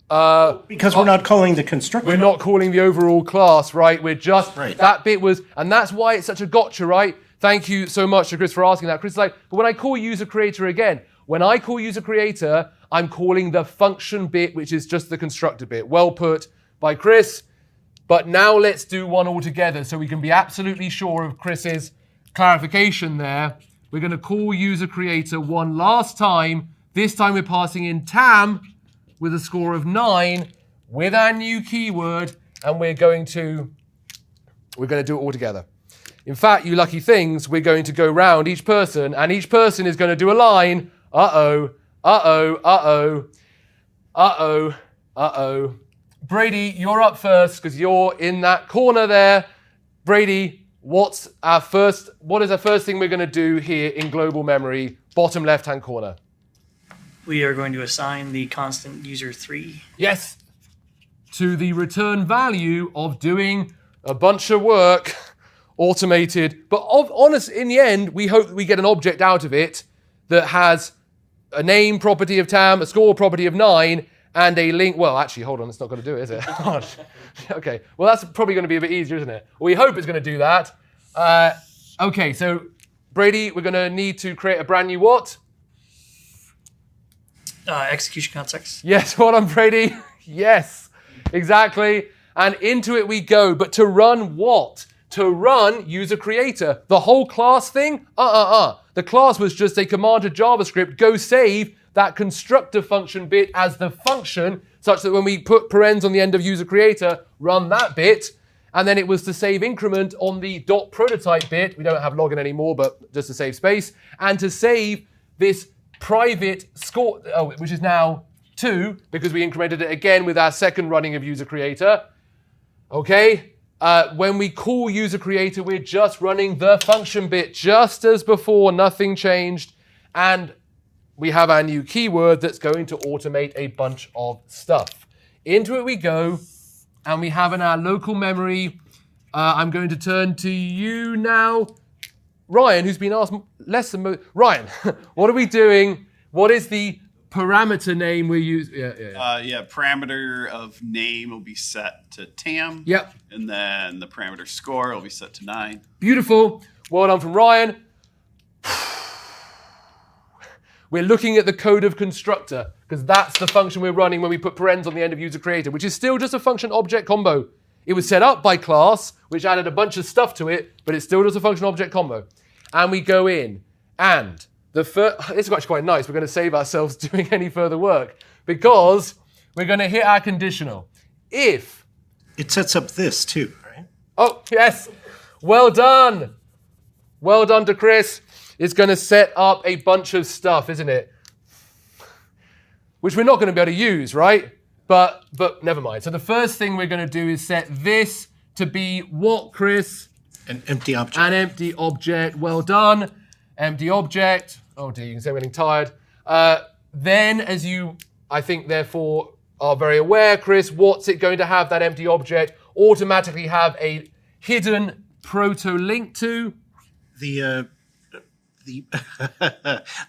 Because we're not calling the constructor. We're not calling the overall class, right? We're just, Right. that bit was, and that's why it's such a gotcha, right? Thank you so much to Chris for asking that. Chris is like, but when I call user creator again, when I call user creator, I'm calling the function bit, which is just the constructor bit. Well put by Chris. But now let's do one all together so we can be absolutely sure of Chris's clarification there. We're going to call user creator one last time. This time we're passing in Tam with a score of 9 with our new keyword, and we're going to do it all together. In fact, you lucky things, we're going to go round each person, and each person is going to do a line. Uh-oh, uh-oh, uh-oh, uh-oh, uh-oh. Brady, you're up first because you're in that corner there. Brady, what is our first thing we're going to do here in global memory, bottom left-hand corner? We are going to assign the constant user 3. Yes, to the return value of doing a bunch of work, automated. But honest, in the end, we hope that we get an object out of it that has a name property of Tam, a score property of 9, and a link. Well, actually, hold on, it's not going to do it, is it? Okay, well, that's probably going to be a bit easier, isn't it? We hope it's going to do that. Okay, so Brady, we're going to need to create a brand new what? Execution context. Yes, well done, Brady. Yes, exactly. And into it we go. But to run what? To run user creator. The whole class thing? The class was just a command to JavaScript. Go save that constructor function bit as the function, such that when we put parens on the end of user creator, run that bit. And then it was to save increment on the .prototype bit. We don't have login anymore, but just to save space. And to save this private score, which is now 2, because we incremented it again with our second running of user creator. Okay, when we call user creator, we're just running the function bit, just as before, nothing changed. And we have our new keyword that's going to automate a bunch of stuff. Into it we go, and we have in our local memory, I'm going to turn to you now, Ryan, who's been asked less than Ryan, what are we doing? What is the parameter name we use? Parameter of name will be set to Tam. Yep. And then the parameter score will be set to 9. Beautiful. Well done from Ryan. We're looking at the code of constructor because that's the function we're running when we put parens on the end of user creator, which is still just a function object combo. It was set up by class, which added a bunch of stuff to it, but it's still just a function object combo. And we go in, and this is actually quite nice. We're going to save ourselves doing any further work because we're going to hit our conditional. If It sets up this too, right? Oh, yes. Well done. Well done to Chris. It's going to set up a bunch of stuff, isn't it? Which we're not going to be able to use, right? But never mind. So the first thing we're going to do is set this to be what, Chris? An empty object. An empty object. Well done. Empty object. Oh dear, you can say we're getting tired. Then, as you, I think, therefore, are very aware, Chris, what's it going to have, that empty object? Automatically have a hidden proto-link to? The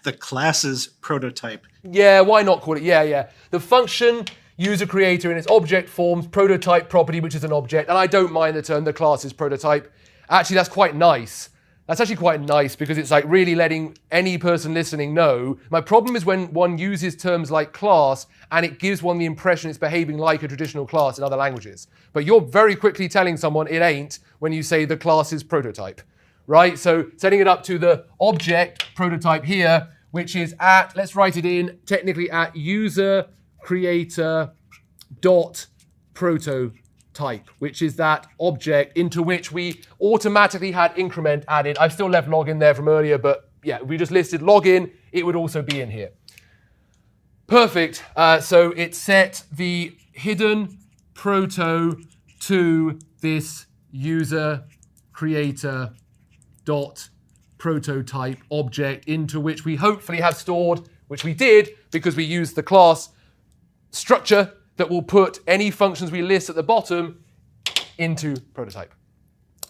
the class's prototype. Yeah, why not call it? Yeah. The function user creator in its object forms prototype property, which is an object. And I don't mind the term the class's prototype. Actually, that's quite nice. That's actually quite nice because it's like really letting any person listening know. My problem is when one uses terms like class and it gives one the impression it's behaving like a traditional class in other languages. But you're very quickly telling someone it ain't when you say the class's prototype, right? So setting it up to the object prototype here, which is at, let's write it in technically at user creator dot prototype, which is that object into which we automatically had increment added. I've still left login there from earlier, but yeah, we just listed login, it would also be in here. Perfect. So it set the hidden proto to this user creator dot prototype object into which we hopefully have stored, which we did because we used the class structure that will put any functions we list at the bottom into prototype.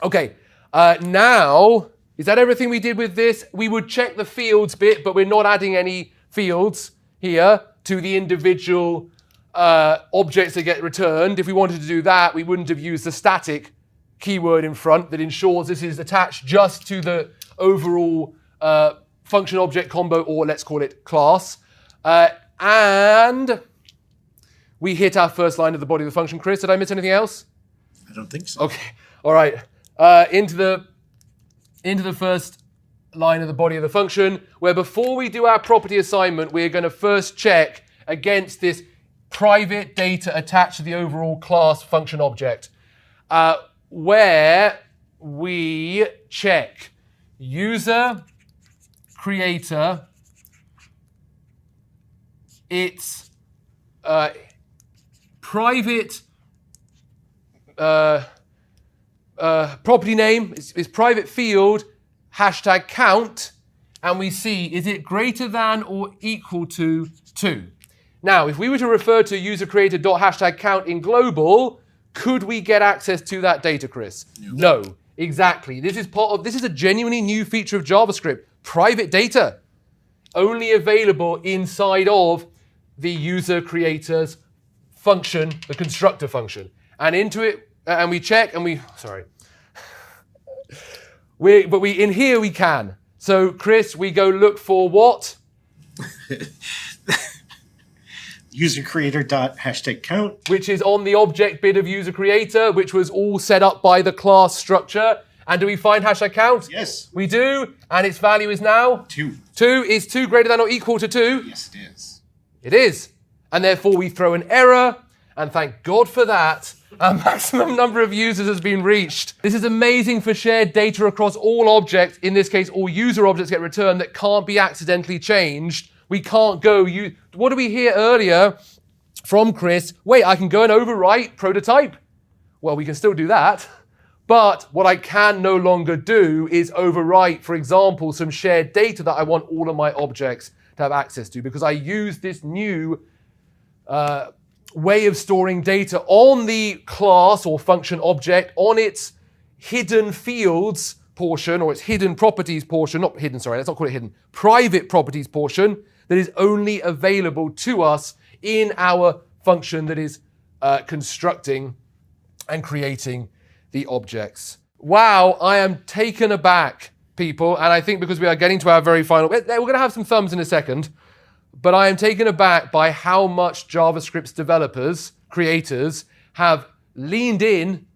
Okay, now, is that everything we did with this? We would check the fields bit, but we're not adding any fields here to the individual objects that get returned. If we wanted to do that, we wouldn't have used the static keyword in front that ensures this is attached just to the overall function object combo, or let's call it class. And we hit our first line of the body of the function. Chris, did I miss anything else? I don't think so. Okay, all right. Into the first line of the body of the function, where before we do our property assignment, we're going to first check against this private data attached to the overall class function object, where we check user creator, its private property name is private field hashtag count, and we see is it greater than or equal to 2. Now, if we were to refer to user creator dot hashtag count in global, could we get access to that data, Chris? No, exactly. This is a genuinely new feature of JavaScript. Private data, only available inside of the user creator's function, the constructor function. And into it, and we check, and we, sorry. In here we can. So, Chris, we go look for what? User creator dot hashtag count, which is on the object bit of user creator, which was all set up by the class structure. And do we find hashtag count? Yes. We do, and its value is now? 2. 2. Is 2 greater than or equal to 2? Yes, it is. It is. And therefore we throw an error, and thank God for that, our maximum number of users has been reached. This is amazing for shared data across all objects, in this case all user objects get returned that can't be accidentally changed. We can't go, what did we hear earlier from Chris? Wait, I can go and overwrite prototype? Well, we can still do that. But what I can no longer do is overwrite, for example, some shared data that I want all of my objects to have access to, because I use this new way of storing data on the class or function object on its hidden fields portion, or its hidden properties portion, not hidden, sorry, let's not call it hidden, private properties portion that is only available to us in our function that is constructing and creating the objects. Wow, I am taken aback, people, and I think because we are getting to our very final, we're going to have some thumbs in a second, but I am taken aback by how much JavaScript's developers, creators, have leaned in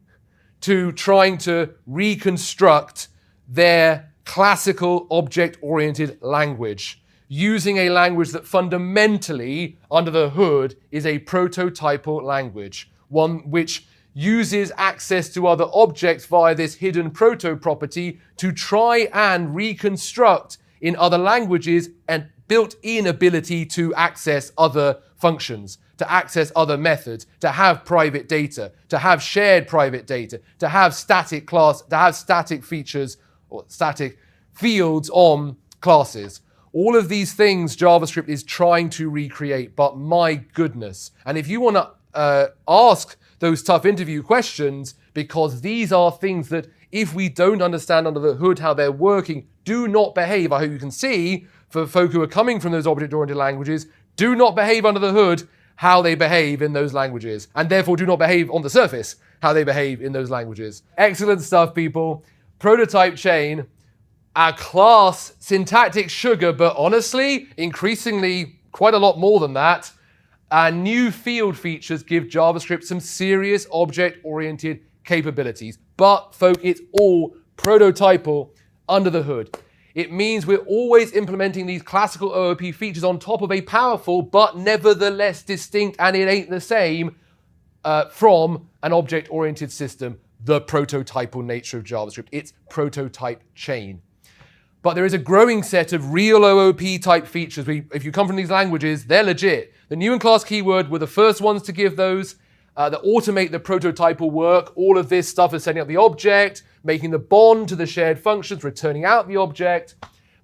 to trying to reconstruct their classical object-oriented language, using a language that fundamentally, under the hood, is a prototypal language, one which uses access to other objects via this hidden proto property to try and reconstruct in other languages and built-in ability to access other functions, to access other methods, to have private data, to have shared private data, to have static class, to have static features or static fields on classes. All of these things JavaScript is trying to recreate, but my goodness. And if you want to ask those tough interview questions, because these are things that if we don't understand under the hood how they're working, do not behave. I hope you can see, for folk who are coming from those object-oriented languages, do not behave under the hood how they behave in those languages, and therefore do not behave on the surface how they behave in those languages. Excellent stuff, people. Prototype chain, our class syntactic sugar, but honestly, increasingly quite a lot more than that. Our new field features give JavaScript some serious object-oriented capabilities. But, folk, it's all prototypal under the hood. It means we're always implementing these classical OOP features on top of a powerful but nevertheless distinct, and it ain't the same, from an object-oriented system, the prototypal nature of JavaScript. It's prototype chain. But there is a growing set of real OOP type features. If you come from these languages, they're legit. The new and class keyword were the first ones to give those, that automate the prototypal work. All of this stuff is setting up the object, making the bond to the shared functions, returning out the object.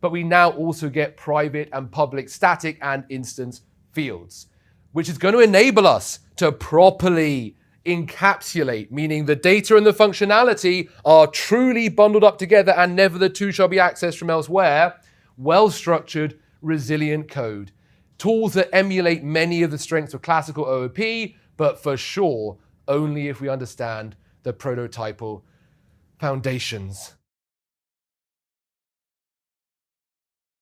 But we now also get private and public static and instance fields, which is going to enable us to properly encapsulate, meaning the data and the functionality are truly bundled up together and never the two shall be accessed from elsewhere, well-structured, resilient code. tools that emulate many of the strengths of classical OOP, but for sure, only if we understand the prototypal foundations.